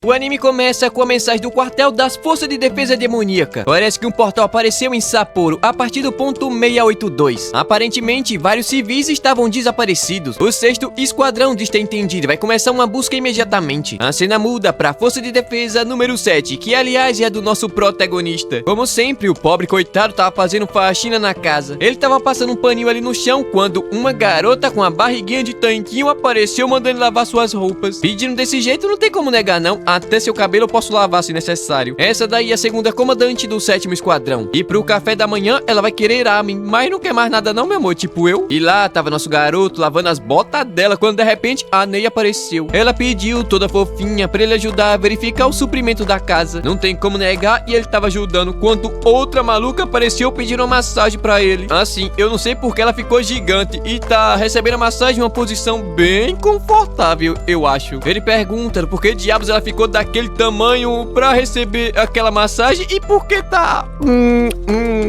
O anime começa com a mensagem do quartel das Forças de Defesa Demoníaca. Parece que um portal apareceu em Sapporo a partir do ponto 682. Aparentemente, vários civis estavam desaparecidos. O 6º Esquadrão Destentendido vai começar uma busca imediatamente. A cena muda pra Força de Defesa número 7, que aliás é do nosso protagonista. Como sempre, o pobre coitado tava fazendo faxina na casa. Ele tava passando um paninho ali no chão quando uma garota com a barriguinha de tanquinho apareceu mandando ele lavar suas roupas. Pedindo desse jeito não tem como negar não. Até seu cabelo eu posso lavar se necessário. Essa daí é a segunda comandante do 7º Esquadrão. E pro café da manhã ela vai querer ramen, mas não quer mais nada não, meu amor, tipo eu. E lá tava nosso garoto lavando as botas dela quando de repente a Ney apareceu. Ela pediu toda fofinha pra ele ajudar a verificar o suprimento da casa. Não tem como negar e ele tava ajudando quando outra maluca apareceu pedindo uma massagem pra ele. Assim, eu não sei porque ela ficou gigante e tá recebendo a massagem em uma posição bem confortável, eu acho. Ele pergunta por que diabos ela ficou daquele tamanho pra receber aquela massagem e por que tá...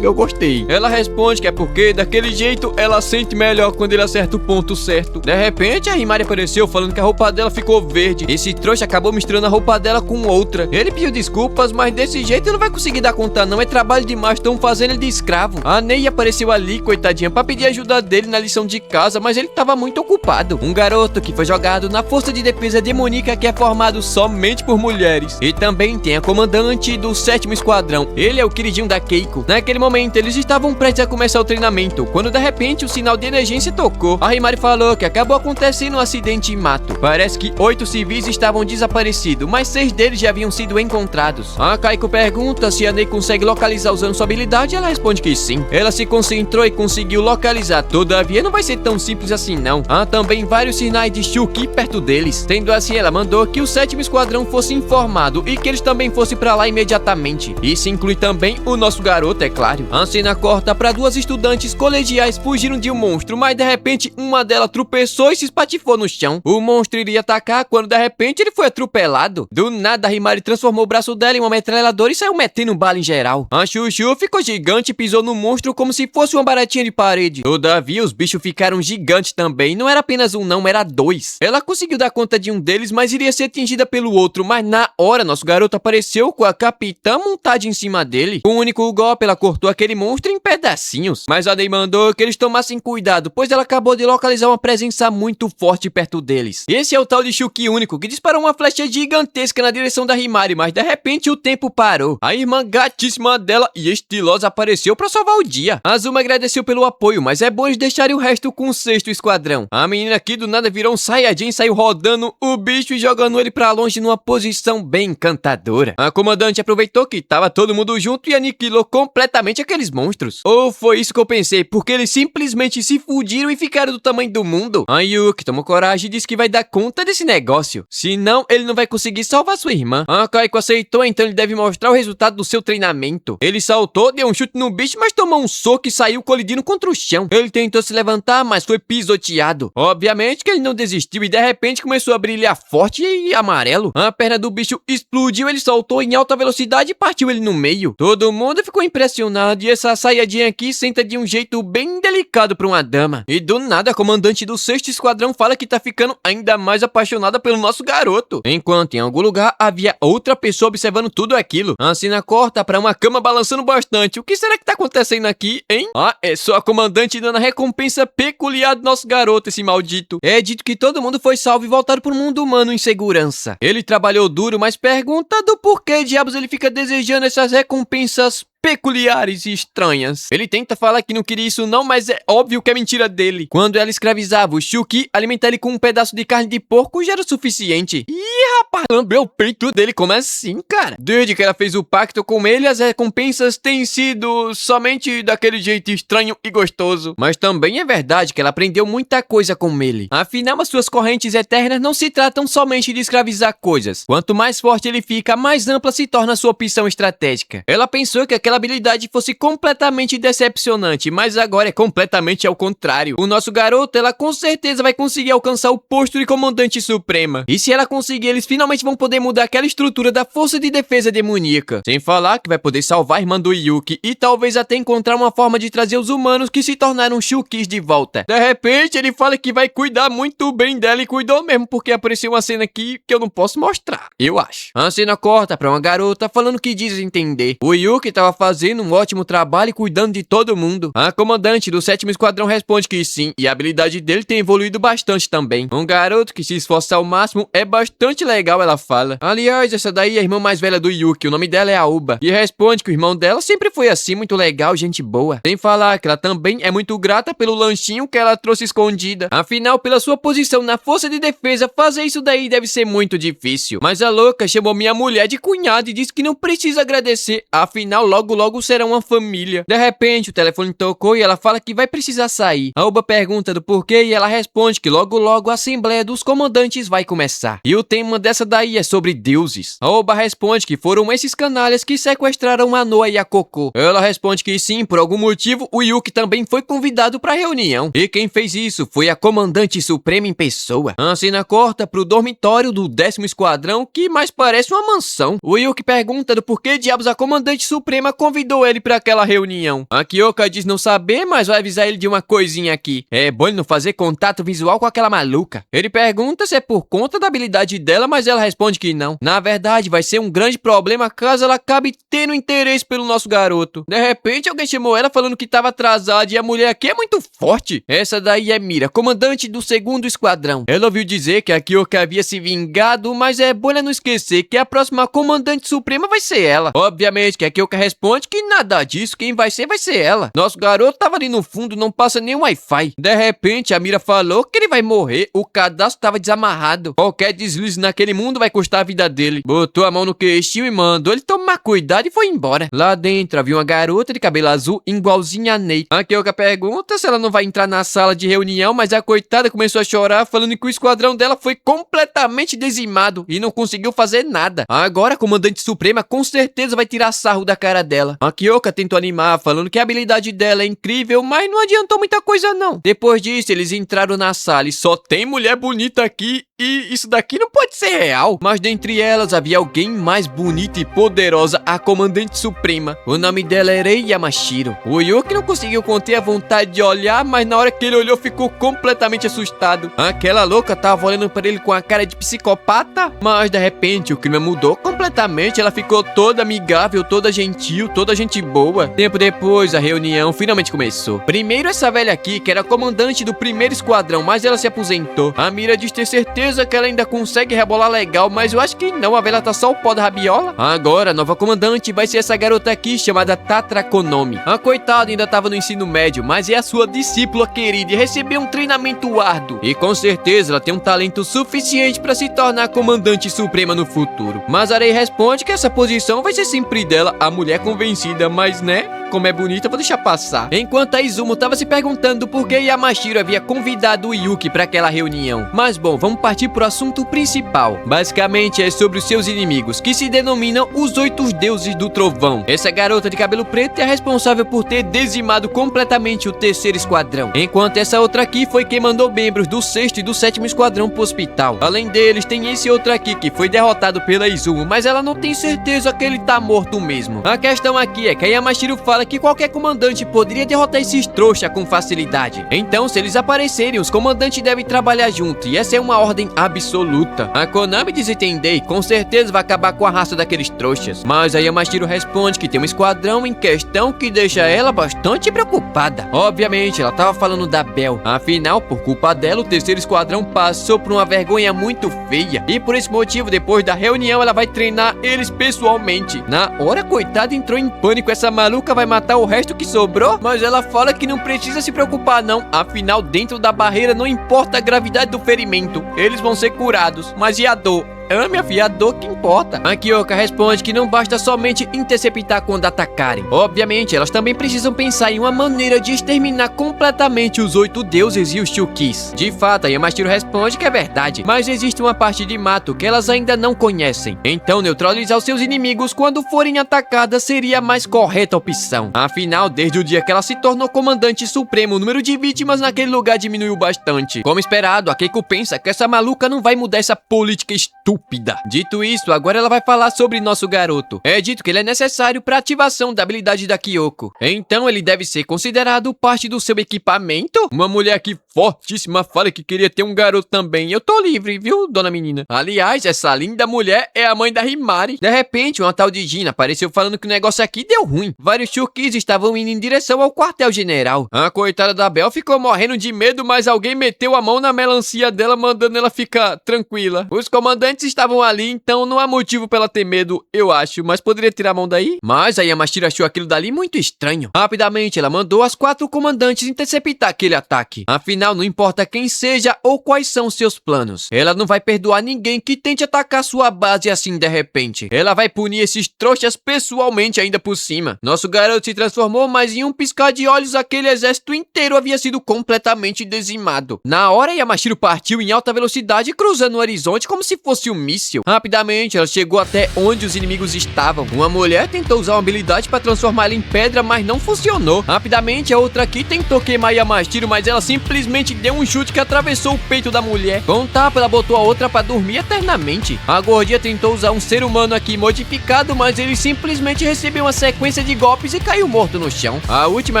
eu gostei. Ela responde que é porque daquele jeito ela sente melhor quando ele acerta o ponto certo. De repente a Himari apareceu falando que a roupa dela ficou verde. Esse trouxa acabou misturando a roupa dela com outra. Ele pediu desculpas, mas desse jeito ele não vai conseguir dar conta não, é trabalho demais, estão fazendo ele de escravo. A Ney apareceu ali, coitadinha, pra pedir ajuda dele na lição de casa, mas ele tava muito ocupado. Um garoto que foi jogado na Força de Defesa Demoníaca que é formado somente por mulheres. E também tem a comandante do 7º Esquadrão. Ele é o queridinho da Keiko. Naquele momento eles estavam prestes a começar o treinamento, quando de repente o sinal de emergência tocou. A Himari falou que acabou acontecendo um acidente em mato. Parece que 8 civis estavam desaparecidos, mas 6 deles já haviam sido encontrados. A Keiko pergunta se a Ney consegue localizar usando sua habilidade, ela responde que sim. Ela se concentrou e conseguiu localizar, todavia não vai ser tão simples assim não. Há também vários sinais de Shuki perto deles. Tendo assim, ela mandou que o 7º Esquadrão fosse informado e que eles também fossem pra lá imediatamente. Isso inclui também o nosso garoto, é claro. A cena corta pra 2 estudantes colegiais fugiram de um monstro, mas de repente uma delas tropeçou e se espatifou no chão. O monstro iria atacar quando de repente ele foi atropelado. Do nada a Himari transformou o braço dela em uma metralhadora e saiu metendo bala em geral. A Chuchu ficou gigante e pisou no monstro como se fosse uma baratinha de parede. Todavia os bichos ficaram gigantes também, não era apenas um não, era 2. Ela conseguiu dar conta de um deles, mas iria ser atingida pelo outro, mas na hora nosso garoto apareceu com a capitã montada em cima dele. Com um único golpe ela cortou aquele monstro em pedacinhos, mas a Ney mandou que eles tomassem cuidado, pois ela acabou de localizar uma presença muito forte perto deles. Esse é o tal de Shuki único, que disparou uma flecha gigantesca na direção da Himari, mas de repente o tempo parou. A irmã gatíssima dela e estilosa apareceu pra salvar o dia. Azuma agradeceu pelo apoio, mas é bom eles deixarem o resto com o 6º Esquadrão. A menina aqui do nada virou um Saiyajin, saiu rodando o bicho e jogando ele pra longe numa posição bem encantadora. A comandante aproveitou que tava todo mundo junto e aniquilou completamente aqueles monstros. Ou foi isso que eu pensei, porque eles simplesmente se fudiram e ficaram do tamanho do mundo. A Yuki tomou coragem e disse que vai dar conta desse negócio. Senão, ele não vai conseguir salvar sua irmã. A Kaiko aceitou, então ele deve mostrar o resultado do seu treinamento. Ele saltou, deu um chute no bicho, mas tomou um soco e saiu colidindo contra o chão. Ele tentou se levantar, mas foi pisoteado. Obviamente que ele não desistiu e de repente começou a brilhar forte e amarelo. A perna do bicho explodiu, ele soltou em alta velocidade e partiu ele no meio. Todo mundo ficou impressionado e essa Saiyajin aqui senta de um jeito bem delicado pra uma dama. E do nada a comandante do 6º Esquadrão fala que tá ficando ainda mais apaixonada pelo nosso garoto. Enquanto em algum lugar havia outra pessoa observando tudo aquilo. A cena corta pra uma cama balançando bastante. O que será que tá acontecendo aqui, hein? Ah, é só a comandante dando a recompensa peculiar do nosso garoto, esse maldito. É dito que todo mundo foi salvo e voltaram pro mundo humano em segurança. Ele trabalhou duro, mas pergunta do porquê diabos ele fica desejando essas recompensas peculiares e estranhas. Ele tenta falar que não queria isso não, mas é óbvio que é mentira dele. Quando ela escravizava o Shuki, alimentar ele com um pedaço de carne de porco já era o suficiente. Ih, rapaz, lambeu o peito dele, como assim, cara? Desde que ela fez o pacto com ele, as recompensas têm sido somente daquele jeito estranho e gostoso. Mas também é verdade que ela aprendeu muita coisa com ele. Afinal, as suas correntes eternas não se tratam somente de escravizar coisas. Quanto mais forte ele fica, mais ampla se torna a sua opção estratégica. Ela pensou que aquela habilidade fosse completamente decepcionante, mas agora é completamente ao contrário. O nosso garoto, ela com certeza vai conseguir alcançar o posto de comandante suprema. E se ela conseguir, eles finalmente vão poder mudar aquela estrutura da força de defesa demoníaca. Sem falar que vai poder salvar a irmã do Yuki e talvez até encontrar uma forma de trazer os humanos que se tornaram Shulkis de volta. De repente, ele fala que vai cuidar muito bem dela e cuidou mesmo, porque apareceu uma cena aqui que eu não posso mostrar, eu acho. A cena corta pra uma garota falando que diz entender. O Yuki tava fazendo um ótimo trabalho e cuidando de todo mundo. A comandante do 7º Esquadrão responde que sim, e a habilidade dele tem evoluído bastante também. Um garoto que se esforçar ao máximo é bastante legal, ela fala. Aliás, essa daí é a irmã mais velha do Yuki, o nome dela é Aoba. E responde que o irmão dela sempre foi assim, muito legal, gente boa. Sem falar que ela também é muito grata pelo lanchinho que ela trouxe escondida. Afinal, pela sua posição na força de defesa, fazer isso daí deve ser muito difícil. Mas a louca chamou minha mulher de cunhada e disse que não precisa agradecer, afinal logo logo será uma família. De repente o telefone tocou e ela fala que vai precisar sair. A Oba pergunta do porquê e ela responde que logo logo a Assembleia dos Comandantes vai começar. E o tema dessa daí é sobre deuses. A Oba responde que foram esses canalhas que sequestraram a Noa e a Coco. Ela responde que sim, por algum motivo o Yuki também foi convidado para a reunião. E quem fez isso foi a Comandante Suprema em pessoa. A cena corta pro dormitório do 10º Esquadrão, que mais parece uma mansão. O Yuki pergunta do porquê diabos a Comandante Suprema convidou ele para aquela reunião. A Kyoka diz não saber, mas vai avisar ele de uma coisinha aqui. É bom ele não fazer contato visual com aquela maluca. Ele pergunta se é por conta da habilidade dela, mas ela responde que não. Na verdade, vai ser um grande problema caso ela acabe tendo interesse pelo nosso garoto. De repente, alguém chamou ela falando que tava atrasada e a mulher aqui é muito forte. Essa daí é Mira, comandante do 2º Esquadrão. Ela ouviu dizer que a Kyoka havia se vingado, mas é bom ela não esquecer que a próxima Comandante Suprema vai ser ela. Obviamente que a Kyoka responde que nada disso, quem vai ser ela. Nosso garoto tava ali no fundo, não passa nem Wi-Fi. De repente, a Mira falou que ele vai morrer, o cadastro tava desamarrado. Qualquer deslize naquele mundo vai custar a vida dele. Botou a mão no queixinho e mandou ele tomar cuidado e foi embora. Lá dentro havia uma garota de cabelo azul igualzinha a Ney. A Kyoka pergunta se ela não vai entrar na sala de reunião, mas a coitada começou a chorar, falando que o esquadrão dela foi completamente dizimado e não conseguiu fazer nada. Agora a Comandante Suprema com certeza vai tirar sarro da cara dela. A Kyoka tentou animar, falando que a habilidade dela é incrível, mas não adiantou muita coisa não. Depois disso, eles entraram na sala e só tem mulher bonita aqui e isso daqui não pode ser real. Mas dentre elas havia alguém mais bonita e poderosa, a Comandante Suprema. O nome dela era Yamashiro. O Yuki não conseguiu conter a vontade de olhar, mas na hora que ele olhou ficou completamente assustado. Aquela louca tava olhando para ele com a cara de psicopata, mas de repente o clima mudou completamente. Ela ficou toda amigável, toda gentil, toda gente boa. Tempo depois, a reunião finalmente começou. Primeiro essa velha aqui, que era comandante do 1º Esquadrão, mas ela se aposentou. A Mira diz ter certeza que ela ainda consegue rebolar legal, mas eu acho que não, a velha tá só o pó da rabiola. Agora, a nova comandante vai ser essa garota aqui, chamada Tatra Konomi. A coitada ainda tava no ensino médio, mas é a sua discípula querida e recebeu um treinamento árduo. E com certeza ela tem um talento suficiente para se tornar comandante suprema no futuro. Mas Arei responde que essa posição vai ser sempre dela, a mulher convencida, mas né? Como é bonita, vou deixar passar. Enquanto a Izumo tava se perguntando por que Yamashiro havia convidado o Yuki para aquela reunião. Mas bom, vamos partir pro assunto principal. Basicamente é sobre os seus inimigos, que se denominam os 8 deuses do trovão. Essa garota de cabelo preto é responsável por ter dizimado completamente o 3º Esquadrão. Enquanto essa outra aqui foi quem mandou membros do 6º e do 7º Esquadrão pro hospital. Além deles, tem esse outro aqui que foi derrotado pela Izumo, mas ela não tem certeza que ele tá morto mesmo. A questão aqui é que a Yamashiro fala que qualquer comandante poderia derrotar esses trouxa com facilidade. Então, se eles aparecerem, os comandantes devem trabalhar junto, e essa é uma ordem absoluta. A Konami diz entender e com certeza vai acabar com a raça daqueles trouxas. Mas a Yamashiro responde que tem um esquadrão em questão que deixa ela bastante preocupada. Obviamente, ela tava falando da Bel. Afinal, por culpa dela, o 3º Esquadrão passou por uma vergonha muito feia. E por esse motivo, depois da reunião, ela vai treinar eles pessoalmente. Na hora, coitada, entrou em pânico. Essa maluca vai matar o resto que sobrou? Mas ela fala que não precisa se preocupar não. Afinal, dentro da barreira não importa a gravidade do ferimento. Eles vão ser curados. Mas e a dor? minha filha, a dor que importa. A Kyoka responde que não basta somente interceptar quando atacarem. Obviamente, elas também precisam pensar em uma maneira de exterminar completamente os 8 deuses e os Chukis. De fato, a Yamashiro responde que é verdade, mas existe uma parte de mato que elas ainda não conhecem. Então, neutralizar os seus inimigos quando forem atacadas seria a mais correta opção. Afinal, desde o dia que ela se tornou comandante supremo, o número de vítimas naquele lugar diminuiu bastante. Como esperado, a Keiko pensa que essa maluca não vai mudar essa política estúpida. Dito isso, agora ela vai falar sobre nosso garoto. É dito que ele é necessário para ativação da habilidade da Kyoko. Então ele deve ser considerado parte do seu equipamento? Uma mulher aqui fortíssima fala que queria ter um garoto também. Eu tô livre, viu, dona menina? Aliás, essa linda mulher é a mãe da Himari. De repente, uma tal de Gina apareceu falando que o negócio aqui deu ruim. Vários Chukis estavam indo em direção ao quartel-general. A coitada da Bel ficou morrendo de medo, mas alguém meteu a mão na melancia dela, mandando ela ficar tranquila. Os comandantes estavam ali, então não há motivo pra ela ter medo, eu acho. Mas poderia tirar a mão daí? Mas a Yamashiro achou aquilo dali muito estranho. Rapidamente, ela mandou as 4 comandantes interceptar aquele ataque. Afinal, não importa quem seja ou quais são seus planos. Ela não vai perdoar ninguém que tente atacar sua base assim de repente. Ela vai punir esses trouxas pessoalmente ainda por cima. Nosso garoto se transformou, mas em um piscar de olhos aquele exército inteiro havia sido completamente dizimado. Na hora, Yamashiro partiu em alta velocidade, cruzando o horizonte como se fosse um míssil. Rapidamente, ela chegou até onde os inimigos estavam. Uma mulher tentou usar uma habilidade para transformá-la em pedra, mas não funcionou. Rapidamente, a outra aqui tentou queimar Yamashiro, mas ela simplesmente deu um chute que atravessou o peito da mulher. Com um tapa, ela botou a outra para dormir eternamente. A gordinha tentou usar um ser humano aqui modificado, mas ele simplesmente recebeu uma sequência de golpes e caiu morto no chão. A última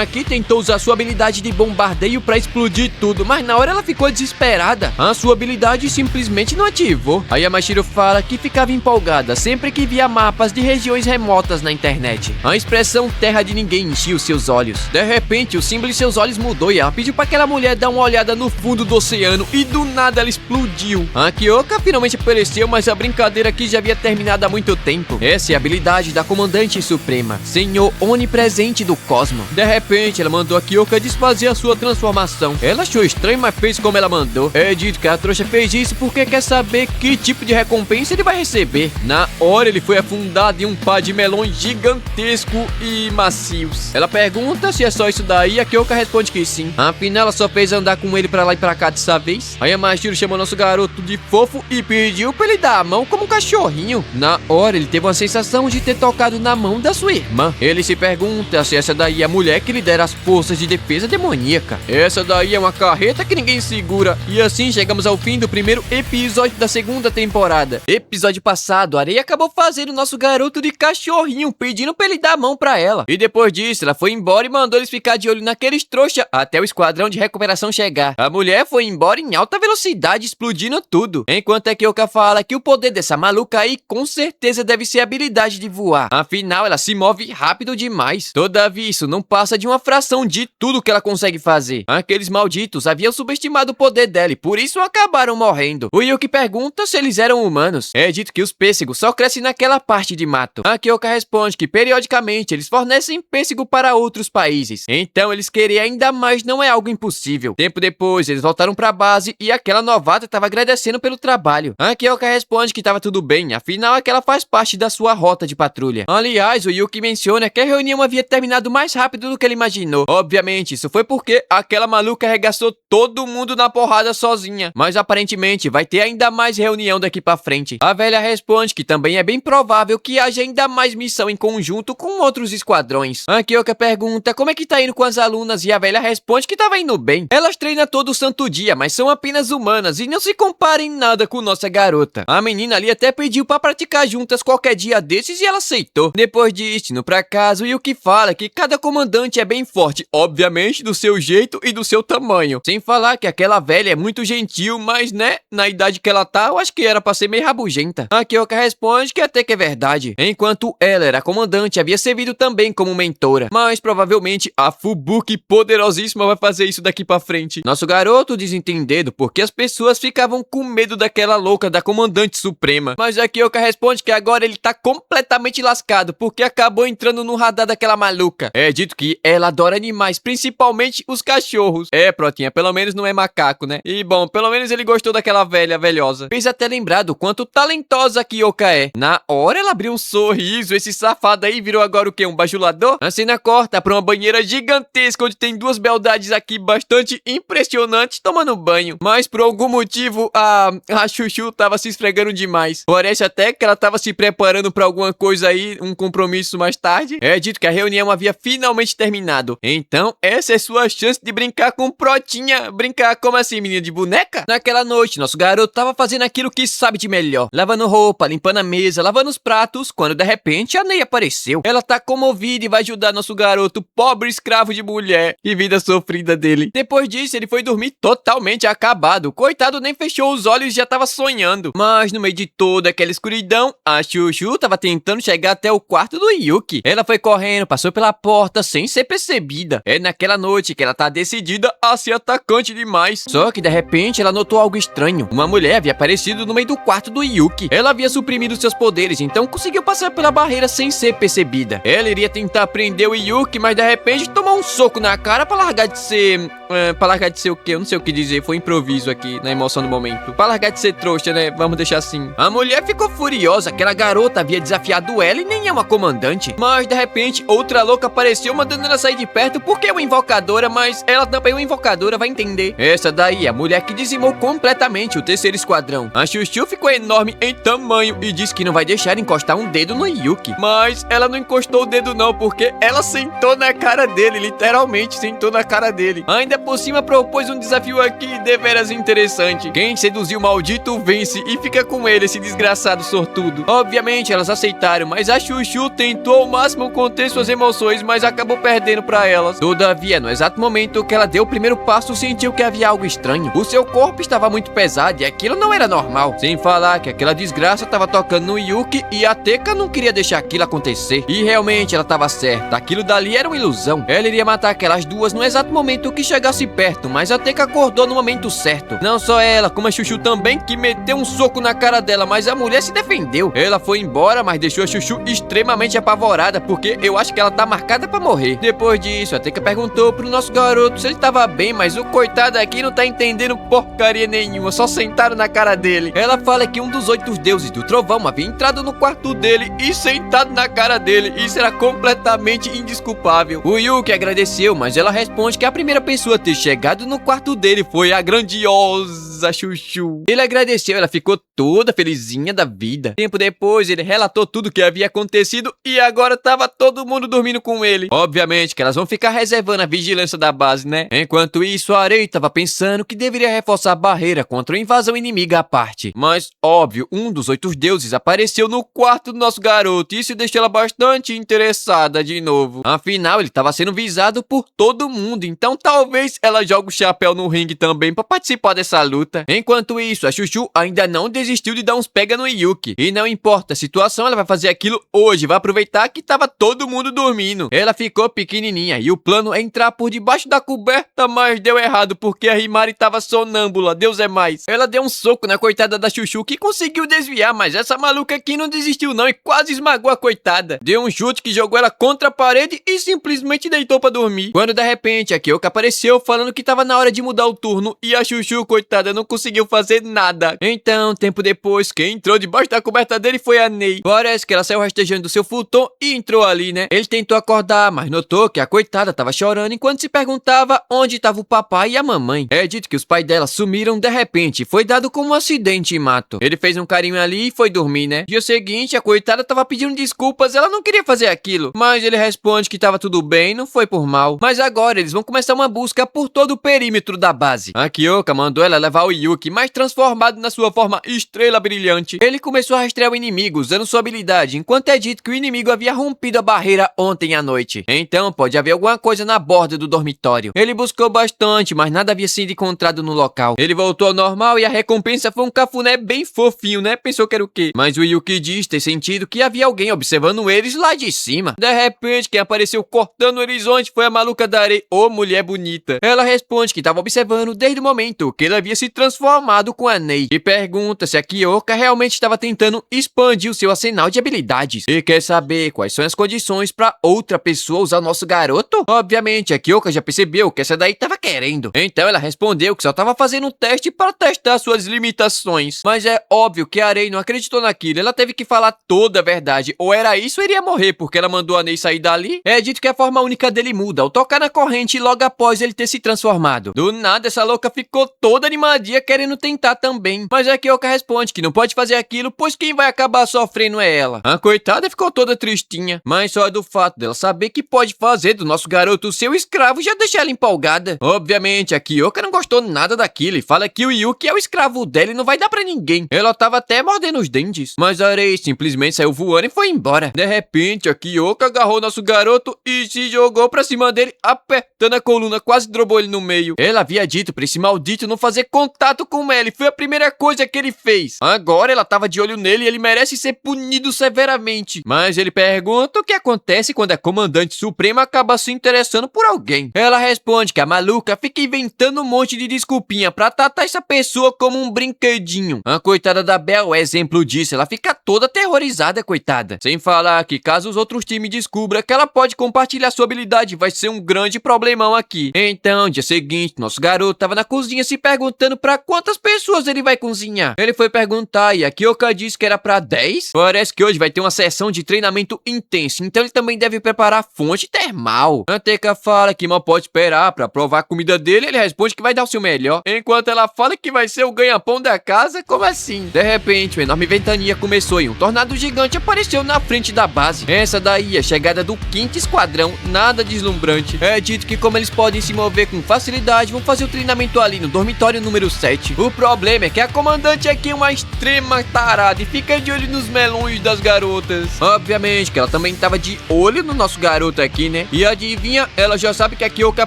aqui tentou usar sua habilidade de bombardeio para explodir tudo, mas na hora ela ficou desesperada. A sua habilidade simplesmente não ativou. A Yamashiro fala que ficava empolgada sempre que via mapas de regiões remotas na internet. A expressão terra de ninguém enchia os seus olhos. De repente, o símbolo de seus olhos mudou e ela pediu para aquela mulher dar uma olhada no fundo do oceano e do nada ela explodiu. A Kyoka finalmente apareceu, mas a brincadeira aqui já havia terminado há muito tempo. Essa é a habilidade da Comandante Suprema, Senhor Onipresente do Cosmo. De repente, ela mandou a Kyoka desfazer a sua transformação. Ela achou estranho, mas fez como ela mandou. É dito que a trouxa fez isso porque quer saber que tipo de recompensa ele vai receber. Na hora, ele foi afundado em um par de melões gigantesco e macios. Ela pergunta se é só isso daí, a Kyoka responde que sim. Afinal, ela só fez andar com ele pra lá e pra cá dessa vez. A Yamashiro chamou nosso garoto de fofo e pediu pra ele dar a mão como um cachorrinho. Na hora, ele teve uma sensação de ter tocado na mão da sua irmã. Ele se pergunta se essa daí é a mulher que lidera as forças de defesa demoníaca. Essa daí é uma carreta que ninguém segura. E assim chegamos ao fim do primeiro episódio da segunda temporada. Episódio passado, a Areia acabou fazendo o nosso garoto de cachorrinho, pedindo pra ele dar a mão pra ela. E depois disso, ela foi embora e mandou eles ficar de olho naqueles trouxa até o esquadrão de recuperação chegar. A mulher foi embora em alta velocidade, explodindo tudo. Enquanto a Kyoka fala que o poder dessa maluca aí com certeza deve ser a habilidade de voar. Afinal, ela se move rápido demais. Todavia, isso não passa de uma fração de tudo que ela consegue fazer. Aqueles malditos haviam subestimado o poder dela e por isso acabaram morrendo. O Yuki pergunta se eles eram humanos. É dito que os pêssegos só crescem naquela parte de mato. A Kyoka responde que periodicamente eles fornecem pêssego para outros países. Então eles querem ainda mais não é algo impossível. Tempo depois, eles voltaram pra base e aquela novata estava agradecendo pelo trabalho. A Kyoka responde que estava tudo bem, afinal é que ela faz parte da sua rota de patrulha. Aliás, o Yuki menciona que a reunião havia terminado mais rápido do que ele imaginou. Obviamente, isso foi porque aquela maluca arregaçou todo mundo na porrada sozinha. Mas aparentemente vai ter ainda mais reunião daqui pra frente. A velha responde que também é bem provável que haja ainda mais missão em conjunto com outros esquadrões. A Kyoka pergunta como é que tá indo com as alunas e a velha responde que tava indo bem. Elas treinam todo santo dia, mas são apenas humanas e não se comparem nada com nossa garota. A menina ali até pediu pra praticar juntas qualquer dia desses e ela aceitou. Depois disso, no pra casa, o Yuki fala que cada comandante é bem forte, obviamente do seu jeito e do seu tamanho. Sem falar que aquela velha é muito gentil, mas né, na idade que ela tá, eu acho que era pra ser meio rabugenta. A Kyoka responde que até que é verdade. Enquanto ela era comandante, havia servido também como mentora. Mas provavelmente a Fubuki poderosíssima vai fazer isso daqui pra frente. Nosso garoto desentendido porque as pessoas ficavam com medo daquela louca da comandante suprema. Mas a Kyoka responde que agora ele tá completamente lascado porque acabou entrando no radar daquela maluca. É dito que ela adora animais, principalmente os cachorros. É, Protinha, pelo menos não é macaco, né? E bom, pelo menos ele gostou daquela velha velhosa. Fez até lembrar ligado quanto talentosa a Kyoka é. Na hora ela abriu um sorriso. Esse safado aí virou agora o quê? Um bajulador? A cena corta pra uma banheira gigantesca onde tem duas beldades aqui bastante impressionantes tomando banho. Mas por algum motivo a Chuchu tava se esfregando demais. Parece até que ela tava se preparando pra alguma coisa aí, um compromisso mais tarde. É dito que a reunião havia finalmente terminado. Então essa é sua chance de brincar com Protinha. Brincar como assim, menina de boneca? Naquela noite, nosso garoto tava fazendo aquilo que sabe de melhor. Lavando roupa, limpando a mesa, lavando os pratos, quando de repente a Ney apareceu. Ela tá comovida e vai ajudar nosso garoto, pobre escravo de mulher. Que vida sofrida dele. Depois disso, ele foi dormir totalmente acabado. Coitado, nem fechou os olhos e já tava sonhando. Mas no meio de toda aquela escuridão, a Chuchu tava tentando chegar até o quarto do Yuki. Ela foi correndo, passou pela porta sem ser percebida. É naquela noite que ela tá decidida a ser atacante demais. Só que de repente ela notou algo estranho. Uma mulher havia aparecido no meio do quarto do Yuki. Ela havia suprimido seus poderes, então conseguiu passar pela barreira sem ser percebida. Ela iria tentar prender o Yuki, mas de repente tomou um soco na cara pra largar de ser... pra largar de ser o quê? Eu não sei o que dizer, foi improviso aqui, na emoção do momento. Pra largar de ser trouxa, né? Vamos deixar assim. A mulher ficou furiosa, aquela garota havia desafiado ela e nem é uma comandante. Mas de repente, outra louca apareceu mandando ela sair de perto porque é uma invocadora, mas ela também é uma invocadora, vai entender. Essa daí é a mulher que dizimou completamente o terceiro esquadrão. A Chuchu ficou enorme em tamanho e disse que não vai deixar encostar um dedo no Yuki. Mas ela não encostou o dedo não, porque ela sentou na cara dele, literalmente sentou na cara dele. Ainda por cima propôs um desafio aqui deveras interessante. Quem seduzir o maldito vence e fica com ele, esse desgraçado sortudo. Obviamente elas aceitaram, mas a Chuchu tentou ao máximo conter suas emoções, mas acabou perdendo pra elas. Todavia, no exato momento que ela deu o primeiro passo, sentiu que havia algo estranho. O seu corpo estava muito pesado e aquilo não era normal. Sem falar que aquela desgraça estava tocando no Yuki e a Teka não queria deixar aquilo acontecer. E realmente ela estava certa, aquilo dali era uma ilusão. Ela iria matar aquelas duas no exato momento que chegasse perto, mas a Teka acordou no momento certo. Não só ela, como a Chuchu também, que meteu um soco na cara dela, mas a mulher se defendeu. Ela foi embora, mas deixou a Chuchu extremamente apavorada, porque eu acho que ela tá marcada pra morrer. Depois disso, a Teka perguntou pro nosso garoto se ele tava bem, mas o coitado aqui não tá entendendo porcaria nenhuma, só sentaram na cara dele. Ela fala que um dos 8 deuses do trovão havia entrado no quarto dele e sentado na cara dele. Isso era completamente indesculpável. O Yuki agradeceu, mas ela responde que a primeira pessoa a ter chegado no quarto dele foi a grandiosa Chuchu. Ele agradeceu, ela ficou toda felizinha da vida. Tempo depois, ele relatou tudo o que havia acontecido e agora tava todo mundo dormindo com ele. Obviamente que elas vão ficar reservando a vigilância da base, né? Enquanto isso, a Arei tava pensando que deveria reforçar a barreira contra a invasão inimiga à parte. Mas, óbvio, um dos 8 deuses apareceu no quarto do nosso garoto e isso deixou ela bastante interessada de novo. Afinal, ele tava sendo visado por todo mundo, então talvez ela jogue o chapéu no ringue também pra participar dessa luta. Enquanto isso, a Chuchu ainda não desistiu de dar uns pega no Yuki. E não importa a situação, ela vai fazer aquilo hoje, vai aproveitar que tava todo mundo dormindo. Ela ficou pequenininha e o plano é entrar por debaixo da coberta, mas deu errado porque a Himari tava sonâmbula, Deus é mais. Ela deu um soco na coitada da Chuchu que conseguiu desviar, mas essa maluca aqui não desistiu não e quase esmagou a coitada. Deu um chute que jogou ela contra a parede e simplesmente deitou pra dormir. Quando de repente a Kyoka apareceu falando que tava na hora de mudar o turno e a Chuchu, coitada, não conseguiu fazer nada. Então, tempo depois, quem entrou debaixo da coberta dele foi a Ney. Parece que ela saiu rastejando do seu futon e entrou ali, né? Ele tentou acordar, mas notou que a coitada tava chorando enquanto se perguntava onde tava o papai e a mamãe. É dito que os pais dela sumiram de repente, foi dado como um acidente em mato. Ele fez um carinho ali e foi dormir, né? Dia seguinte, a coitada tava pedindo desculpas, ela não queria fazer aquilo, mas ele responde que tava tudo bem, não foi por mal. Mas agora eles vão começar uma busca por todo o perímetro da base. A Kyoka mandou ela levar o Yuki, mas transformado na sua forma estrela brilhante. Ele começou a rastrear o inimigo usando sua habilidade, enquanto é dito que o inimigo havia rompido a barreira ontem à noite. Então pode haver alguma coisa na borda do dormitório. Ele buscou bastante, mas nada havia sido encontrado no local. Ele voltou ao normal e a recompensa foi um cafuné bem fofinho, né? Pensou que era o quê? Mas o Yuki diz ter sentido que havia alguém observando eles lá de cima. De repente, quem apareceu cortando o horizonte foi a maluca da Arei, ô mulher bonita. Ela responde que estava observando desde o momento que ele havia se transformado com a Ney e pergunta se a Kyoka realmente estava tentando expandir o seu arsenal de habilidades e quer saber quais são as condições para outra pessoa usar o nosso garoto. Obviamente, a Kyoka já percebeu que essa daí estava querendo. Então ela respondeu que só estava fazendo um teste para testar suas limitações. Mas é óbvio que a Rei não acreditou naquilo. Ela teve que falar toda a verdade. Ou era isso ou iria morrer, porque ela mandou a Ney sair dali. É dito que a forma única dele muda ao tocar na corrente logo após ele ter se transformado. Do nada, essa louca ficou toda animadinha querendo tentar também. Mas a Kyoka responde que não pode fazer aquilo, pois quem vai acabar sofrendo é ela. A coitada ficou toda tristinha, mas só do fato dela saber que pode fazer do nosso garoto seu escravo já deixa ela empolgada. Obviamente, a Kyoka não gostou nada daquilo e fala que o Yuki é o escravo dela e não vai dar pra ninguém. Ela tava até mordendo os dentes, mas a Rei simplesmente saiu voando e foi embora. De repente, a Kyoka agarrou nosso garoto e se jogou pra cima dele, apertando a coluna, quase drobou ele no meio. Ela havia dito pra esse maldito não fazer contato com ela e foi a primeira coisa que ele fez. Agora ela tava de olho nele e ele merece ser punido severamente. Mas ele pergunta o que acontece quando a comandante suprema acaba se interessando por alguém. Ela responde que a maluca fica inventando um monte de desculpinha pra tratar essa pessoa como um brinquedinho. A coitada da Belle é exemplo disso, ela fica toda aterrorizada, coitada. Sem falar que caso os outros times descubram que ela pode compartilhar sua habilidade, vai ser um grande problemão aqui. Então, dia seguinte, nosso garoto tava na cozinha se perguntando pra quantas pessoas ele vai cozinhar. Ele foi perguntar e a Kyoka disse que era pra 10. Parece que hoje vai ter uma sessão de treinamento intenso, então ele também deve preparar fonte termal. A Teca fala que mal pode esperar pra provar a comida dele, ele responde que vai dar o seu melhor. Enquanto ela fala que vai ser o ganha-pão da casa, como assim? De repente, uma enorme ventania começou e um tornado gigante apareceu na frente da base. Essa daí é a chegada do 5º Esquadrão, nada deslumbrante. É dito que como eles podem se mover com facilidade, vão fazer o treinamento ali no dormitório número 7. O problema é que a comandante aqui é uma extrema tarada e fica de olho nos melões das garotas. Obviamente que ela também tava de olho no nosso garoto aqui, né? E adivinha, ela já sabe que a Kyoka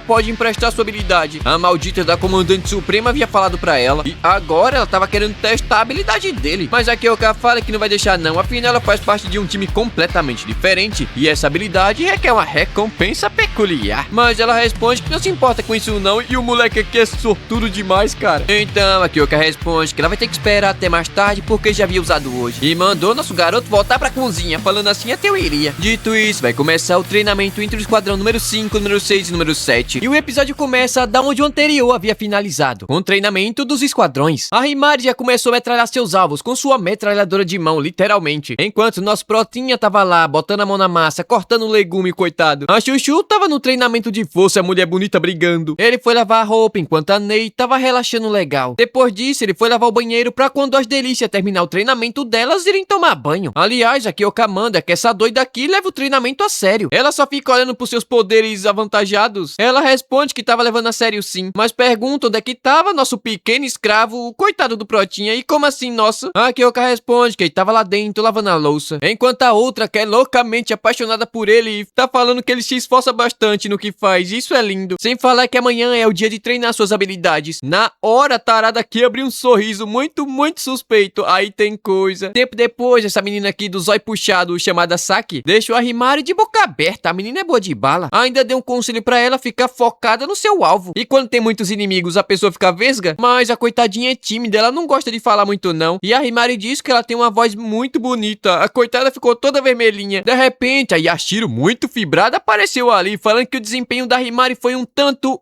pode emprestar sua habilidade. A maldita da comandante suprema havia falado pra ela. E agora ela tava querendo testar a habilidade dele. Mas a Kyoka fala que não vai deixar não, afinal ela faz parte de um time completamente diferente. E essa habilidade requer uma recompensa peculiar. Mas ela responde que não se importa com isso não. E o moleque aqui é sortudo demais, cara. Então a Kyoka responde que ela vai ter que esperar até mais tarde porque já havia usado hoje. E mandou nosso garoto voltar pra cozinha, falando assim até eu iria. Dito isso, vai começar o treinamento entre o esquadrão número 5, número 6 e número 7. E o episódio começa da onde o anterior havia finalizado, com o treinamento dos esquadrões. A Himari já começou a metralhar seus alvos com sua metralhadora de mão, literalmente. Enquanto nosso Protinha tava lá, botando a mão na massa, cortando o legume, coitado. A Chuchu tava no treinamento de força, a mulher bonita brigando. Ele foi lavar a roupa, enquanto a Ney tava relaxando legal. Depois disso, ele foi lavar o banheiro pra quando as delícias terminar o treinamento delas, irem tomar banho. Aliás, a Kyoka manda que essa doida aqui leva o treinamento a sério. Ela só fica olhando pros seus poderes avantajados. Ela responde que tava levando a sério sim, mas pergunta onde é que tava nosso pequeno escravo, o coitado do Protinha, e como assim, nossa? A Kyoka responde que ele tava lá dentro lavando a louça, enquanto a outra, que é loucamente apaixonada por ele, tá falando que ele se esforça bastante no que faz. Isso é lindo. Sem falar que amanhã é o dia de treinar suas habilidades. Na hora, a tarada aqui abriu um sorriso muito suspeito. Aí tem coisa. Tempo depois, essa menina aqui do zóio puxado, chamada Saki, deixou a Himari de boca aberta. A menina é boa de bala. Ainda deu um conselho pra ela ficar focada no seu alvo. E quando tem muitos inimigos, a pessoa fica vesga. Mas a coitadinha é tímida, ela não gosta de falar muito não. E a Himari diz que ela tem uma voz muito bonita. A coitada ficou toda vermelhinha. De repente, a Yashiro, muito fibrada, apareceu ali, falando que o desempenho da Himari foi um tanto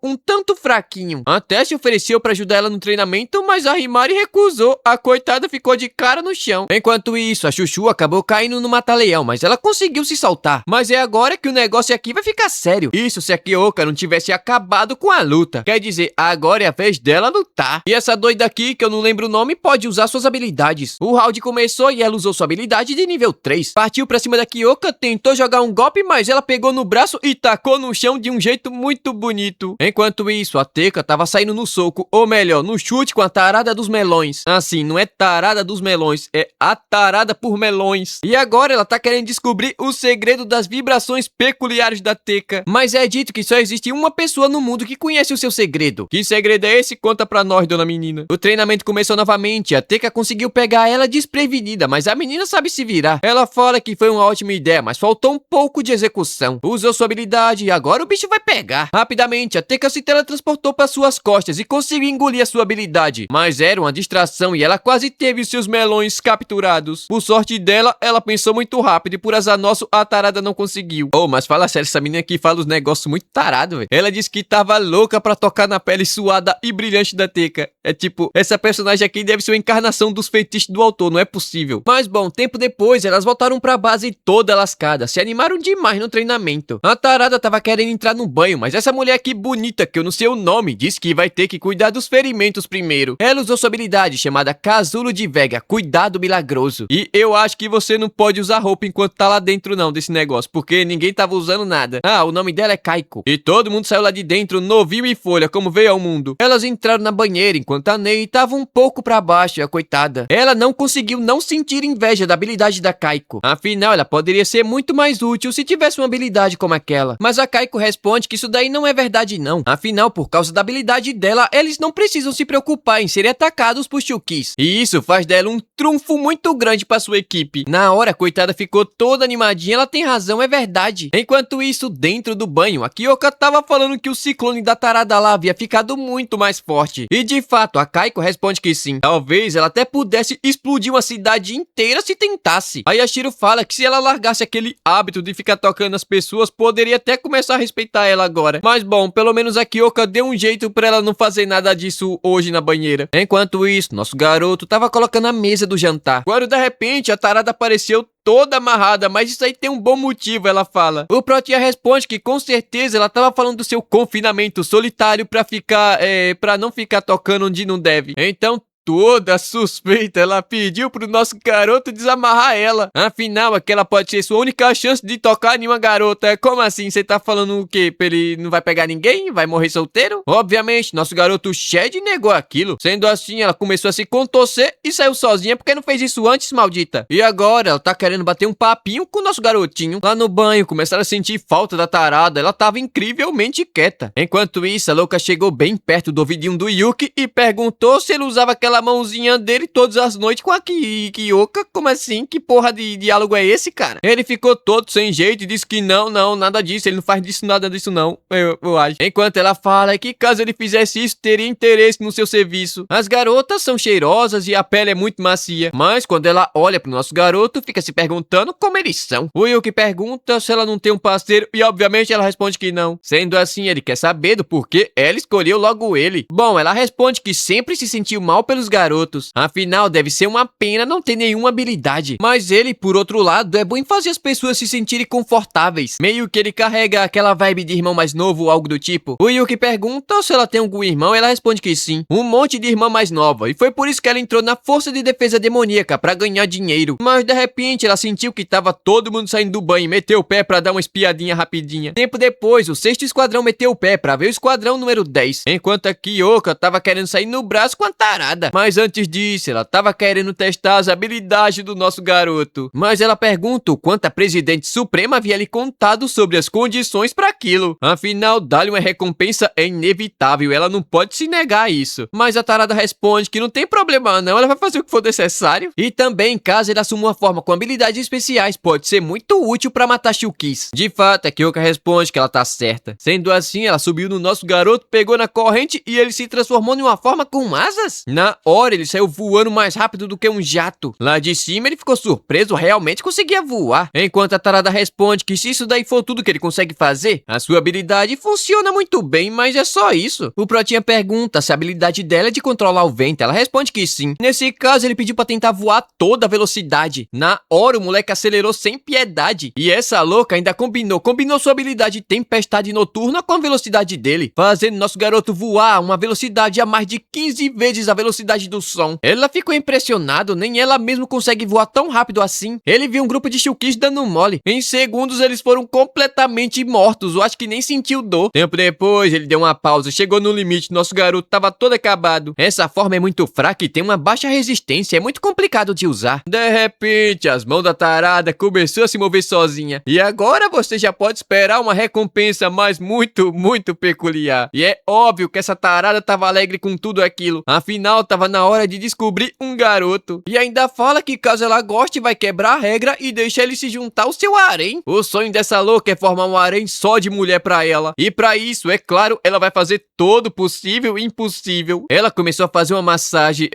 fraquinho. Até se ofereceu pra ajudar ela no treinamento, mas a Himari recusou. A coitada ficou de cara no chão. Enquanto isso, a Chuchu acabou caindo no mata-leão, mas ela conseguiu se soltar. Mas é agora que o negócio aqui vai ficar sério. Isso se a Kyoka não tivesse acabado com a luta. Quer dizer, agora é a vez dela lutar. E essa doida aqui, que eu não lembro o nome, pode usar suas habilidades. O round começou e ela usou sua habilidade de nível 3. Partiu pra cima da Kyoka, tentou jogar um golpe, mas ela pegou no braço e tacou no chão de um jeito muito bonito. Enquanto isso, a Teca tava saindo no soco, ou melhor, no chute com a tarada dos melões. Assim, não é tarada dos melões, é a tarada por melões. E agora ela tá querendo descobrir o segredo das vibrações peculiares da Teca. Mas é dito que só existe uma pessoa no mundo que conhece o seu segredo. Que segredo é esse? Conta pra nós, dona menina. O treinamento começou novamente, a Teca conseguiu pegar ela desprevenida, mas a menina sabe se virar. Ela fala que foi uma ótima ideia, mas faltou um pouco de execução. Usou sua habilidade e agora o bicho vai pegar. Rapidamente, a Teca se teletransportou para suas costas e conseguiu engolir a sua habilidade. Mas era uma distração e ela quase teve os seus melões capturados. Por sorte dela, ela pensou muito rápido e por azar nosso, a tarada não conseguiu. Oh, mas fala sério, essa menina aqui fala os negócios muito tarados, velho. Ela disse que tava louca pra tocar na pele suada e brilhante da Teca. É tipo, essa personagem aqui deve deve ser uma encarnação dos feitiços do autor, não é possível. Mas bom, tempo depois, elas voltaram pra base toda lascada, se animaram demais no treinamento. A tarada tava querendo entrar no banho, mas essa mulher aqui bonita, que eu não sei o nome, disse que vai ter que cuidar dos ferimentos primeiro. Ela usou sua habilidade chamada Casulo de Vega, Cuidado Milagroso. E eu acho que você não pode usar roupa enquanto tá lá dentro não desse negócio, porque ninguém tava usando nada. Ah, o nome dela é Kaiko. E todo mundo saiu lá de dentro novinho e folha, como veio ao mundo. Elas entraram na banheira enquanto a Ney tava um pouco pra baixo, a coitada. Ela não conseguiu não sentir inveja da habilidade da Kaiko. Afinal, ela poderia ser muito mais útil se tivesse uma habilidade como aquela. Mas a Kaiko responde que isso daí não é verdade não. Afinal, por causa da habilidade dela, eles não precisam se preocupar em serem atacados por Chukis. E isso faz dela um trunfo muito grande pra sua equipe. Na hora, a coitada ficou toda animadinha, ela tem razão, é verdade. Enquanto isso, dentro do banho, a Kyoka tava falando que o ciclone da tarada lá havia ficado muito mais forte. E de fato, a Kaiko responde que sim. Talvez ela até pudesse explodir uma cidade inteira se tentasse. Aí a Shiro fala que se ela largasse aquele hábito de ficar tocando as pessoas, poderia até começar a respeitar ela agora. Mas bom, pelo menos a Kyoka deu um jeito pra ela não fazer nada disso hoje na banheira. Enquanto isso, nosso garoto tava colocando a mesa do jantar. Quando de repente a tarada apareceu toda amarrada, mas isso aí tem um bom motivo, ela fala. O Protia responde que com certeza ela tava falando do seu confinamento solitário pra não ficar tocando onde não deve. Então, toda suspeita, ela pediu pro nosso garoto desamarrar ela. Afinal, aquela pode ser sua única chance de tocar em uma garota. Como assim? Você tá falando o quê? Ele não vai pegar ninguém? Vai morrer solteiro? Obviamente, nosso garoto Shed negou aquilo. Sendo assim, ela começou a se contorcer e saiu sozinha porque não fez isso antes, maldita. E agora, ela tá querendo bater um papinho com o nosso garotinho. Lá no banho, começaram a sentir falta da tarada. Ela tava incrivelmente quieta. Enquanto isso, a louca chegou bem perto do ouvidinho do Yuki e perguntou se ele usava aquela mãozinha dele todas as noites com a Kyoka. Como assim? Que porra de diálogo é esse, cara? Ele ficou todo sem jeito e disse que não, nada disso. Ele não faz disso, nada disso não, eu acho. Enquanto ela fala que caso ele fizesse isso, teria interesse no seu serviço. As garotas são cheirosas e a pele é muito macia. Mas quando ela olha pro nosso garoto, fica se perguntando como eles são. O Yuki pergunta se ela não tem um parceiro e obviamente ela responde que não. Sendo assim, ele quer saber do porquê ela escolheu logo ele. Bom, ela responde que sempre se sentiu mal pelos garotos. Afinal, deve ser uma pena não ter nenhuma habilidade. Mas ele, por outro lado, é bom em fazer as pessoas se sentirem confortáveis. Meio que ele carrega aquela vibe de irmão mais novo ou algo do tipo. O Yuki pergunta se ela tem algum irmão e ela responde que sim. Um monte de irmã mais nova. E foi por isso que ela entrou na força de defesa demoníaca pra ganhar dinheiro. Mas de repente ela sentiu que tava todo mundo saindo do banho e meteu o pé pra dar uma espiadinha rapidinha. Tempo depois, o 6º esquadrão meteu o pé pra ver o esquadrão número 10. Enquanto a Kyoka tava querendo sair no braço com a tarada. Mas antes disso, ela tava querendo testar as habilidades do nosso garoto. Mas ela pergunta o quanto a presidente suprema havia lhe contado sobre as condições para aquilo. Afinal, dar-lhe uma recompensa é inevitável, ela não pode se negar a isso. Mas a tarada responde que não tem problema não, ela vai fazer o que for necessário. E também, caso ele assuma uma forma com habilidades especiais, pode ser muito útil para matar Chukis. De fato, a Kyoka responde que ela tá certa. Sendo assim, ela subiu no nosso garoto, pegou na corrente e ele se transformou em uma forma com asas. Na hora, ele saiu voando mais rápido do que um jato. Lá de cima, ele ficou surpreso, realmente conseguia voar. Enquanto a tarada responde que se isso daí for tudo que ele consegue fazer, a sua habilidade funciona muito bem, mas é só isso. O Protinha pergunta se a habilidade dela é de controlar o vento. Ela responde que sim. Nesse caso, ele pediu pra tentar voar a toda velocidade. Na hora, o moleque acelerou sem piedade. E essa louca ainda combinou sua habilidade de tempestade noturna com a velocidade dele, fazendo nosso garoto voar a uma velocidade a mais de 15 vezes a velocidade do som. Ela ficou impressionada, nem ela mesmo consegue voar tão rápido assim. Ele viu um grupo de Chukis dando mole. Em segundos, eles foram completamente mortos. Eu acho que nem sentiu dor. Tempo depois, ele deu uma pausa, chegou no limite. Nosso garoto tava todo acabado. Essa forma é muito fraca e tem uma baixa resistência. É muito complicado de usar. De repente, as mãos da tarada começou a se mover sozinha. E agora você já pode esperar uma recompensa, mas muito peculiar. E é óbvio que essa tarada tava alegre com tudo aquilo. Afinal, tava na hora de descobrir um garoto. E ainda fala que caso ela goste, vai quebrar a regra e deixar ele se juntar ao seu harém. O sonho dessa louca é formar um harém só de mulher pra ela. E pra isso, é claro, ela vai fazer todo possível e impossível. Ela começou a fazer uma massagem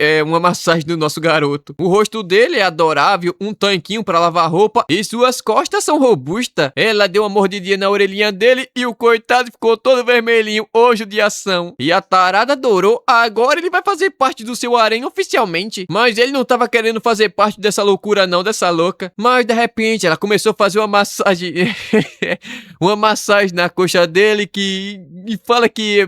do nosso garoto. O rosto dele é adorável, um tanquinho pra lavar roupa e suas costas são robustas. Ela deu uma mordidinha na orelhinha dele e o coitado ficou todo vermelhinho, ô judiação. E a tarada adorou, agora ele vai fazer parte do o seu harém oficialmente. Mas ele não tava querendo fazer parte dessa loucura não, dessa louca. Mas de repente ela começou a fazer uma massagem uma massagem na coxa dele e fala que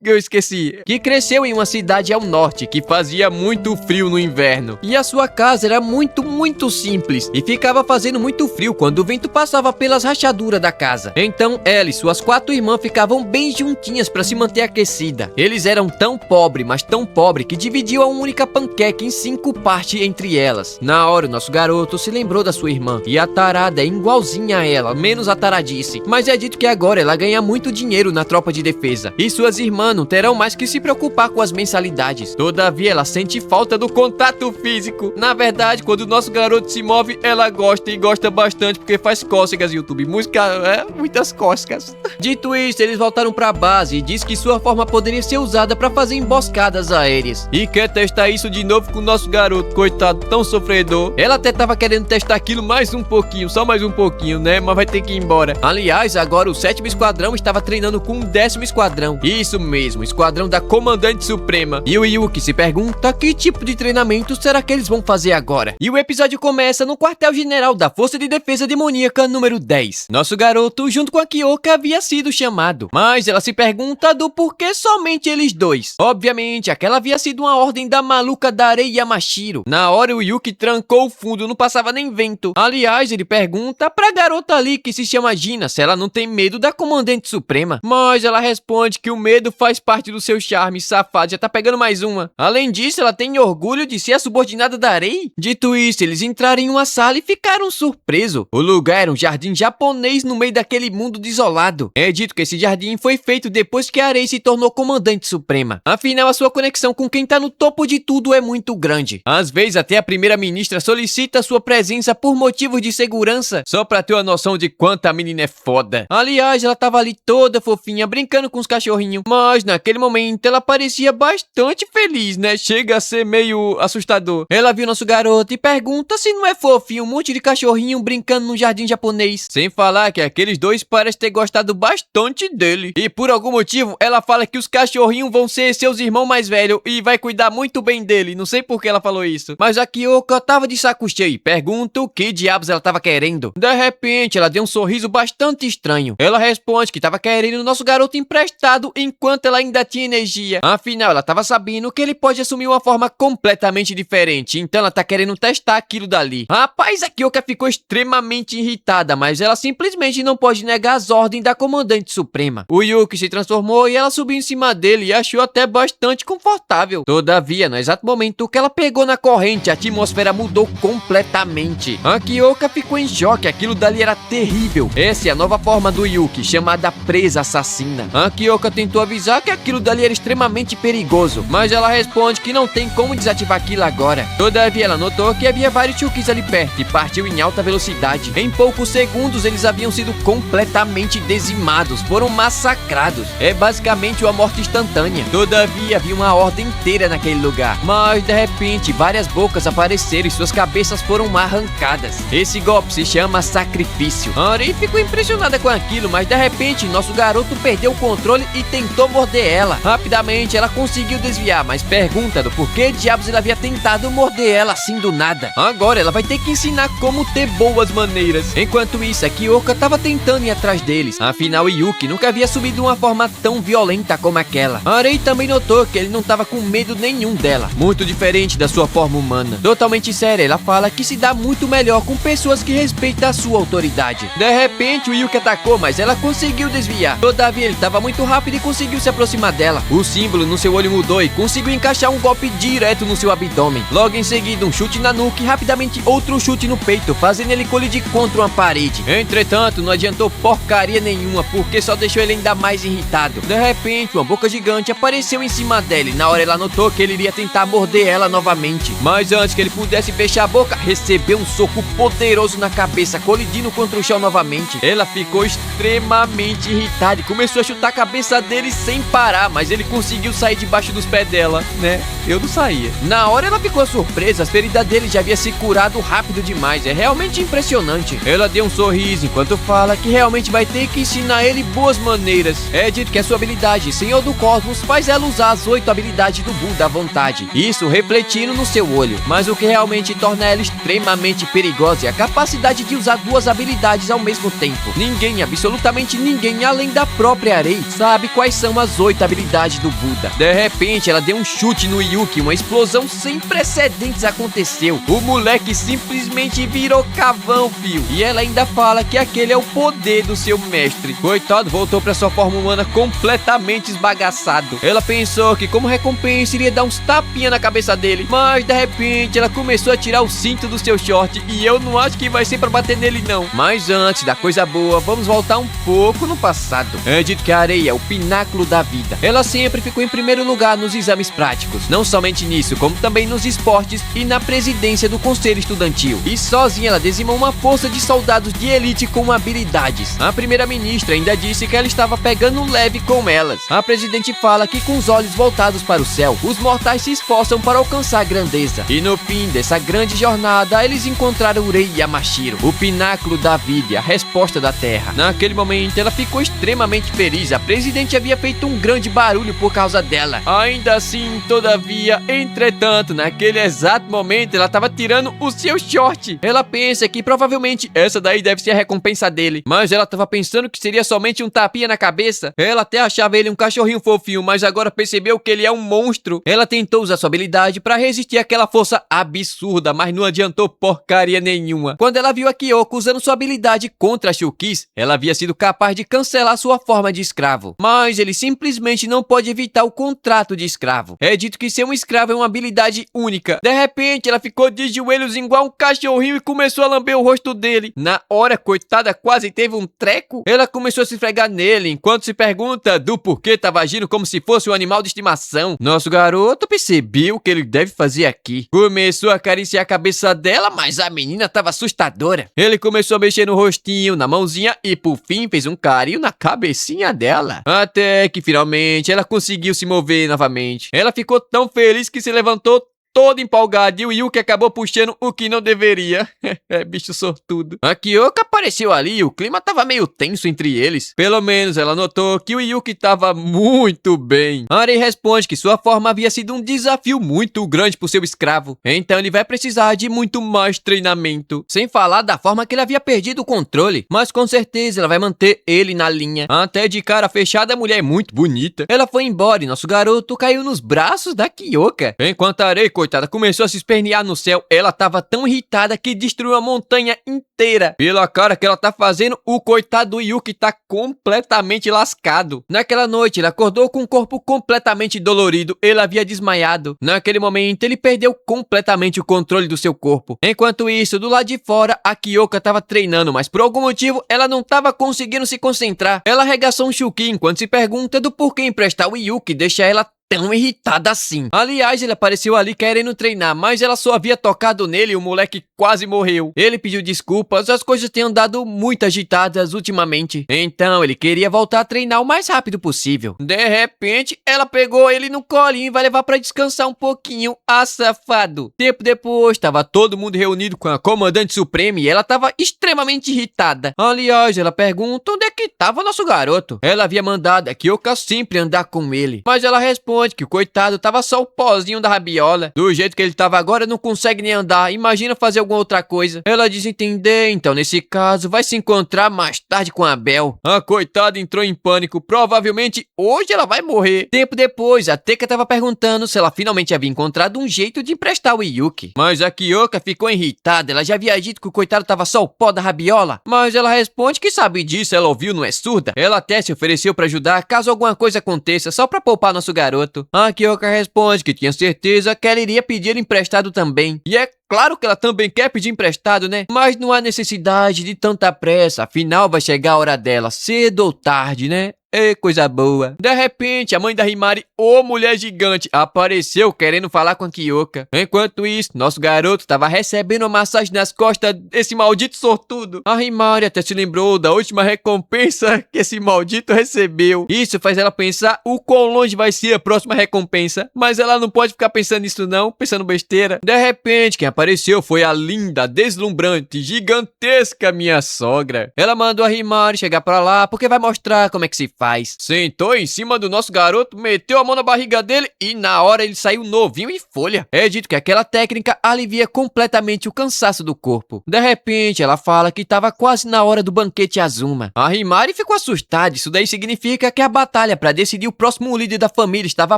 eu esqueci. Que cresceu em uma cidade ao norte, que fazia muito frio no inverno. E a sua casa era muito simples. E ficava fazendo muito frio quando o vento passava pelas rachaduras da casa. Então ela e suas 4 irmãs ficavam bem juntinhas para se manter aquecida. Eles eram tão pobres, mas tão pobres, que dividiam a única panqueca em 5 partes entre elas. Na hora, o nosso garoto se lembrou da sua irmã. E a tarada é igualzinha a ela, menos a taradice. Mas é dito que agora ela ganha muito dinheiro na tropa de defesa. E suas irmãs não terão mais que se preocupar com as mensalidades. Todavia, ela sente falta do contato físico. Na verdade, quando o nosso garoto se move, ela gosta e gosta bastante porque faz cócegas, YouTube. Música, muitas cócegas. Dito isso, eles voltaram pra base e diz que sua forma poderia ser usada pra fazer emboscadas aéreas. E quer testar isso de novo com o nosso garoto, coitado, tão sofredor. Ela até tava querendo testar aquilo mais um pouquinho, só mais um pouquinho, né? Mas vai ter que ir embora. Aliás, agora o 7º Esquadrão estava treinando com o 10º Esquadrão. Isso mesmo, Esquadrão da Comandante Suprema. E o Yuki se pergunta que tipo de treinamento será que eles vão fazer agora. E o episódio começa no quartel-general da Força de Defesa Demoníaca número 10. Nosso garoto, junto com a Kyoka, havia sido chamado. Mas ela se pergunta do porquê somente eles dois. Obviamente, aquela havia sido uma ordem da maluca Darei Yamashiro. Na hora, o Yuki trancou o fundo, não passava nem vento. Aliás, ele pergunta pra garota ali que se chama Gina se ela não tem medo da Comandante Suprema. Mas ela responde que o medo faz parte do seu charme, safado, já tá pegando mais uma. Além disso, ela tem orgulho de ser a subordinada da Arei. Dito isso, eles entraram em uma sala e ficaram surpresos. O lugar era um jardim japonês no meio daquele mundo desolado. É dito que esse jardim foi feito depois que a Arei se tornou comandante suprema. Afinal, a sua conexão com quem tá no topo de tudo é muito grande. Às vezes, até a primeira-ministra solicita sua presença por motivos de segurança, só pra ter uma noção de quanto a menina é foda. Aliás, ela tava ali toda fofinha, brincando com os cachorrinhos. Mas naquele momento ela parecia bastante feliz, né? Chega a ser meio assustador. Ela viu nosso garoto e pergunta se não é fofinho um monte de cachorrinho brincando num jardim japonês. Sem falar que aqueles dois parecem ter gostado bastante dele. E por algum motivo ela fala que os cachorrinhos vão ser seus irmãos mais velhos e vai cuidar muito bem dele. Não sei por que ela falou isso. Mas a Kyoka tava de saco cheio e pergunta o que diabos ela tava querendo. De repente ela deu um sorriso bastante estranho. Ela responde que tava querendo o nosso garoto emprestado enquanto ela ainda tinha energia. Afinal, ela tava sabendo que ele pode assumir uma forma completamente diferente, então ela tá querendo testar aquilo dali. Rapaz, a Kyoka ficou extremamente irritada, mas ela simplesmente não pode negar as ordens da Comandante Suprema. O Yuki se transformou e ela subiu em cima dele e achou até bastante confortável. Todavia, no exato momento que ela pegou na corrente, a atmosfera mudou completamente. A Kyoka ficou em choque, aquilo dali era terrível. Essa é a nova forma do Yuki, chamada presa assassina. A Kyoka tentou avisar que aquilo dali era extremamente perigoso, mas ela responde que não tem como desativar aquilo agora. Todavia, ela notou que havia vários Chukis ali perto e partiu em alta velocidade. Em poucos segundos, eles haviam sido completamente dizimados, foram massacrados. É basicamente uma morte instantânea. Todavia, havia uma ordem inteira naquele lugar. Mas, de repente, várias bocas apareceram e suas cabeças foram arrancadas. Esse golpe se chama sacrifício. A Arei ficou impressionada com aquilo, mas de repente, nosso garoto perdeu o controle e tentou morder ela. Rapidamente, ela conseguiu desviar, mas pergunta do porquê diabos ele havia tentado morder ela assim do nada. Agora, ela vai ter que ensinar como ter boas maneiras. Enquanto isso, a Kyoka tava tentando ir atrás deles. Afinal, Yuki nunca havia subido de uma forma tão violenta como aquela. A Arei também notou que ele não tava com medo nenhum dela, muito diferente da sua forma humana. Totalmente séria, ela fala que se dá muito melhor com pessoas que respeitam a sua autoridade. De repente, o Yuki atacou, mas ela conseguiu desviar. Todavia, ele tava muito rápido e conseguiu se aproximar dela. O símbolo no seu olho mudou e conseguiu encaixar um golpe direto no seu abdômen. Logo em seguida, um chute na nuca e rapidamente outro chute no peito, fazendo ele colidir contra uma parede. Entretanto, não adiantou porcaria nenhuma, porque só deixou ele ainda mais irritado. De repente, uma boca gigante apareceu em cima dele. Na hora, ela notou que ele iria tentar morder ela novamente. Mas antes que ele pudesse fechar a boca, recebeu um soco poderoso na cabeça, colidindo contra o chão novamente. Ela ficou extremamente irritada e começou a chutar a cabeça dele sem parar, mas ele conseguiu sair debaixo dos pés dela, né? Eu não saía. Na hora ela ficou surpresa, as feridas dele já havia se curado rápido demais, é realmente impressionante. Ela deu um sorriso enquanto fala que realmente vai ter que ensinar ele boas maneiras. É dito que a sua habilidade, Senhor do Cosmos, faz ela usar as 8 habilidades do Buda à vontade, isso refletindo no seu olho. Mas o que realmente torna ela extremamente perigosa é a capacidade de usar 2 habilidades ao mesmo tempo. Ninguém, absolutamente ninguém, além da própria Rei, sabe quais são as 8 habilidades do Buda. De repente, ela deu um chute no Yuki, uma explosão sem precedentes aconteceu. O moleque simplesmente virou cavão, fio. E ela ainda fala que aquele é o poder do seu mestre. Coitado, voltou pra sua forma humana completamente esbagaçado. Ela pensou que como recompensa iria dar uns tapinha na cabeça dele, mas de repente ela começou a tirar o cinto do seu short e eu não acho que vai ser pra bater nele não. Mas antes da coisa boa, vamos voltar um pouco no passado. É dito que a areia é o pináculo da vida. Ela sempre ficou em primeiro lugar nos exames práticos, não somente nisso, como também nos esportes e na presidência do conselho estudantil. E sozinha ela dizimou uma força de soldados de elite com habilidades. A primeira-ministra ainda disse que ela estava pegando leve com elas. A presidente fala que com os olhos voltados para o céu, os mortais se esforçam para alcançar a grandeza. E no fim dessa grande jornada, eles encontraram o Rei Yamashiro, o pináculo da vida, a resposta da terra. Naquele momento, ela ficou extremamente feliz. A presidente havia feito um grande barulho por causa dela. Ainda assim, todavia, entretanto, naquele exato momento, ela estava tirando o seu short. Ela pensa que provavelmente essa daí deve ser a recompensa dele, mas ela estava pensando que seria somente um tapinha na cabeça. Ela até achava ele um cachorrinho fofinho, mas agora percebeu que ele é um monstro. Ela tentou usar sua habilidade para resistir àquela força absurda, mas não adiantou porcaria nenhuma. Quando ela viu a Kyoko usando sua habilidade contra a Shulkis, ela havia sido capaz de cancelar sua forma de escravo. Mas ele simplesmente não pode evitar o contrato de escravo. É dito que ser um escravo é uma habilidade única. De repente, ela ficou de joelhos igual um cachorrinho e começou a lamber o rosto dele. Na hora, coitada, quase teve um treco. Ela começou a se esfregar nele, enquanto se pergunta do porquê estava agindo como se fosse um animal de estimação. Nosso garoto percebeu o que ele deve fazer aqui. Começou a acariciar a cabeça dela, mas a menina estava assustadora. Ele começou a mexer no rostinho, na mãozinha e por fim fez um carinho na cabecinha dela. Até que finalmente ela conseguiu se mover novamente. Ela ficou tão feliz que se levantou todo empolgado e o Yuki acabou puxando o que não deveria. É bicho sortudo. A Kyoko apareceu ali e o clima tava meio tenso entre eles. Pelo menos ela notou que o Yuki tava muito bem. Arei responde que sua forma havia sido um desafio muito grande pro seu escravo. Então ele vai precisar de muito mais treinamento. Sem falar da forma que ele havia perdido o controle. Mas com certeza ela vai manter ele na linha. Até de cara fechada, a mulher é muito bonita. Ela foi embora e nosso garoto caiu nos braços da Kyoko. Enquanto a Arei, coitada, começou a se espernear no céu. Ela tava tão irritada que destruiu a montanha inteira. Pela cara que ela tá fazendo, o coitado do Yuki tá completamente lascado. Naquela noite, ele acordou com o corpo completamente dolorido. Ele havia desmaiado. Naquele momento, ele perdeu completamente o controle do seu corpo. Enquanto isso, do lado de fora, a Kyoko tava treinando, mas por algum motivo, ela não tava conseguindo se concentrar. Ela arregaçou um Shuki enquanto se pergunta do porquê emprestar o Yuki deixa ela tão irritada assim. Aliás, ele apareceu ali querendo treinar, mas ela só havia tocado nele e o moleque quase morreu. Ele pediu desculpas, as coisas têm andado muito agitadas ultimamente. Então, ele queria voltar a treinar o mais rápido possível. De repente, ela pegou ele no colinho e vai levar pra descansar um pouquinho. Ah, safado. Tempo depois, tava todo mundo reunido com a comandante suprema e ela tava extremamente irritada. Aliás, ela pergunta onde é que tava nosso garoto. Ela havia mandado a Kyoko sempre andar com ele, mas ela responde que o coitado tava só o pozinho da rabiola. Do jeito que ele tava agora, não consegue nem andar. Imagina fazer alguma outra coisa. Ela diz entender, então nesse caso, vai se encontrar mais tarde com a Bel. A coitada entrou em pânico. Provavelmente hoje ela vai morrer. Tempo depois, a Teka tava perguntando se ela finalmente havia encontrado um jeito de emprestar o Yuki. Mas a Kyoko ficou irritada. Ela já havia dito que o coitado tava só o pó da rabiola. Mas ela responde que sabe disso, ela ouviu, não é surda. Ela até se ofereceu pra ajudar caso alguma coisa aconteça, só pra poupar nosso garoto. A Kyoko responde que tinha certeza que ela iria pedir emprestado também. E é claro que ela também quer pedir emprestado, né? Mas não há necessidade de tanta pressa, afinal vai chegar a hora dela, cedo ou tarde, né? Ê, coisa boa. De repente, a mãe da Himari, ô mulher gigante, apareceu querendo falar com a Kyoka. Enquanto isso, nosso garoto tava recebendo uma massagem nas costas desse maldito sortudo. A Himari até se lembrou da última recompensa que esse maldito recebeu. Isso faz ela pensar o quão longe vai ser a próxima recompensa. Mas ela não pode ficar pensando nisso não, pensando besteira. De repente, quem apareceu foi a linda, deslumbrante, gigantesca minha sogra. Ela mandou a Himari chegar pra lá porque vai mostrar como é que se faz. Sentou em cima do nosso garoto, meteu a mão na barriga dele e na hora ele saiu novinho em folha. É dito que aquela técnica alivia completamente o cansaço do corpo. De repente, ela fala que tava quase na hora do banquete Azuma. A Himari ficou assustada, isso daí significa que a batalha pra decidir o próximo líder da família estava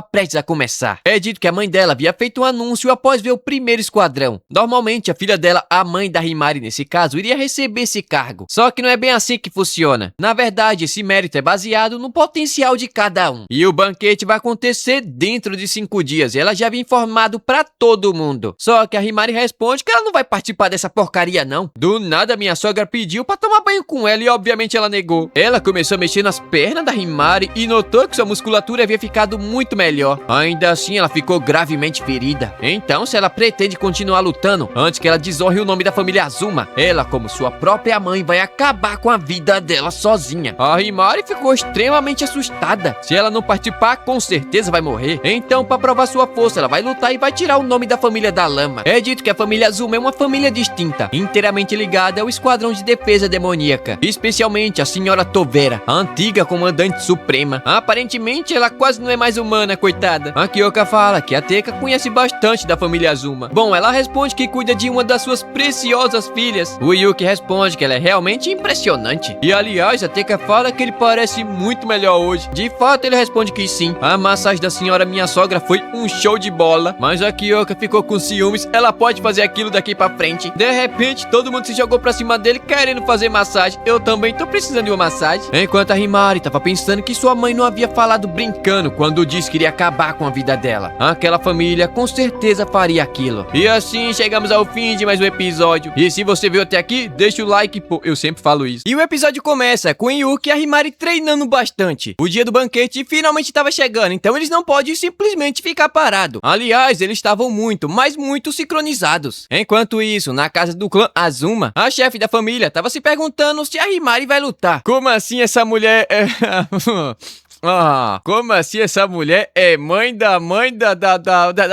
prestes a começar. É dito que a mãe dela havia feito um anúncio após ver o primeiro esquadrão. Normalmente, a filha dela, a mãe da Himari nesse caso, iria receber esse cargo. Só que não é bem assim que funciona. Na verdade, esse mérito é baseado no potencial de cada um. E o banquete vai acontecer dentro de 5 dias. E ela já havia informado pra todo mundo. Só que a Himari responde que ela não vai participar dessa porcaria não. Do nada, minha sogra pediu pra tomar banho com ela e obviamente ela negou. Ela começou a mexer nas pernas da Himari e notou que sua musculatura havia ficado muito melhor. Ainda assim, ela ficou gravemente ferida. Então, se ela pretende continuar lutando antes que ela desonre o nome da família Azuma, ela, como sua própria mãe, vai acabar com a vida dela sozinha. A Himari ficou extremamente assustada. Se ela não participar, com certeza vai morrer. Então, para provar sua força, ela vai lutar e vai tirar o nome da família da lama. É dito que a família Azuma é uma família distinta, inteiramente ligada ao esquadrão de defesa demoníaca, especialmente a senhora Tovera, a antiga comandante suprema. Aparentemente, ela quase não é mais humana, coitada. A Kyoka fala que a Teka conhece bastante da família Azuma. Bom, ela responde que cuida de uma das suas preciosas filhas. O Yuki responde que ela é realmente impressionante. E aliás, a Teka fala que ele parece muito melhor hoje. De fato, ele responde que sim. A massagem da senhora minha sogra foi um show de bola. Mas a Kyoka ficou com ciúmes. Ela pode fazer aquilo daqui pra frente. De repente, todo mundo se jogou pra cima dele querendo fazer massagem. Eu também tô precisando de uma massagem. Enquanto a Himari tava pensando que sua mãe não havia falado brincando quando disse que iria acabar com a vida dela. Aquela família com certeza faria aquilo. E assim chegamos ao fim de mais um episódio. E se você veio até aqui, deixa o like, pô, eu sempre falo isso. E o episódio começa com Yuki e a Himari treinando bastante. O dia do banquete finalmente estava chegando, então eles não podem simplesmente ficar parados. Aliás, eles estavam muito, mas muito sincronizados. Enquanto isso, na casa do clã Azuma, a chefe da família estava se perguntando se a Himari vai lutar. Como assim essa mulher é... como assim essa mulher é mãe da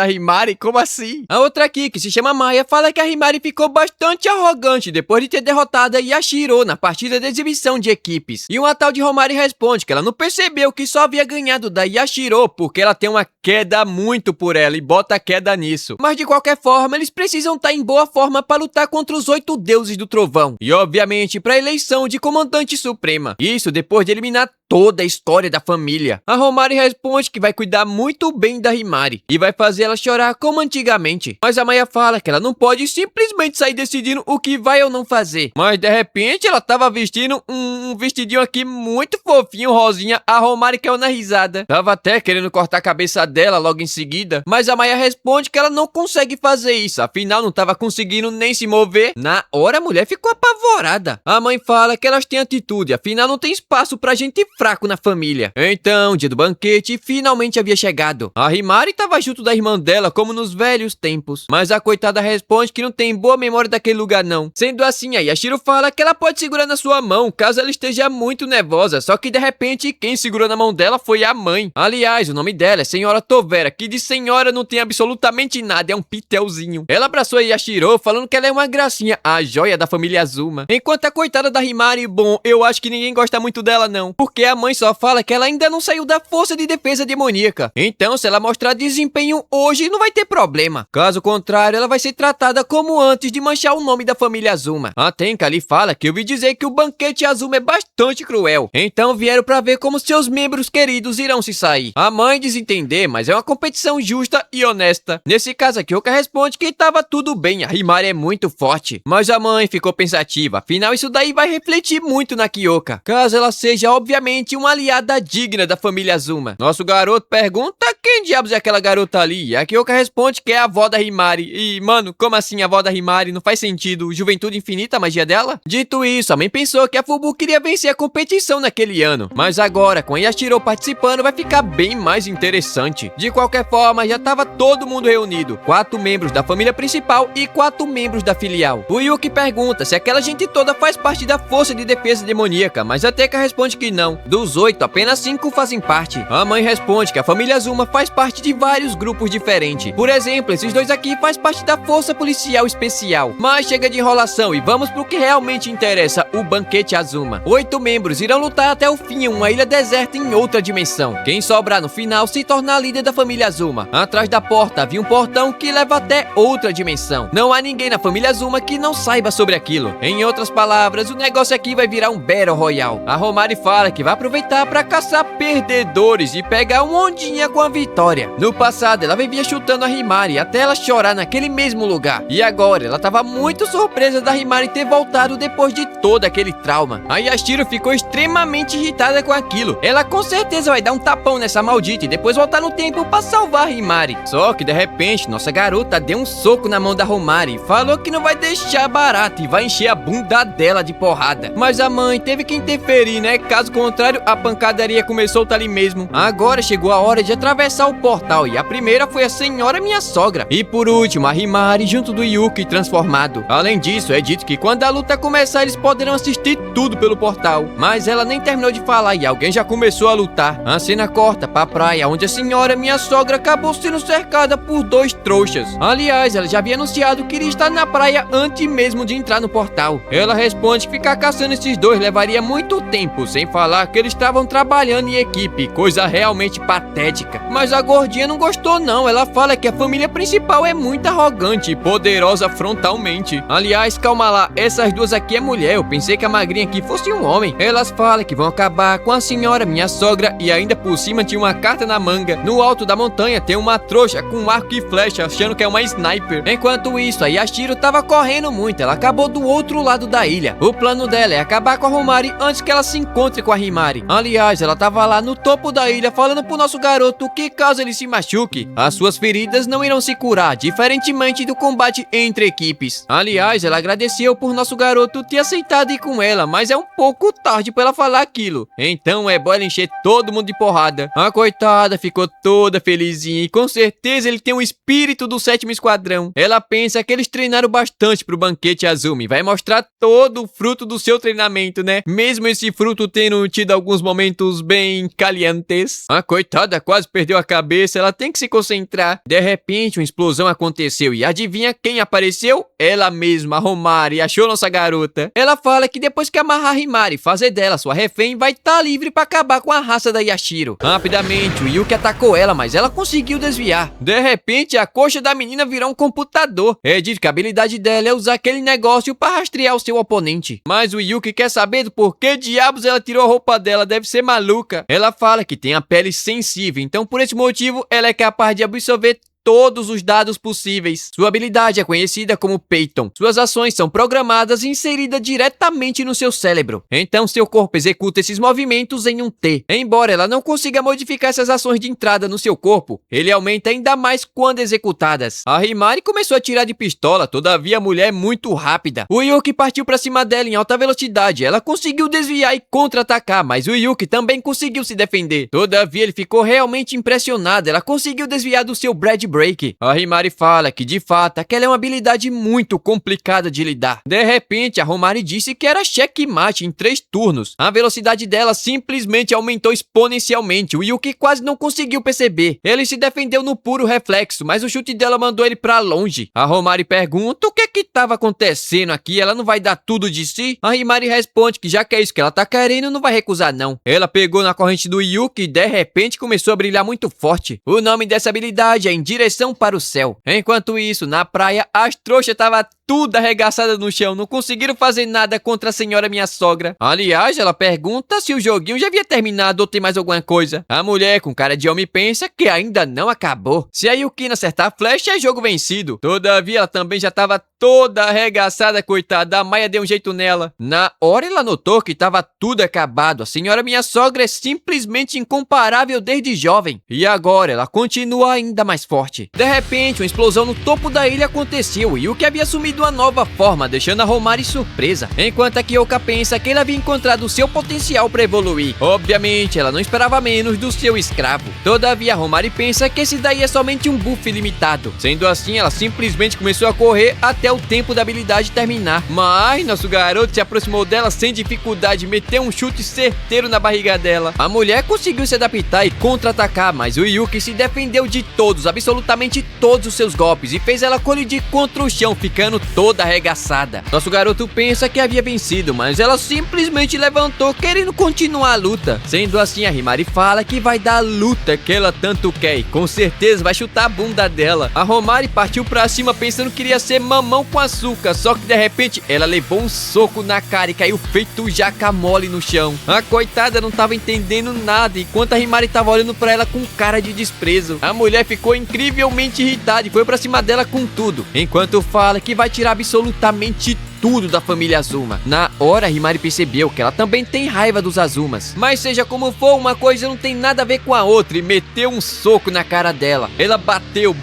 Himari? Como assim? A outra aqui, que se chama Maya, fala que a Himari ficou bastante arrogante depois de ter derrotado a Yashiro na partida de exibição de equipes. E uma tal de Homari responde que ela não percebeu que só havia ganhado da Yashiro porque ela tem uma queda muito por ela e bota a queda nisso. Mas de qualquer forma, eles precisam estar em boa forma para lutar contra os 8 deuses do trovão. E obviamente para a eleição de comandante suprema. Isso depois de eliminar toda a história da família. A Homari responde que vai cuidar muito bem da Himari e vai fazer ela chorar como antigamente. Mas a Maya fala que ela não pode simplesmente sair decidindo o que vai ou não fazer. Mas de repente ela tava vestindo um vestidinho aqui muito fofinho, rosinha. A Homari caiu na risada. Tava até querendo cortar a cabeça dela logo em seguida. Mas a Maya responde que ela não consegue fazer isso. Afinal não tava conseguindo nem se mover. Na hora a mulher ficou apavorada. A mãe fala que elas têm atitude. Afinal não tem espaço pra gente fraco na família. Então, o dia do banquete finalmente havia chegado. A Himari estava junto da irmã dela como nos velhos tempos. Mas a coitada responde que não tem boa memória daquele lugar não. Sendo assim, a Yashiro fala que ela pode segurar na sua mão caso ela esteja muito nervosa. Só que de repente, quem segurou na mão dela foi a mãe. Aliás, o nome dela é Senhora Tovera, que de senhora não tem absolutamente nada, é um pitelzinho. Ela abraçou a Yashiro falando que ela é uma gracinha, a joia da família Azuma. Enquanto a coitada da Himari, bom, eu acho que ninguém gosta muito dela não. Porque a mãe só fala que ela ainda não saiu da força de defesa demoníaca. Então, se ela mostrar desempenho hoje, não vai ter problema. Caso contrário, ela vai ser tratada como antes de manchar o nome da família Azuma. A Tenka ali fala que eu ouvi dizer que o banquete Azuma é bastante cruel. Então vieram pra ver como seus membros queridos irão se sair. A mãe diz entender, mas é uma competição justa e honesta. Nesse caso aqui, Oka responde que tava tudo bem, a Himari é muito forte. Mas a mãe ficou pensativa, afinal isso daí vai refletir muito na Kyoka. Caso ela seja obviamente uma aliada digna digna da família Azuma. Nosso garoto pergunta quem diabos é aquela garota ali. E a Kyoka responde que é a avó da Himari. E, mano, como assim a avó da Himari? Não faz sentido. Juventude infinita, a magia dela? Dito isso, a mãe pensou que a Fubu queria vencer a competição naquele ano. Mas agora, com a Yashiro participando, vai ficar bem mais interessante. De qualquer forma, já tava todo mundo reunido. 4 membros da família principal e 4 membros da filial. O Yuki pergunta se aquela gente toda faz parte da força de defesa demoníaca, mas a Teka responde que não. Dos 8, apenas 5 fazem parte. A mãe responde que a família Azuma faz parte de vários grupos diferentes. Por exemplo, esses dois aqui faz parte da força policial especial. Mas chega de enrolação e vamos pro que realmente interessa, o banquete Azuma. 8 membros irão lutar até o fim em uma ilha deserta em outra dimensão. Quem sobrar no final se torna a líder da família Azuma. Atrás da porta havia um portão que leva até outra dimensão. Não há ninguém na família Azuma que não saiba sobre aquilo. Em outras palavras, o negócio aqui vai virar um Battle Royale. A Homari fala que vai aproveitar para caçar perdedores e pegar uma ondinha com a vitória. No passado, ela vivia chutando a Himari até ela chorar naquele mesmo lugar. E agora, ela estava muito surpresa da Himari ter voltado depois de todo aquele trauma. A Yashiro ficou extremamente irritada com aquilo. Ela com certeza vai dar um tapão nessa maldita e depois voltar no tempo para salvar a Himari. Só que de repente, nossa garota deu um soco na mão da Homari e falou que não vai deixar barato e vai encher a bunda dela de porrada. Mas a mãe teve que interferir, né? Caso contrário, a pancadaria começou ali mesmo. Agora chegou a hora de atravessar o portal e a primeira foi a senhora minha sogra. E por último, a Himari junto do Yuki transformado. Além disso, é dito que quando a luta começar, eles poderão assistir tudo pelo portal. Mas ela nem terminou de falar e alguém já começou a lutar. A cena corta pra praia, onde a senhora minha sogra acabou sendo cercada por 2 trouxas. Aliás, ela já havia anunciado que iria estar na praia antes mesmo de entrar no portal. Ela responde que ficar caçando esses 2 levaria muito tempo, sem falar que eles estavam trabalhando em equipe, coisa realmente patética. Mas a gordinha não gostou não, ela fala que a família principal é muito arrogante e poderosa frontalmente. Aliás, calma lá, essas 2 aqui é mulher, eu pensei que a magrinha aqui fosse um homem. Elas falam que vão acabar com a senhora minha sogra e ainda por cima tinha uma carta na manga. No alto da montanha tem uma trouxa com arco e flecha, achando que é uma sniper. Enquanto isso, a Yashiro tava correndo muito, ela acabou do outro lado da ilha. O plano dela é acabar com a Homari antes que ela se encontre com a Himari. Aliás, ela tava lá no topo da ilha falando pro nosso garoto que caso ele se machuque, as suas feridas não irão se curar, diferentemente do combate entre equipes. Aliás, ela agradeceu por nosso garoto ter aceitado ir com ela, mas é um pouco tarde pra ela falar aquilo. Então é bom ela encher todo mundo de porrada. A coitada ficou toda felizinha e com certeza ele tem o espírito do 7º Esquadrão. Ela pensa que eles treinaram bastante pro banquete Azuma e vai mostrar todo o fruto do seu treinamento, né? Mesmo esse fruto tendo tido alguns momentos bem calientes. A coitada quase perdeu a cabeça, ela tem que se concentrar. De repente, uma explosão aconteceu e adivinha quem apareceu? Ela mesma, a Homari, achou nossa garota. Ela fala que depois que amarrar a Himari e fazer dela sua refém, vai estar livre pra acabar com a raça da Yashiro. Rapidamente, o Yuki atacou ela, mas ela conseguiu desviar. De repente, a coxa da menina virou um computador. É dito que a habilidade dela é usar aquele negócio pra rastrear o seu oponente. Mas o Yuki quer saber do porquê diabos ela tirou a roupa dela, deve ser maluca. Ela fala que tem a pele sensível, então por esse motivo ela é capaz de absorver todos os dados possíveis. Sua habilidade é conhecida como Peyton. Suas ações são programadas e inseridas diretamente no seu cérebro. Então seu corpo executa esses movimentos em um T. Embora ela não consiga modificar essas ações de entrada no seu corpo, ele aumenta ainda mais quando executadas. A Himari começou a tirar de pistola, todavia a mulher é muito rápida. O Yuki partiu pra cima dela em alta velocidade. Ela conseguiu desviar e contra-atacar, mas o Yuki também conseguiu se defender. Todavia ele ficou realmente impressionado. Ela conseguiu desviar do seu Brad Break. A Himari fala que de fato aquela é uma habilidade muito complicada de lidar. De repente a Homari disse que era checkmate em 3 turnos. A velocidade dela simplesmente aumentou exponencialmente. O Yuki quase não conseguiu perceber. Ele se defendeu no puro reflexo, mas o chute dela mandou ele pra longe. A Homari pergunta o que estava acontecendo aqui, ela não vai dar tudo de si? A Himari responde que já que é isso que ela tá querendo, não vai recusar não. Ela pegou na corrente do Yuki e de repente começou a brilhar muito forte. O nome dessa habilidade é Em Direção para o Céu. Enquanto isso, na praia, as trouxas estavam tudo arregaçada no chão, não conseguiram fazer nada contra a senhora minha sogra. Aliás, ela pergunta se o joguinho já havia terminado ou tem mais alguma coisa. A mulher com cara de homem pensa que ainda não acabou. Se a Yukina acertar a flecha, é jogo vencido. Todavia, ela também já estava toda arregaçada, coitada. A Maia deu um jeito nela. Na hora, ela notou que estava tudo acabado. A senhora minha sogra é simplesmente incomparável desde jovem. E agora, ela continua ainda mais forte. De repente, uma explosão no topo da ilha aconteceu e o que havia assumido uma nova forma, deixando a Romari surpresa. Enquanto a Kyoka pensa que ele havia encontrado seu potencial para evoluir. Obviamente, ela não esperava menos do seu escravo. Todavia, a Romari pensa que esse daí é somente um buff limitado. Sendo assim, ela simplesmente começou a correr até o tempo da habilidade terminar. Mas nosso garoto se aproximou dela sem dificuldade, meteu um chute certeiro na barriga dela. A mulher conseguiu se adaptar e contra-atacar, mas o Yuki se defendeu de todos, absolutamente todos os seus golpes e fez ela colidir contra o chão, ficando toda arregaçada. Nosso garoto pensa que havia vencido, mas ela simplesmente levantou querendo continuar a luta. Sendo assim, a Himari fala que vai dar a luta que ela tanto quer e com certeza vai chutar a bunda dela. A Romari partiu pra cima pensando que iria ser mamão com açúcar, só que de repente ela levou um soco na cara e caiu feito jaca mole no chão. A coitada não tava entendendo nada, enquanto a Himari tava olhando pra ela com cara de desprezo. A mulher ficou incrivelmente irritada e foi pra cima dela com tudo, enquanto fala que vai tirar absolutamente tudo da família Azuma. Na hora, Himari percebeu que ela também tem raiva dos Azumas. Mas seja como for, uma coisa não tem nada a ver com a outra e meteu um soco na cara dela. Ela bateu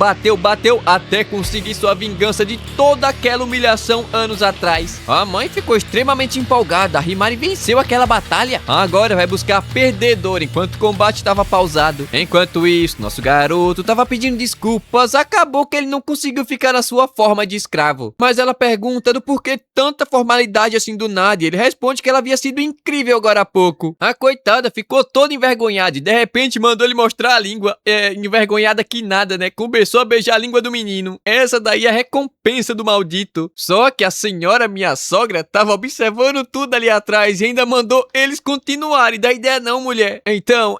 até conseguir sua vingança de toda aquela humilhação anos atrás. A mãe ficou extremamente empolgada. A Himari venceu aquela batalha. Agora vai buscar perdedor enquanto o combate estava pausado. Enquanto isso, nosso garoto estava pedindo desculpas. Acabou que ele não conseguiu ficar na sua forma de escravo. Mas ela pergunta do porquê tanta formalidade assim do nada, e ele responde que ela havia sido incrível agora há pouco. A coitada ficou toda envergonhada e de repente mandou ele mostrar a língua. Envergonhada que nada, né? Começou a beijar a língua do menino. Essa daí é a recompensa do maldito. Só que a senhora, minha sogra, tava observando tudo ali atrás e ainda mandou eles continuarem. Dá ideia não, mulher. Então,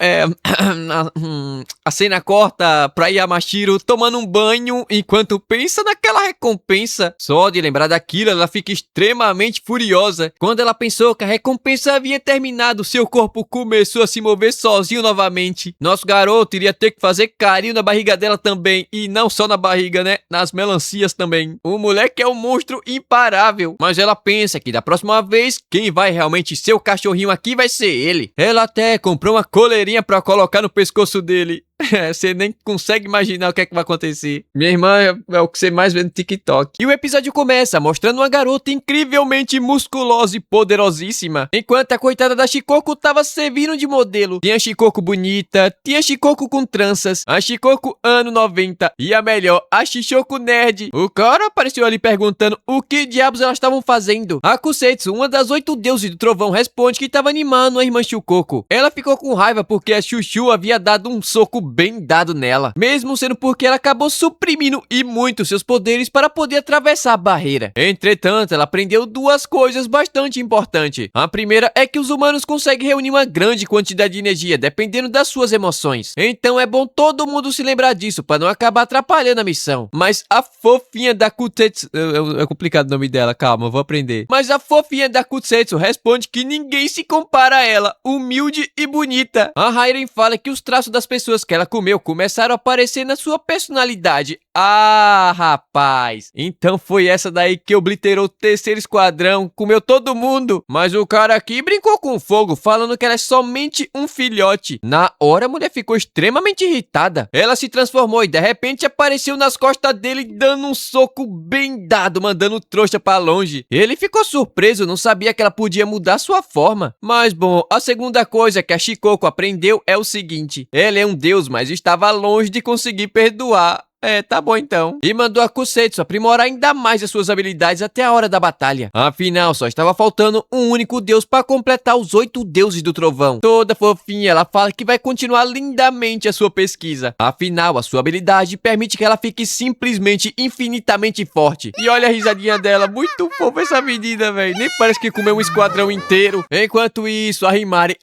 a cena corta pra Yamashiro tomando um banho enquanto pensa naquela recompensa. Só de lembrar daquilo, ela fica extremamente furiosa. Quando ela pensou que a recompensa havia terminado, seu corpo começou a se mover sozinho novamente. Nosso garoto iria ter que fazer carinho na barriga dela também. E não só na barriga, né? Nas melancias também. O moleque é um monstro imparável. Mas ela pensa que da próxima vez, quem vai realmente ser o cachorrinho aqui vai ser ele. Ela até comprou uma coleirinha pra colocar no pescoço dele. Você nem consegue imaginar o que é que vai acontecer. Minha irmã é o que você mais vê no TikTok. E o episódio começa mostrando uma garota incrivelmente musculosa e poderosíssima, enquanto a coitada da Shikoku tava servindo de modelo. Tinha Shikoku bonita, tinha Shikoku com tranças, a Shikoku ano 90 e a melhor, a Shishoku nerd. O cara apareceu ali perguntando o que diabos elas estavam fazendo. A Kusetsu, uma das 8 deuses do trovão, responde que estava animando a irmã Shikoku. Ela ficou com raiva porque a Chuchu havia dado um soco bem dado nela, mesmo sendo porque ela acabou suprimindo e muito seus poderes para poder atravessar a barreira. Entretanto, ela aprendeu duas coisas bastante importantes. A primeira é que os humanos conseguem reunir uma grande quantidade de energia, dependendo das suas emoções. Então é bom todo mundo se lembrar disso, para não acabar atrapalhando a missão. Mas a fofinha da Kusetsu... É complicado o nome dela, calma, eu vou aprender. Mas a fofinha da Kusetsu responde que ninguém se compara a ela, humilde e bonita. A Hairen fala que os traços das pessoas que ela comeu começaram a aparecer na sua personalidade. Ah, rapaz, então foi essa daí que obliterou o terceiro esquadrão, comeu todo mundo. Mas o cara aqui brincou com fogo, falando que ela é somente um filhote. Na hora, a mulher ficou extremamente irritada. Ela se transformou e de repente apareceu nas costas dele, dando um soco bem dado, mandando o trouxa pra longe. Ele ficou surpreso, não sabia que ela podia mudar sua forma. Mas bom, a segunda coisa que a Shikoku aprendeu é o seguinte: ela é um deus, mas estava longe de conseguir perdoar. Tá bom então. E mandou a Kusetsu aprimorar ainda mais as suas habilidades até a hora da batalha. Afinal, só estava faltando um único deus para completar os 8 deuses do trovão. Toda fofinha, ela fala que vai continuar lindamente a sua pesquisa. Afinal, a sua habilidade permite que ela fique simplesmente infinitamente forte. E olha a risadinha dela, muito fofa essa menina, velho. Nem parece que comeu um esquadrão inteiro. Enquanto isso, a Himari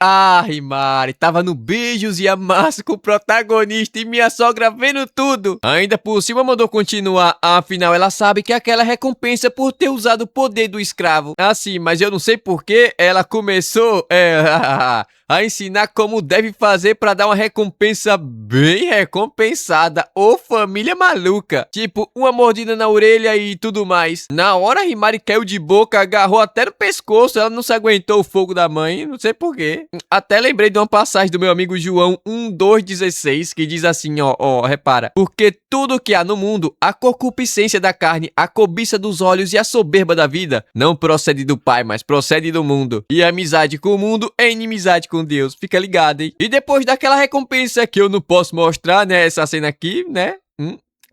tava no beijos e amassos com o protagonista e minha sogra vendo tudo. Ainda Ainda por cima mandou continuar, afinal ela sabe que aquela recompensa por ter usado o poder do escravo. Assim, mas eu não sei por que ela começou a ensinar como deve fazer pra dar uma recompensa bem recompensada. Ô família maluca. Tipo, uma mordida na orelha e tudo mais. Na hora a Himari caiu de boca, agarrou até no pescoço, ela não se aguentou o fogo da mãe, não sei por quê. Até lembrei de uma passagem do meu amigo João 1:2:16 que diz assim, repara. Porque tudo que há no mundo, a concupiscência da carne, a cobiça dos olhos e a soberba da vida, não procede do Pai, mas procede do mundo. E a amizade com o mundo é inimizade com Deus. Fica ligado, hein? E depois daquela recompensa que eu não posso mostrar, né? Essa cena aqui, né?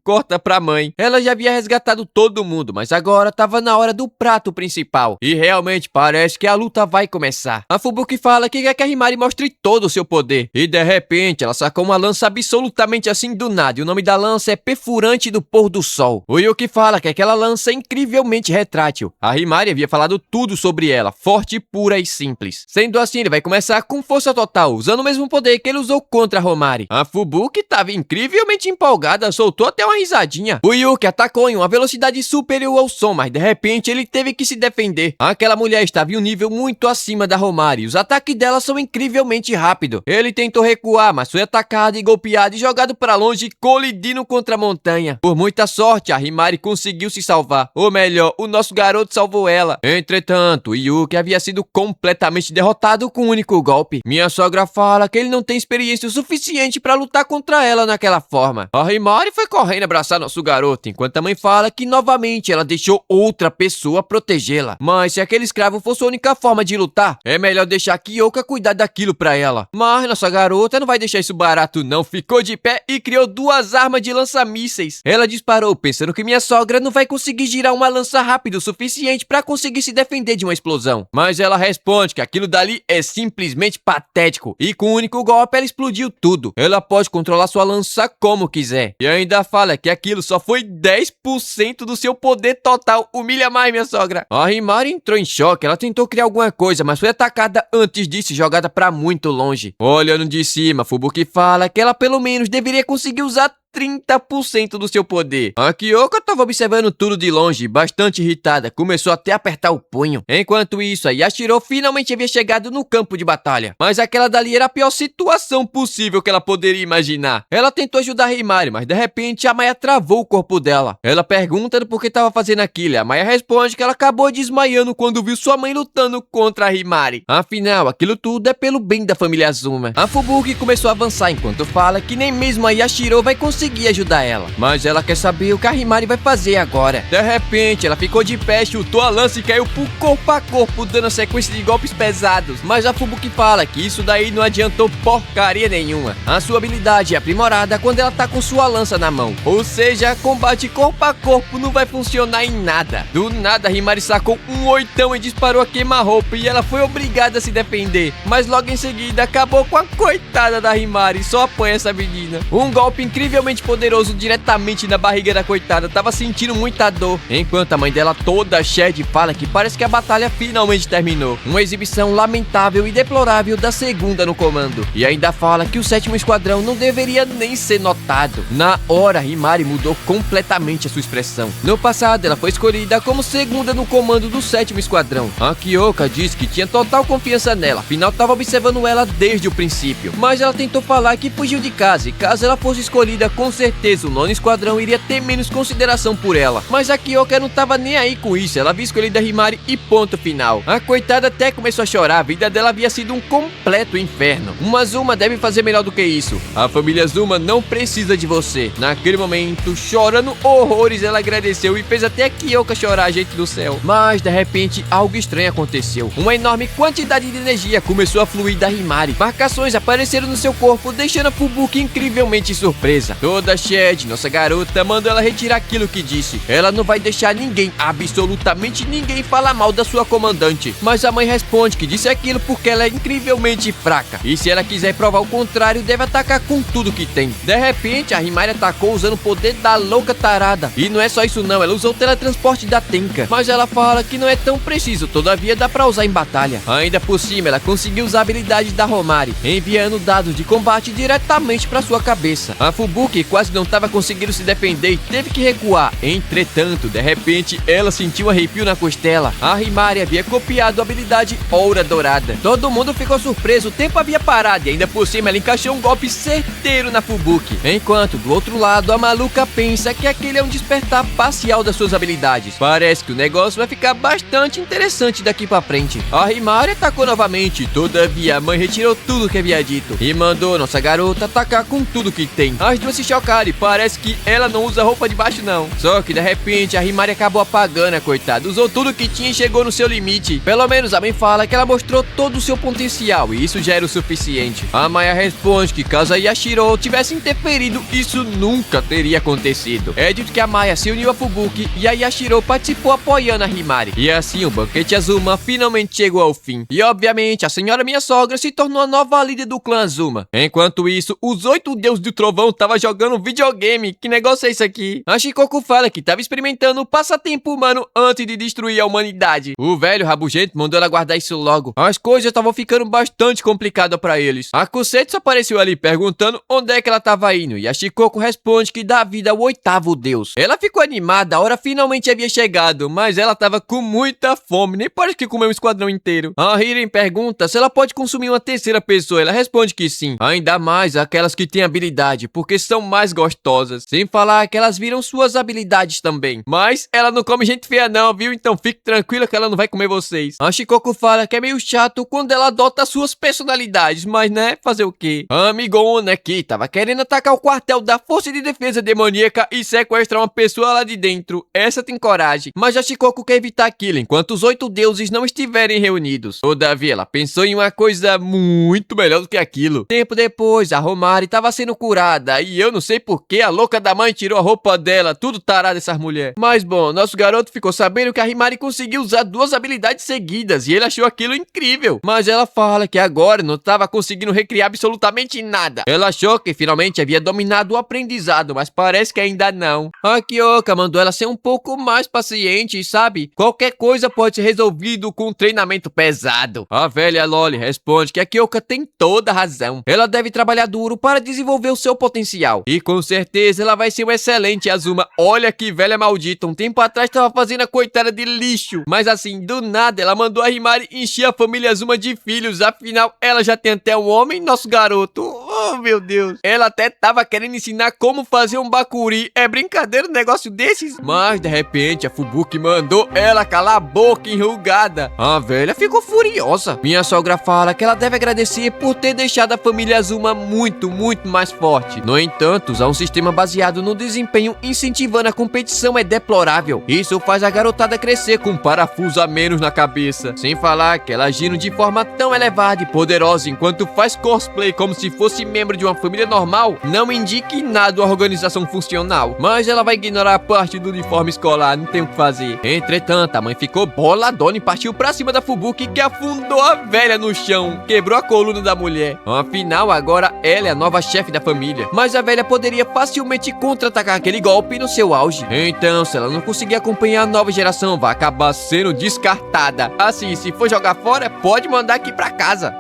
Corta pra mãe. Ela já havia resgatado todo mundo, mas agora tava na hora do prato principal. E realmente parece que a luta vai começar. A Fubuki fala que quer que a Himari mostre todo o seu poder. E de repente ela sacou uma lança absolutamente assim do nada. E o nome da lança é Perfurante do Pôr do Sol. O Yuki fala que aquela lança é incrivelmente retrátil. A Himari havia falado tudo sobre ela, forte, pura e simples. Sendo assim, ele vai começar com força total, usando o mesmo poder que ele usou contra a Homari. A Fubuki tava incrivelmente empolgada, soltou até uma risadinha. O Yuki atacou em uma velocidade superior ao som, mas de repente ele teve que se defender. Aquela mulher estava em um nível muito acima da Homari. Os ataques dela são incrivelmente rápidos. Ele tentou recuar, mas foi atacado e golpeado e jogado para longe, colidindo contra a montanha. Por muita sorte, a Himari conseguiu se salvar. Ou melhor, o nosso garoto salvou ela. Entretanto, o Yuki havia sido completamente derrotado com um único golpe. Minha sogra fala que ele não tem experiência o suficiente para lutar contra ela naquela forma. A Himari foi correndo abraçar nosso garoto, enquanto a mãe fala que novamente ela deixou outra pessoa protegê-la. Mas se aquele escravo fosse a única forma de lutar, é melhor deixar Kyoka cuidar daquilo pra ela. Mas nossa garota não vai deixar isso barato não, ficou de pé e criou 2 armas de lança-mísseis. Ela disparou pensando que minha sogra não vai conseguir girar uma lança rápido o suficiente pra conseguir se defender de uma explosão. Mas ela responde que aquilo dali é simplesmente patético e com um único golpe ela explodiu tudo. Ela pode controlar sua lança como quiser. E ainda fala que aquilo só foi 10% do seu poder total. Humilha mais, minha sogra. A Himari entrou em choque. Ela tentou criar alguma coisa, mas foi atacada antes disso e jogada pra muito longe. Olhando de cima, Fubuki fala que ela pelo menos deveria conseguir usar 30% do seu poder. A Kyoka tava observando tudo de longe, bastante irritada, começou até a apertar o punho. Enquanto isso, a Yashiro finalmente havia chegado no campo de batalha. Mas aquela dali era a pior situação possível que ela poderia imaginar. Ela tentou ajudar a Himari, mas de repente a Maya travou o corpo dela. Ela pergunta por que estava fazendo aquilo, e a Maya responde que ela acabou desmaiando quando viu sua mãe lutando contra a Himari. Afinal, aquilo tudo é pelo bem da família Azuma. A Fubuki começou a avançar enquanto fala que nem mesmo a Yashiro vai conseguir ajudar ela. Mas ela quer saber o que a Himari vai fazer agora. De repente, ela ficou de pé, chutou a lança e caiu pro corpo a corpo, dando sequência de golpes pesados. Mas a Fubuki fala que isso daí não adiantou porcaria nenhuma. A sua habilidade é aprimorada quando ela tá com sua lança na mão. Ou seja, combate corpo a corpo não vai funcionar em nada. Do nada, a Himari sacou um oitão e disparou a queima-roupa e ela foi obrigada a se defender. Mas logo em seguida, acabou com a coitada da Himari. Só apanha essa menina. Um golpe incrivelmente poderoso diretamente na barriga da coitada, tava sentindo muita dor, enquanto a mãe dela toda cheia de fala que parece que a batalha finalmente terminou. Uma exibição lamentável e deplorável da segunda no comando. E ainda fala que o 7º esquadrão não deveria nem ser notado. Na hora, Himari mudou completamente a sua expressão. No passado, ela foi escolhida como segunda no comando do 7º esquadrão. A Kyoka disse que tinha total confiança nela, afinal tava observando ela desde o princípio. Mas ela tentou falar que fugiu de casa, e caso ela fosse escolhida, com certeza o 9º esquadrão iria ter menos consideração por ela. Mas a Kyoka não tava nem aí com isso, ela havia escolhido a Himari e ponto final. A coitada até começou a chorar, a vida dela havia sido um completo inferno. Uma Azuma deve fazer melhor do que isso. A família Azuma não precisa de você. Naquele momento, chorando horrores, ela agradeceu e fez até a Kyoka chorar, gente do céu. Mas de repente, algo estranho aconteceu. Uma enorme quantidade de energia começou a fluir da Himari. Marcações apareceram no seu corpo, deixando a Fubuki incrivelmente surpresa. Toda cheia de nossa garota, mandou ela retirar aquilo que disse. Ela não vai deixar ninguém, absolutamente ninguém, falar mal da sua comandante. Mas a mãe responde que disse aquilo porque ela é incrivelmente fraca. E se ela quiser provar o contrário, deve atacar com tudo que tem. De repente, a Himari atacou usando o poder da louca tarada. E não é só isso não, ela usou o teletransporte da Tenka. Mas ela fala que não é tão preciso, todavia dá pra usar em batalha. Ainda por cima, ela conseguiu usar a habilidade da Homari, enviando dados de combate diretamente pra sua cabeça. A Fubuki Yuki quase não estava conseguindo se defender e teve que recuar. Entretanto, de repente, ela sentiu um arrepio na costela. A Himari havia copiado a habilidade Aura Dourada. Todo mundo ficou surpreso, o tempo havia parado e ainda por cima ela encaixou um golpe certeiro na Fubuki. Enquanto, do outro lado, a maluca pensa que aquele é um despertar parcial das suas habilidades. Parece que o negócio vai ficar bastante interessante daqui pra frente. A Himari atacou novamente, todavia a mãe retirou tudo que havia dito e mandou nossa garota atacar com tudo que tem. As duas se chocaram e parece que ela não usa roupa de baixo não. Só que de repente a Himari acabou apagando, coitada. Usou tudo que tinha e chegou no seu limite. Pelo menos a mãe fala que ela mostrou todo o seu potencial e isso já era o suficiente. A Maya responde que caso a Yashiro tivesse interferido, isso nunca teria acontecido. É dito que a Maya se uniu a Fubuki e a Yashiro participou apoiando a Himari. E assim o banquete Azuma finalmente chegou ao fim. E obviamente a senhora minha sogra se tornou a nova líder do clã Azuma. Enquanto isso, os 8 deuses do trovão estavam jogando videogame. Que negócio é isso aqui? A Shikoku fala que estava experimentando o passatempo humano antes de destruir a humanidade. O velho rabugento mandou ela guardar isso logo. As coisas estavam ficando bastante complicadas pra eles. A Kusetsu apareceu ali perguntando onde é que ela estava indo. E a Shikoku responde que dá vida ao 8º deus. Ela ficou animada, a hora finalmente havia chegado, mas ela estava com muita fome, nem parece que comeu um esquadrão inteiro. A Hiren pergunta se ela pode consumir uma terceira pessoa. Ela responde que sim. Ainda mais aquelas que têm habilidade, porque são mais gostosas. Sem falar que elas viram suas habilidades também. Mas ela não come gente feia não, viu? Então fique tranquila que ela não vai comer vocês. A Shikoku fala que é meio chato quando ela adota suas personalidades, mas né, fazer o quê? A amigona aqui tava querendo atacar o quartel da Força de Defesa Demoníaca e sequestrar uma pessoa lá de dentro. Essa tem coragem. Mas a Shikoku quer evitar aquilo enquanto os 8 deuses não estiverem reunidos. Todavia, ela pensou em uma coisa muito melhor do que aquilo. Tempo depois, a Homari tava sendo curada e eu não sei por que a louca da mãe tirou a roupa dela, tudo tarado essas mulheres. Mas bom, nosso garoto ficou sabendo que a Himari conseguiu usar 2 habilidades seguidas e ele achou aquilo incrível. Mas ela fala que agora não tava conseguindo recriar absolutamente nada. Ela achou que finalmente havia dominado o aprendizado, mas parece que ainda não. A Kyoka mandou ela ser um pouco mais paciente, sabe? Qualquer coisa pode ser resolvido com um treinamento pesado. A velha Loli responde que a Kyoka tem toda a razão. Ela deve trabalhar duro para desenvolver o seu potencial. E com certeza ela vai ser um excelente Azuma. Olha que velha maldita. Um tempo atrás tava fazendo a coitada de lixo. Mas assim, do nada, ela mandou a Himari encher a família Azuma de filhos. Afinal, ela já tem até um homem, nosso garoto. Oh, meu Deus. Ela até tava querendo ensinar como fazer um Bakuri. É brincadeira um negócio desses? Mas, de repente, a Fubuki mandou ela calar a boca enrugada. A velha ficou furiosa. Minha sogra fala que ela deve agradecer por ter deixado a família Azuma muito mais forte. No entanto, usar um sistema baseado no desempenho incentivando a competição é deplorável. Isso faz a garotada crescer com um parafuso a menos na cabeça. Sem falar que ela agindo de forma tão elevada e poderosa enquanto faz cosplay como se fosse membro de uma família normal, não indica em nada uma organização funcional. Mas ela vai ignorar a parte do uniforme escolar, não tem o que fazer. Entretanto, a mãe ficou boladona e partiu pra cima da Fubuki, que afundou a velha no chão, quebrou a coluna da mulher. Afinal, agora ela é a nova chefe da família. Mas a velha poderia facilmente contra-atacar aquele golpe no seu auge. Então, se ela não conseguir acompanhar a nova geração, vai acabar sendo descartada. Assim, se for jogar fora, pode mandar aqui pra casa.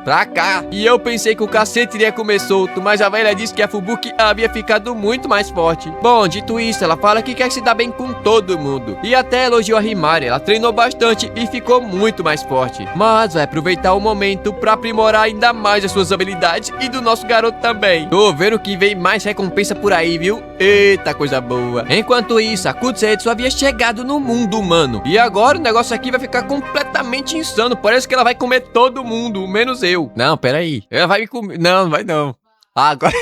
Pra cá. E eu pensei que o cacete iria comer solto, mas a velha disse que a Fubuki havia ficado muito mais forte. Bom, dito isso, ela fala que quer se dar bem com todo mundo. E até elogiou a Himari, ela treinou bastante e ficou muito mais forte. Mas vai aproveitar o momento pra aprimorar ainda mais as suas habilidades e do nosso garoto também. Tô vendo que vem mais recompensa por aí, viu? Eita, coisa boa. Enquanto isso, a Kusetsu havia chegado no mundo humano. E agora o negócio aqui vai ficar completamente insano. Parece que ela vai comer todo mundo, menos eu. Não, peraí. Ela vai me comer. Não, não vai não. Agora.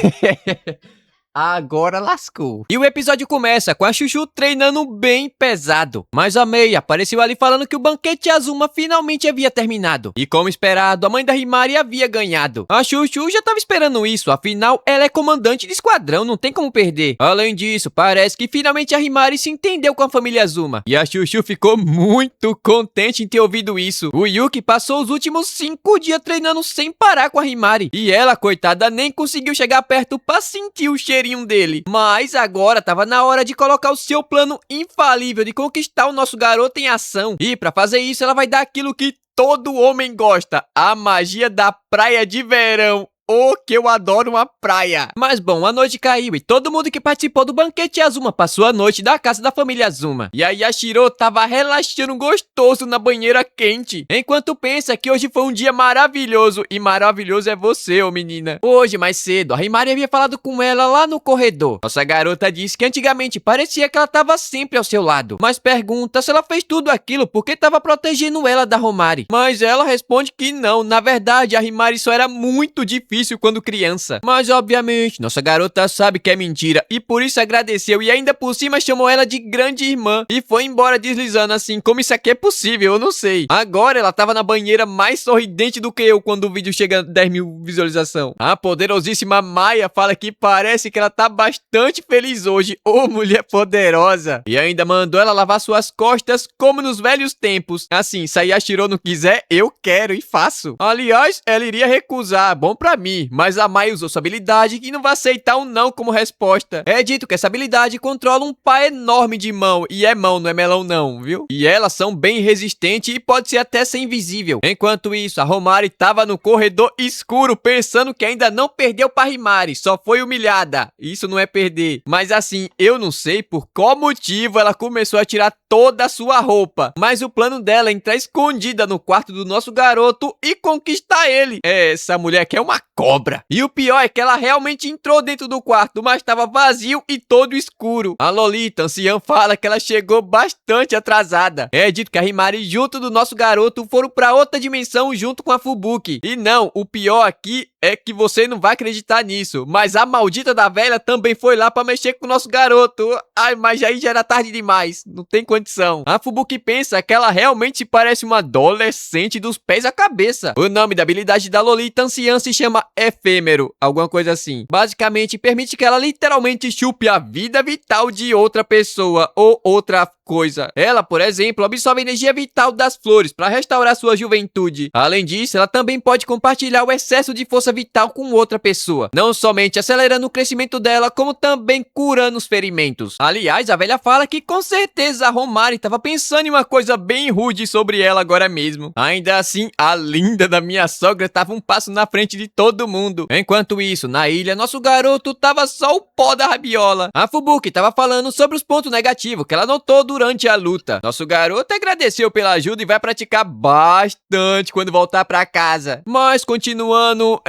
Agora lascou. E o episódio começa com a Chuchu treinando bem pesado. Mas a Mei apareceu ali falando que o banquete Azuma finalmente havia terminado. E como esperado, a mãe da Himari havia ganhado. A Chuchu já estava esperando isso, afinal ela é comandante de esquadrão, não tem como perder. Além disso, parece que finalmente a Himari se entendeu com a família Azuma. E a Chuchu ficou muito contente em ter ouvido isso. O Yuki passou os últimos 5 dias treinando sem parar com a Himari. E ela, coitada, nem conseguiu chegar perto pra sentir o cheirinho dele. Mas agora tava na hora de colocar o seu plano infalível de conquistar o nosso garoto em ação. E pra fazer isso ela vai dar aquilo que todo homem gosta, a magia da praia de verão. Oh, que eu adoro uma praia. Mas bom, a noite caiu e todo mundo que participou do banquete Azuma passou a noite da casa da família Azuma. E a Yashiro tava relaxando gostoso na banheira quente, enquanto pensa que hoje foi um dia maravilhoso. E maravilhoso é você, ô menina. Hoje, mais cedo, a Himari havia falado com ela lá no corredor. Nossa garota disse que antigamente parecia que ela tava sempre ao seu lado, mas pergunta se ela fez tudo aquilo porque tava protegendo ela da Romari. Mas ela responde que não, na verdade a Himari só era muito difícil quando criança. Mas obviamente, nossa garota sabe que é mentira e por isso agradeceu e ainda por cima chamou ela de grande irmã e foi embora deslizando assim, como isso aqui é possível, eu não sei. Agora ela tava na banheira mais sorridente do que eu quando o vídeo chega a 10 mil visualizações. A poderosíssima Maia fala que parece que ela tá bastante feliz hoje. Ô, mulher poderosa! E ainda mandou ela lavar suas costas como nos velhos tempos. Assim, se a Yashiro não quiser, eu quero e faço. Aliás, ela iria recusar, bom pra mim. Mas a Mai usou sua habilidade e não vai aceitar um não como resposta. É dito que essa habilidade controla um par enorme de mão. E é mão, não é melão não, viu? E elas são bem resistentes e pode ser até ser invisível. Enquanto isso, a Romari tava no corredor escuro pensando que ainda não perdeu pra Himari. Só foi humilhada. Isso não é perder. Mas assim, eu não sei por qual motivo ela começou a tirar toda a sua roupa. Mas o plano dela é entrar escondida no quarto do nosso garoto e conquistar ele. Essa mulher aqui é uma cobra. E o pior é que ela realmente entrou dentro do quarto, mas estava vazio e todo escuro. A Lolita, anciã, fala que ela chegou bastante atrasada. É dito que a Himari junto do nosso garoto foram para outra dimensão junto com a Fubuki. E não, o pior aqui é que você não vai acreditar nisso, mas a maldita da velha também foi lá pra mexer com o nosso garoto. Ai, mas aí já era tarde demais, não tem condição. A Fubuki pensa que ela realmente parece uma adolescente dos pés à cabeça. O nome da habilidade da Lolita anciã se chama Efêmero, alguma coisa assim. Basicamente, permite que ela literalmente chupe a vida vital de outra pessoa ou outra coisa. Ela, por exemplo, absorve a energia vital das flores para restaurar sua juventude. Além disso, ela também pode compartilhar o excesso de força vital com outra pessoa, não somente acelerando o crescimento dela, como também curando os ferimentos. Aliás, a velha fala que com certeza a Romari estava pensando em uma coisa bem rude sobre ela agora mesmo. Ainda assim, a linda da minha sogra estava um passo na frente de todo mundo. Enquanto isso, na ilha, nosso garoto tava só o pó da rabiola. A Fubuki estava falando sobre os pontos negativos que ela notou durante a luta. Nosso garoto agradeceu pela ajuda e vai praticar bastante quando voltar pra casa. Mas continuando,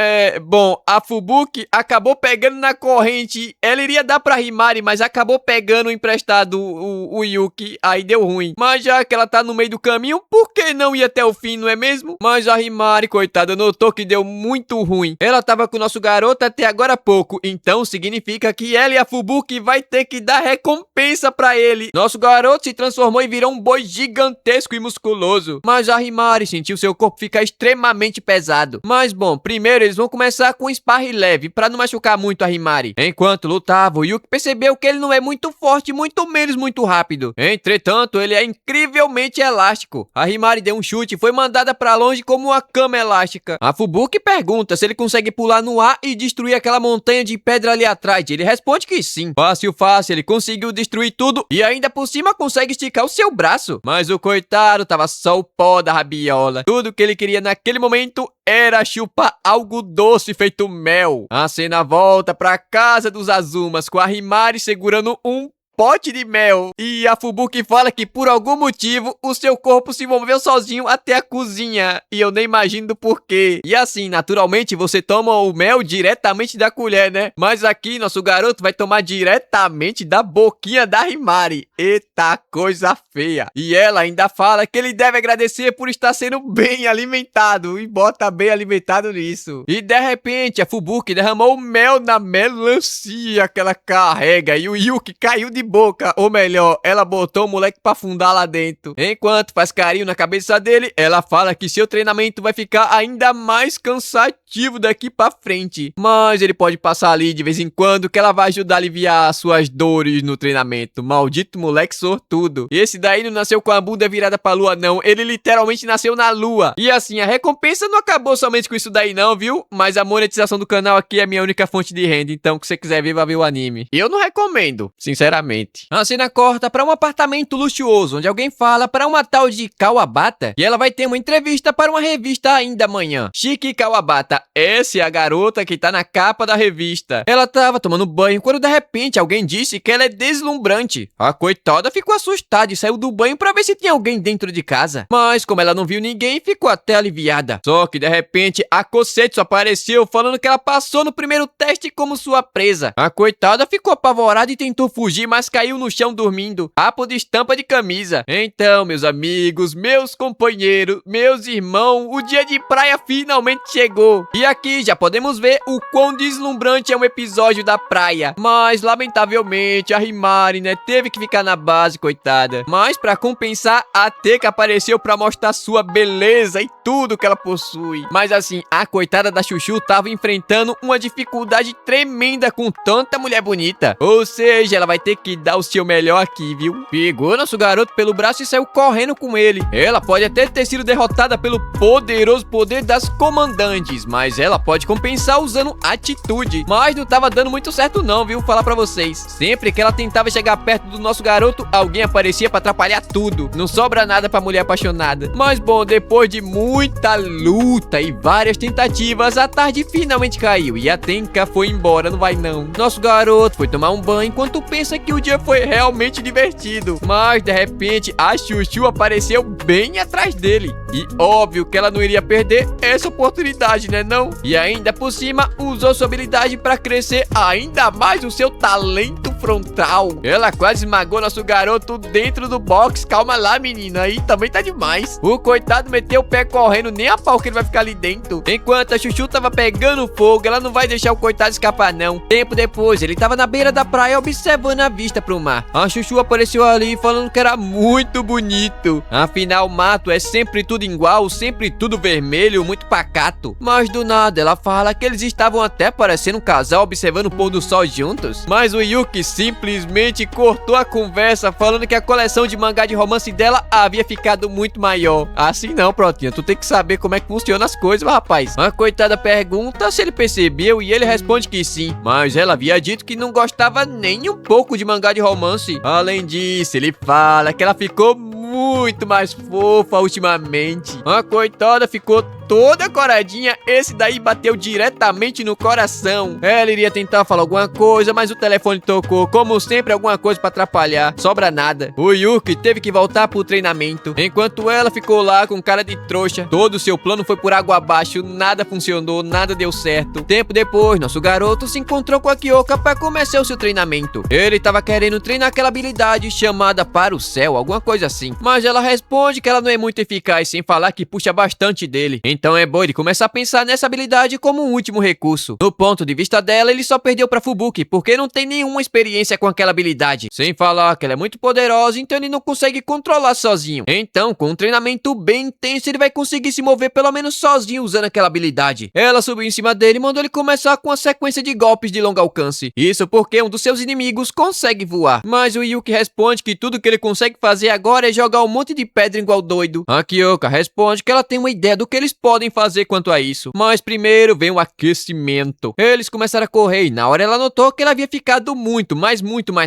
bom, a Fubuki acabou pegando na corrente. Ela iria dar pra Himari, mas acabou pegando emprestado o Yuki. Aí deu ruim. Mas já que ela tá no meio do caminho, por que não ir até o fim, não é mesmo? Mas a Himari, coitada, notou que deu muito ruim. Ela tava com o nosso garoto até agora há pouco. Então significa que ela e a Fubuki vai ter que dar recompensa pra ele. Nosso garoto se transformou e virou um boi gigantesco e musculoso. Mas a Himari sentiu seu corpo ficar extremamente pesado. Mas bom, primeiro eles vão começar com um sparring leve pra não machucar muito a Himari. Enquanto lutava, o Yuki percebeu que ele não é muito forte, muito menos muito rápido. Entretanto, ele é incrivelmente elástico. A Himari deu um chute e foi mandada pra longe como uma cama elástica. A Fubuki pergunta se ele consegue pular no ar e destruir aquela montanha de pedra ali atrás. Ele responde que sim. Fácil, fácil, ele conseguiu destruir tudo e ainda por cima consegue esticar o seu braço. Mas o coitado tava só o pó da rabiola. Tudo que ele queria naquele momento era chupar algo doce feito mel. A cena volta pra casa dos Azumas com a Himari segurando um pote de mel. E a Fubuki fala que por algum motivo o seu corpo se moveu sozinho até a cozinha. E eu nem imagino do porquê. E assim, naturalmente, você toma o mel diretamente da colher, né? Mas aqui, nosso garoto vai tomar diretamente da boquinha da Himari. Eita coisa feia. E ela ainda fala que ele deve agradecer por estar sendo bem alimentado. E bota bem alimentado nisso. E de repente, a Fubuki derramou mel na melancia que ela carrega. E o Yuki caiu de boca, ou melhor, ela botou o moleque pra afundar lá dentro. Enquanto faz carinho na cabeça dele, ela fala que seu treinamento vai ficar ainda mais cansativo daqui pra frente. Mas ele pode passar ali de vez em quando, que ela vai ajudar a aliviar suas dores no treinamento. Maldito moleque sortudo. E esse daí não nasceu com a bunda virada pra lua não, ele literalmente nasceu na lua. E assim, a recompensa não acabou somente com isso daí não, viu? Mas a monetização do canal aqui é a minha única fonte de renda, então se você quiser ver, vai ver o anime. Eu não recomendo, sinceramente. realmente. A cena corta pra um apartamento luxuoso, onde alguém fala pra uma tal de Kawabata que ela vai ter uma entrevista para uma revista ainda amanhã. Chique Kawabata, essa é a garota que tá na capa da revista. Ela tava tomando banho quando de repente alguém disse que ela é deslumbrante. A coitada ficou assustada e saiu do banho pra ver se tinha alguém dentro de casa. Mas como ela não viu ninguém, ficou até aliviada. Só que de repente a Kosetsu apareceu falando que ela passou no primeiro teste como sua presa. A coitada ficou apavorada e tentou fugir, mas caiu no chão dormindo. Papo de estampa de camisa. Então, meus amigos, meus companheiros, meus irmãos, o dia de praia finalmente chegou. E aqui já podemos ver o quão deslumbrante é um episódio da praia. Mas, lamentavelmente, a Himari, né, teve que ficar na base, coitada. Mas, pra compensar, a Teca apareceu pra mostrar sua beleza e tudo que ela possui. Mas assim, a coitada da Chuchu tava enfrentando uma dificuldade tremenda com tanta mulher bonita. Ou seja, ela vai ter que dar o seu melhor aqui, viu? Pegou nosso garoto pelo braço e saiu correndo com ele. Ela pode até ter sido derrotada pelo poderoso poder das comandantes, mas ela pode compensar usando atitude. Mas não tava dando muito certo não, viu? Falar pra vocês. Sempre que ela tentava chegar perto do nosso garoto, alguém aparecia pra atrapalhar tudo. Não sobra nada pra mulher apaixonada. Mas bom, depois de muita luta e várias tentativas, a tarde finalmente caiu e a Tenka foi embora, não vai não. Nosso garoto foi tomar um banho enquanto pensa que o dia foi realmente divertido. Mas de repente a Chuchu apareceu bem atrás dele. E óbvio que ela não iria perder essa oportunidade, né não? E ainda por cima usou sua habilidade para crescer ainda mais o seu talento frontal. Ela quase esmagou nosso garoto dentro do box. Calma lá, menina, aí também tá demais. O coitado meteu o pé correndo, nem a pau que ele vai ficar ali dentro. Enquanto a Chuchu tava pegando fogo, ela não vai deixar o coitado escapar não. Tempo depois, ele tava na beira da praia observando a vista pro mar. A Chuchu apareceu ali falando que era muito bonito. Afinal, o mato é sempre tudo igual, sempre tudo vermelho, muito pacato. Mas do nada, ela fala que eles estavam até parecendo um casal observando o pôr do sol juntos. Mas o Yuki simplesmente cortou a conversa falando que a coleção de mangá de romance dela havia ficado muito maior. Assim não, Protinha, tu tem que saber como é que funciona as coisas, rapaz. A coitada pergunta se ele percebeu e ele responde que sim, mas ela havia dito que não gostava nem um pouco de mangá de romance. Além disso, ele fala que ela ficou muito mais fofa ultimamente. A coitada ficou toda coradinha, esse daí bateu diretamente no coração. Ela iria tentar falar alguma coisa, mas o telefone tocou, como sempre, alguma coisa pra atrapalhar. Sobra nada. O Yuki teve que voltar pro treinamento, enquanto ela ficou lá com cara de trouxa. Todo o seu plano foi por água abaixo, nada funcionou, nada deu certo. Tempo depois, nosso garoto se encontrou com a Kyoka pra começar o seu treinamento. Ele tava querendo treinar aquela habilidade chamada para o céu, alguma coisa assim. Mas ela responde que ela não é muito eficaz, sem falar que puxa bastante dele. Então é bom ele começar a pensar nessa habilidade como um último recurso. No ponto de vista dela, ele só perdeu pra Fubuki, porque não tem nenhuma experiência com aquela habilidade. Sem falar que ela é muito poderosa, então ele não consegue controlar sozinho. Então, com um treinamento bem intenso, ele vai conseguir se mover pelo menos sozinho usando aquela habilidade. Ela subiu em cima dele e mandou ele começar com uma sequência de golpes de longo alcance. Isso porque um dos seus inimigos consegue voar. Mas o Yuki responde que tudo que ele consegue fazer agora é jogar um monte de pedra igual doido. A Kyoka responde que ela tem uma ideia do que eles podem fazer quanto a isso. Mas primeiro vem o aquecimento. Eles começaram a correr e na hora ela notou que ele havia ficado muito mais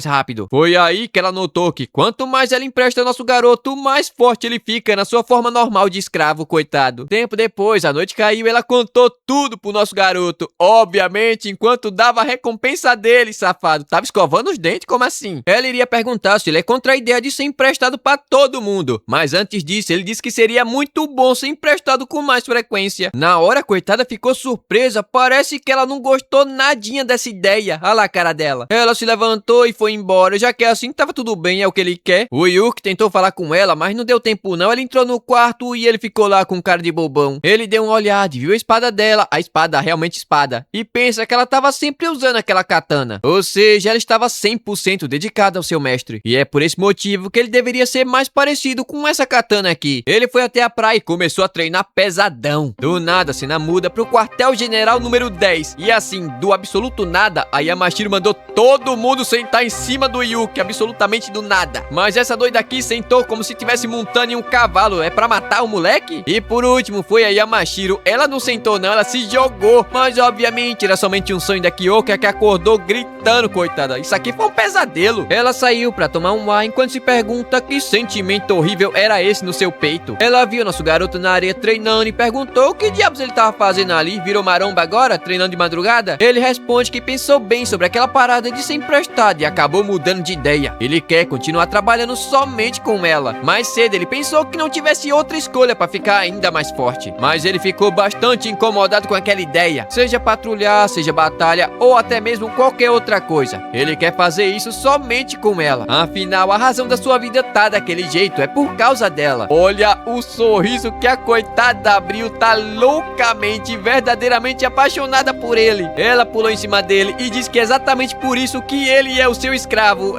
rápido. Foi aí que ela notou que quanto mais ela empresta ao nosso garoto, mais forte ele fica na sua forma normal de escravo, coitado. Tempo depois, a noite caiu e ela contou tudo pro nosso garoto. Obviamente, enquanto dava a recompensa dele, safado. Tava escovando os dentes, como assim? Ela iria perguntar se ele é contra a ideia de ser emprestado pra todo mundo. Mas antes disso, ele disse que seria muito bom ser emprestado com mais frequência. Na hora, a coitada ficou surpresa. Parece que ela não gostou nadinha dessa ideia. Olha lá a cara dela. Ela se levantou e foi embora. Já que é assim, tava tudo bem, é o que ele quer. O Yuki tentou falar com ela, mas não deu tempo não. Ela entrou no quarto e ele ficou lá com cara de bobão. Ele deu uma olhada e viu a espada dela. A espada, realmente espada. E pensa que ela tava sempre usando aquela katana. Ou seja, ela estava 100% dedicada ao seu mestre. E é por esse motivo que ele deveria ser mais parecido com essa katana aqui. Ele foi até a praia e começou a treinar pesadão pesadão. Do nada, a cena muda pro quartel-general número 10. E assim, do absoluto nada, a Yamashiro mandou todo mundo sentar em cima do Yuki, absolutamente do nada. Mas essa doida aqui sentou como se tivesse montando em um cavalo. É pra matar o moleque? E por último, foi a Yamashiro. Ela não sentou não, ela se jogou. Mas obviamente era somente um sonho da Kyoka, que acordou gritando, coitada. Isso aqui foi um pesadelo. Ela saiu pra tomar um ar enquanto se pergunta que sentimento horrível era esse no seu peito. Ela viu nosso garoto na areia treinando e perguntou o que diabos ele tava fazendo ali. Virou maromba agora, treinando de madrugada? Ele responde que pensou bem sobre aquela parada de ser emprestado e acabou mudando de ideia. Ele quer continuar trabalhando somente com ela. Mais cedo ele pensou que não tivesse outra escolha pra ficar ainda mais forte. Mas ele ficou bastante incomodado com aquela ideia. Seja patrulhar, seja batalha ou até mesmo qualquer outra coisa. Ele quer fazer isso somente com ela. Afinal, a razão da sua vida tá daquele jeito, é por causa dela. Olha o sorriso que a coitada abriu, tá loucamente, verdadeiramente apaixonada por ele. Ela pulou em cima dele e disse que é exatamente por isso que ele é o seu escravo.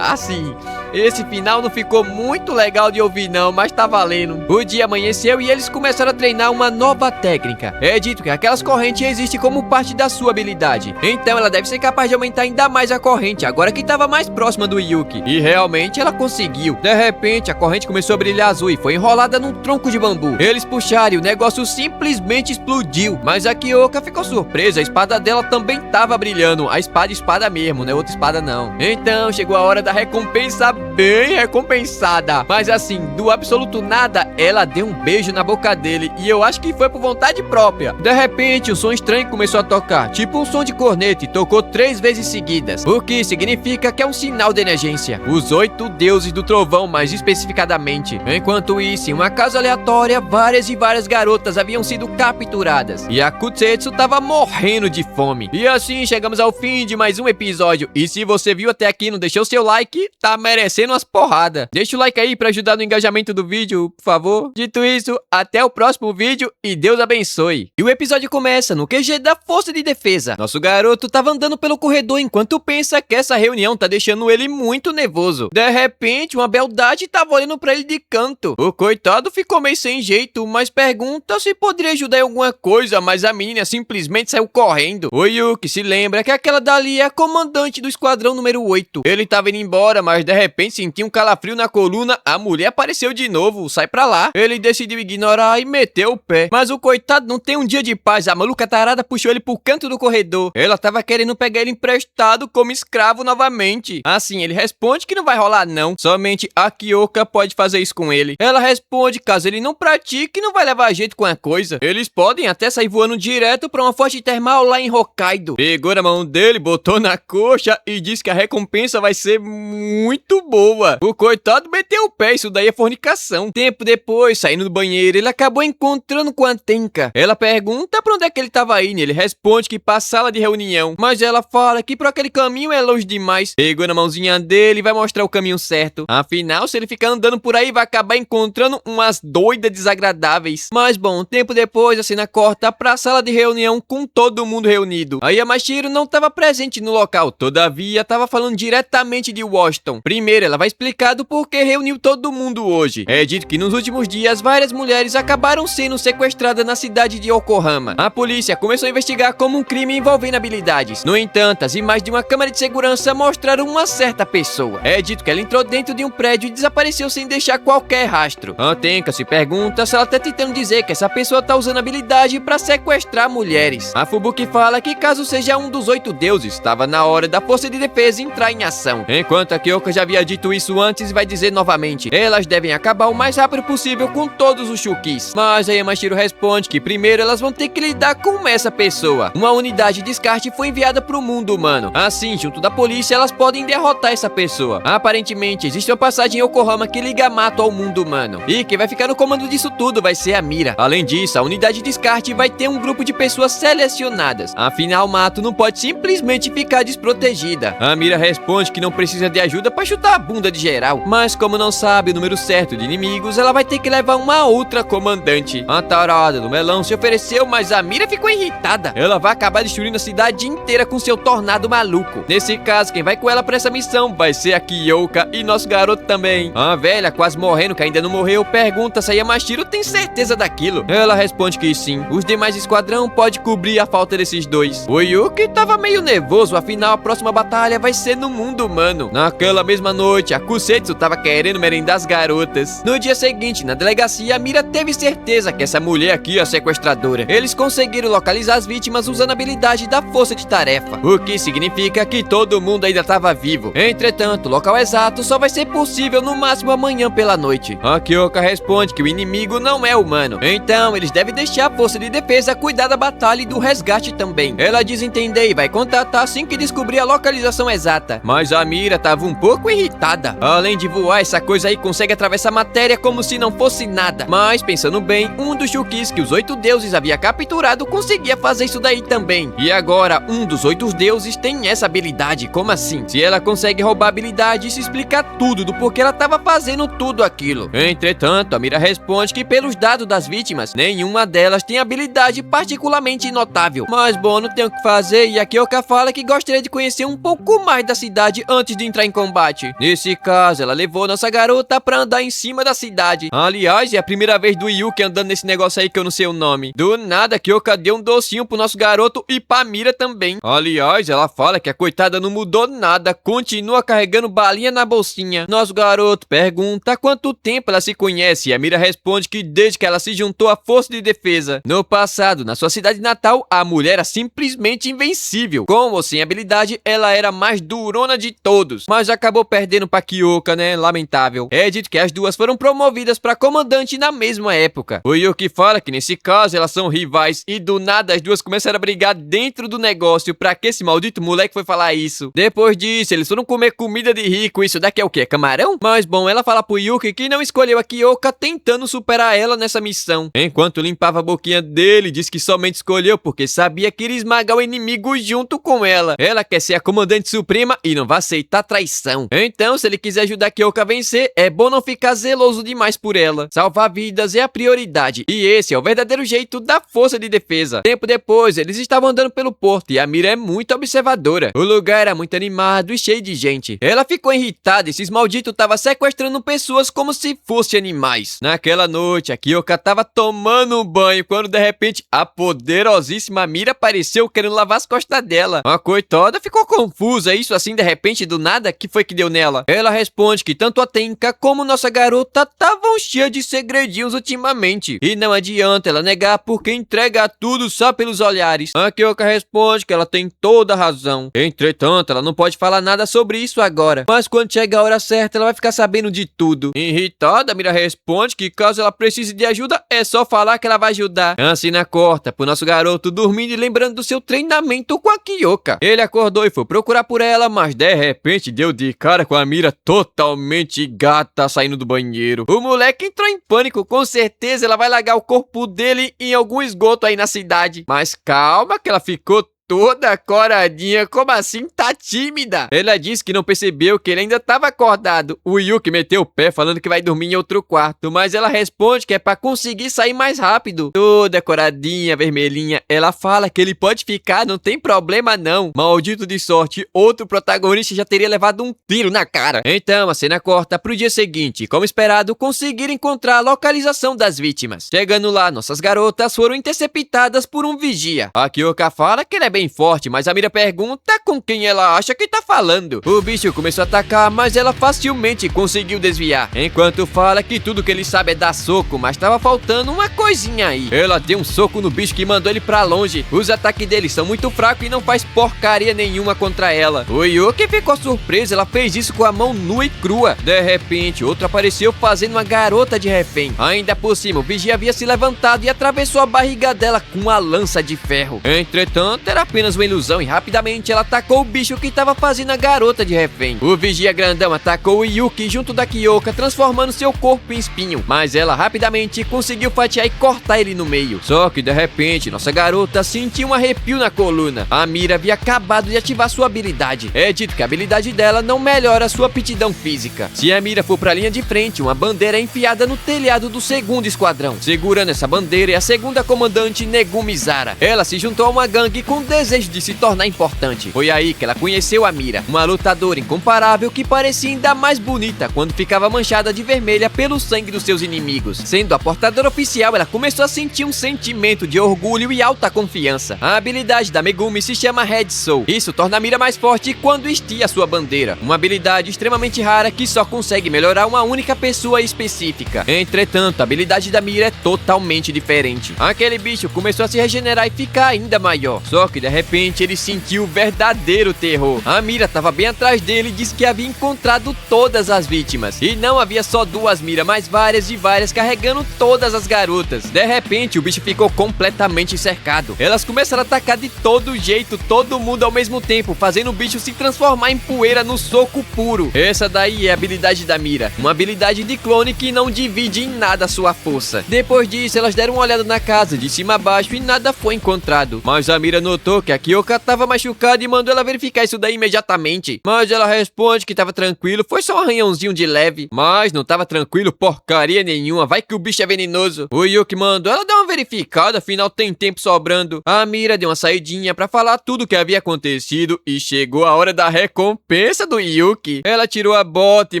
Assim, esse final não ficou muito legal de ouvir não, mas tá valendo. O dia amanheceu e eles começaram a treinar uma nova técnica. É dito que aquelas correntes existem como parte da sua habilidade. Então ela deve ser capaz de aumentar ainda mais a corrente, agora que estava mais próxima do Yuki. E realmente ela conseguiu. De repente a corrente começou a brilhar azul e foi enrolada num tronco de bambu. Eles puxaram e o negócio simplesmente explodiu. Mas a Kyoka ficou surpresa, a espada dela também estava brilhando. A espada mesmo, não é outra espada não. Então chegou a hora da recompensa bem recompensada. Mas assim, do absoluto nada, ela deu um beijo na boca dele e eu acho que foi por vontade própria. De repente um som estranho começou a tocar, tipo um som de corneta, e tocou 3 vezes seguidas, o que significa que é um sinal de emergência. Os 8 deuses do trovão, mais especificadamente. Enquanto isso, em uma casa aleatória, várias e várias garotas haviam sido capturadas e a Kutsetsu tava morrendo de fome. E assim chegamos ao fim de mais um episódio. E se você viu até aqui e não deixou seu like, tá merecendo umas porradas. Deixa o like aí pra ajudar no engajamento do vídeo, por favor. Dito isso, até o próximo vídeo e Deus abençoe. E o episódio começa no QG da Força de Defesa. Nosso garoto tava andando pelo corredor enquanto pensa que essa reunião tá deixando ele muito nervoso. De repente, uma beldade tava olhando pra ele de canto. O coitado ficou meio sem jeito, mas pergunta se poderia ajudar em alguma coisa, mas a menina simplesmente saiu correndo. O Yuki se lembra que aquela dali é a comandante do esquadrão número 8. Ele tava indo embora, mas de repente sentiu um calafrio na coluna. A mulher apareceu de novo, sai pra lá. Ele decidiu ignorar e meteu o pé. Mas o coitado não tem um dia de paz. A maluca tarada puxou ele pro canto do corredor. Ela tava querendo pegar ele emprestado como escravo novamente. Assim, ele responde que não vai rolar não. Somente a Kyoka pode fazer isso com ele. Ela responde que caso ele não pratique, não vai levar jeito com a coisa. Eles podem até sair voando direto pra uma fonte termal lá em Hokkaido. Pegou na mão dele, botou na coxa e disse que a recompensa vai ser muito boa. O coitado meteu o pé, isso daí é fornicação. Tempo depois, saindo do banheiro, ele acabou encontrando com a Tenka. Ela pergunta pra onde é que ele tava indo. Ele responde que pra sala de reunião. Mas ela fala que por aquele caminho é longe demais. Pegou na mãozinha dele e vai mostrar o caminho certo. Afinal, se ele ficar andando por aí, vai acabar encontrando umas doidas desagradáveis. Mas bom, tempo depois, a cena corta pra sala de reunião com todo mundo reunido. A Yamashiro não estava presente no local, todavia estava falando diretamente de Washington. Primeiro, ela vai explicar do porquê reuniu todo mundo hoje. É dito que nos últimos dias, várias mulheres acabaram sendo sequestradas na cidade de Yokohama. A polícia começou a investigar como um crime envolvendo habilidades. No entanto, as imagens de uma câmera de segurança mostraram uma certa pessoa. É dito que ela entrou dentro de um prédio e desapareceu sem deixar qualquer rastro. A Tenka se pergunta se ela tá tentando dizer que essa pessoa tá usando habilidade para sequestrar mulheres. A Fubuki fala que caso seja um dos 8 deuses, estava na hora da Força de Defesa entrar em ação. Enquanto a Kyoka já havia dito isso antes, vai dizer novamente, elas devem acabar o mais rápido possível com todos os Shukis. Mas a Yamashiro responde que primeiro elas vão ter que lidar com essa pessoa. Uma unidade de descarte foi enviada para o mundo humano. Assim, junto da polícia, elas podem derrotar essa pessoa. Aparentemente, existe uma passagem em Yokohama que liga Mato ao mundo humano. E quem vai ficar no comando disso tudo vai ser a Mira. Além disso, a unidade de descarte vai ter um grupo de pessoas selecionadas. Afinal, Mato não pode simplesmente ficar desprotegida. A Mira responde que não precisa de ajuda para chutar a bunda de geral. Mas como não sabe o número certo de inimigos, ela vai ter que levar uma outra comandante. A tarada do melão se ofereceu, mas a Mira ficou irritada. Ela vai acabar destruindo a cidade inteira com seu tornado maluco. Nesse caso, quem vai com ela pra essa missão vai ser a Kyoka e nosso garoto também. A velha, quase morrendo, que ainda não morreu, pergunta se a Yamashiro tem certeza daquilo. Ela responde que sim. Os demais esquadrão pode cobrir a falta desses dois. O Yuki tava meio nervoso, afinal a próxima batalha vai ser no mundo humano. Naquela mesma noite, a Kusetsu tava querendo merendar as garotas. No dia seguinte, na delegacia, a Mira teve certeza que essa mulher aqui é a sequestradora. Eles conseguiram localizar as vítimas usando a habilidade da força de tarefa, o que significa que todo mundo ainda tava vivo. Entretanto, o local exato só vai ser possível no máximo amanhã pela noite. A Kyoka responde que o inimigo não é humano, então eles devem deixar a força de defesa cuidar da batalha e do resgate também. Ela diz entender e vai contatar assim que descobrir a localização exata. Mas a Mira tava um pouco irritada. Além de voar, essa coisa aí consegue atravessar matéria como se não fosse nada. Mas pensando bem, um dos Shukis que os 8 deuses havia capturado conseguia fazer isso daí também. E agora, um dos 8 deuses tem essa habilidade. Como assim? Se ela consegue roubar a habilidade, isso explica tudo do porquê ela tava fazendo tudo aquilo. Entretanto, a Mira responde que pelos dados das vítimas, nenhuma delas tem habilidade particularmente notável. Mas bom, não tem o que fazer e a Kyoka fala que gostaria de conhecer um pouco mais da cidade antes de entrar em combate. Nesse caso, ela levou nossa garota pra andar em cima da cidade. Aliás, é a primeira vez do Yuki andando nesse negócio aí que eu não sei o nome. Do nada, a Kyoka deu um docinho pro nosso garoto e pra Mira também. Aliás, ela fala que a coitada não mudou nada, continua carregando balinha na bolsinha. Nosso garoto pergunta há quanto tempo ela se conhece e a Mira responde que desde que ela se juntou à força de defesa. No passado, na sua cidade natal, a mulher era simplesmente invencível. Com ou sem habilidade, ela era a mais durona de todos, mas acabou perdendo pra Kyoka, né? Lamentável. É dito que as duas foram promovidas pra comandante na mesma época. O Yuki fala que nesse caso elas são rivais e do nada as duas começaram a brigar dentro do negócio. Pra que esse maldito moleque foi falar isso? Depois disso, eles foram comer comida de rico. Isso daqui é o quê? Camarão? Mas bom, ela fala pro Yuki que não escolheu a Kyoka tentando superar ela nessa missão. Enquanto limpava a boquinha dele, diz que somente escolheu porque sabia que iria esmagar o inimigo junto com ela. Ela quer ser a comandante suprema e não vai aceitar traição. Então, se ele quiser ajudar a Kyoka a vencer, é bom não ficar zeloso demais por ela. Salvar vidas é a prioridade. E esse é o verdadeiro jeito da força de defesa. Tempo depois, eles estavam andando pelo porto e a Mira é muito observadora. O lugar era muito animado e cheio de gente. Ela ficou irritada e esses malditos estavam sequestrando pessoas como se fossem animais. Naquela noite, a Kyoka tava tomando um banho quando de repente a poderosíssima Mira apareceu querendo lavar as costas dela. A coitada ficou confusa. Isso assim de repente do nada, que foi que deu nela? Ela responde que tanto a Tenka como nossa garota estavam cheias de segredinhos ultimamente. E não adianta ela negar porque entrega tudo só pelos olhares. A Kyoka responde que ela tem toda a razão. Entretanto, ela não pode falar nada sobre isso agora. Mas quando chega a hora certa, ela vai ficar sabendo de tudo. Irritada, Mira responde que caso ela precise de ajuda, é só falar que ela vai ajudar. A cena corta pro nosso garoto dormindo e lembrando do seu treinamento com a Kyoka. Ele acordou e foi procurar por ela, mas de repente deu de cara com a Mira totalmente gata saindo do banheiro. O moleque entrou em pânico, com certeza ela vai largar o corpo dele em algum esgoto aí na cidade. Mas calma que ela ficou toda coradinha. Como assim? Tá tímida. Ela disse que não percebeu que ele ainda tava acordado. O Yuki meteu o pé falando que vai dormir em outro quarto, mas ela responde que é pra conseguir sair mais rápido. Toda coradinha, vermelhinha. Ela fala que ele pode ficar, não tem problema não. Maldito de sorte, outro protagonista já teria levado um tiro na cara. Então a cena corta pro dia seguinte. Como esperado, conseguiram encontrar a localização das vítimas. Chegando lá, nossas garotas foram interceptadas por um vigia. A Kyoka fala que ele é bem forte, mas a Mira pergunta com quem ela acha que tá falando. O bicho começou a atacar, mas ela facilmente conseguiu desviar. Enquanto fala que tudo que ele sabe é dar soco, mas tava faltando uma coisinha aí. Ela deu um soco no bicho que mandou ele pra longe. Os ataques dele são muito fracos e não faz porcaria nenhuma contra ela. O Yuki ficou surpreso, ela fez isso com a mão nua e crua. De repente, outro apareceu fazendo uma garota de refém. Ainda por cima, o vigia havia se levantado e atravessou a barriga dela com uma lança de ferro. Entretanto, era apenas uma ilusão e rapidamente ela atacou o bicho que tava fazendo a garota de refém. O vigia grandão atacou o Yuki junto da Kyoka, transformando seu corpo em espinho, mas ela rapidamente conseguiu fatiar e cortar ele no meio. Só que de repente, nossa garota sentiu um arrepio na coluna. A Mira havia acabado de ativar sua habilidade. É dito que a habilidade dela não melhora sua aptidão física. Se a Mira for pra linha de frente, uma bandeira é enfiada no telhado do segundo esquadrão. Segurando essa bandeira é a segunda comandante Negumi Zara. Ela se juntou a uma gangue com o desejo de se tornar importante. Foi aí que ela conheceu a Mira, uma lutadora incomparável que parecia ainda mais bonita quando ficava manchada de vermelha pelo sangue dos seus inimigos. Sendo a portadora oficial, ela começou a sentir um sentimento de orgulho e alta confiança. A habilidade da Megumi se chama Red Soul. Isso torna a Mira mais forte quando estia sua bandeira, uma habilidade extremamente rara que só consegue melhorar uma única pessoa específica. Entretanto, a habilidade da Mira é totalmente diferente. Aquele bicho começou a se regenerar e ficar ainda maior. Só que de repente ele sentiu o verdadeiro terror. A Mira estava bem atrás dele e disse que havia encontrado todas as vítimas. E não havia só duas Mira, mas várias e várias carregando todas as garotas. De repente o bicho ficou completamente cercado. Elas começaram a atacar de todo jeito, todo mundo ao mesmo tempo, fazendo o bicho se transformar em poeira no soco puro. Essa daí é a habilidade da Mira, uma habilidade de clone que não divide em nada a sua força. Depois disso, elas deram uma olhada na casa de cima a baixo e nada foi encontrado. Mas a Mira notou que a Kyoka estava machucada e mandou ela verificar isso daí imediatamente. Mas ela responde que estava tranquilo, foi só um arranhãozinho de leve. Mas não estava tranquilo porcaria nenhuma, vai que o bicho é venenoso. O Yuki mandou ela dar uma verificada, afinal tem tempo sobrando. A Mira deu uma saidinha pra falar tudo o que havia acontecido e chegou a hora da recompensa do Yuki. Ela tirou a bota e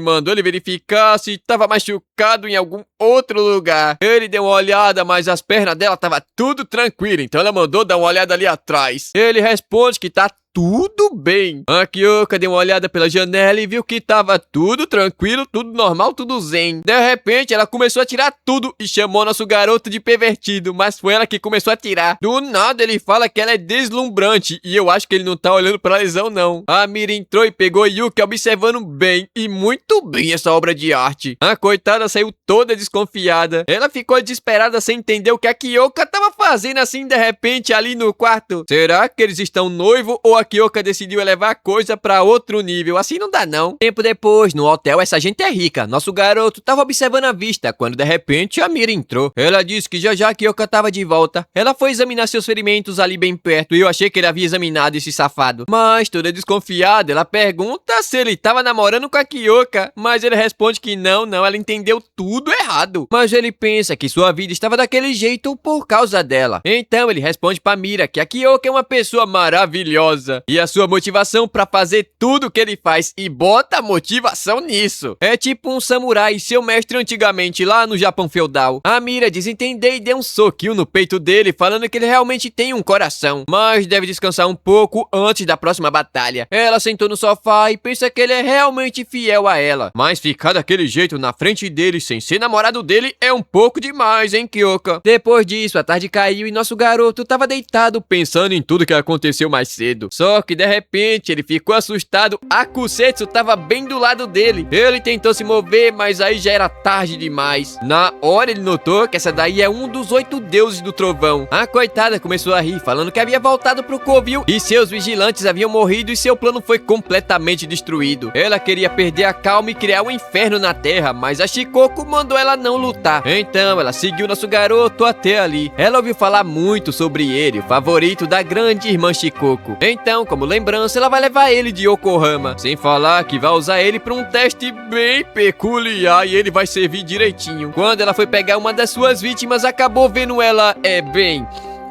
mandou ele verificar se estava machucado em algum outro lugar. Ele deu uma olhada, mas as pernas dela tava tudo tranquilo, então ela mandou dar uma olhada ali atrás. Ele responde que tá tudo bem. A Kyoka deu uma olhada pela janela e viu que tava tudo tranquilo, tudo normal, tudo zen. De repente, ela começou a tirar tudo e chamou nosso garoto de pervertido, mas foi ela que começou a tirar. Do nada, ele fala que ela é deslumbrante e eu acho que ele não tá olhando pra lesão, não. A Mira entrou e pegou Yuki observando bem, e muito bem essa obra de arte. A coitada saiu toda desconfiada. Ela ficou desesperada sem entender o que a Kyoka tava fazendo assim de repente ali no quarto. Será que eles estão noivos ou a Kyoka decidiu elevar a coisa pra outro nível? Assim não dá não. Tempo depois, no hotel, essa gente é rica. Nosso garoto tava observando a vista, quando de repente a Mira entrou. Ela disse que já a Kyoka tava de volta. Ela foi examinar seus ferimentos ali bem perto, e eu achei que ele havia examinado esse safado. Mas, toda desconfiada, ela pergunta se ele tava namorando com a Kyoka, mas ele responde que não, ela entendeu tudo errado. Mas ele pensa que sua vida estava daquele jeito por causa dela. Então ele responde pra Mira que a Kyoka é uma pessoa maravilhosa e a sua motivação pra fazer tudo que ele faz, e bota motivação nisso. É tipo um samurai, seu mestre antigamente lá no Japão feudal. A Mira desentendeu e deu um soquinho no peito dele, falando que ele realmente tem um coração, mas deve descansar um pouco antes da próxima batalha. Ela sentou no sofá e pensa que ele é realmente fiel a ela, mas ficar daquele jeito na frente dele sem ser namorado dele é um pouco demais, hein, Kyoka? Depois disso, a tarde caiu e nosso garoto tava deitado pensando em tudo que aconteceu mais cedo. Só que de repente ele ficou assustado. A Kusetsu tava bem do lado dele. Ele tentou se mover, mas aí já era tarde demais. Na hora ele notou que essa daí é um dos 8 deuses do trovão. A coitada começou a rir, falando que havia voltado pro covil e seus vigilantes haviam morrido e seu plano foi completamente destruído. Ela queria perder a calma e criar um inferno na terra, mas a Shikoku mandou ela não lutar. Então ela seguiu nosso garoto até ali. Ela ouviu falar muito sobre ele, o favorito da grande irmã Shikoku. Então, como lembrança, ela vai levar ele de Yokohama, sem falar que vai usar ele para um teste bem peculiar e ele vai servir direitinho. Quando ela foi pegar uma das suas vítimas, acabou vendo ela,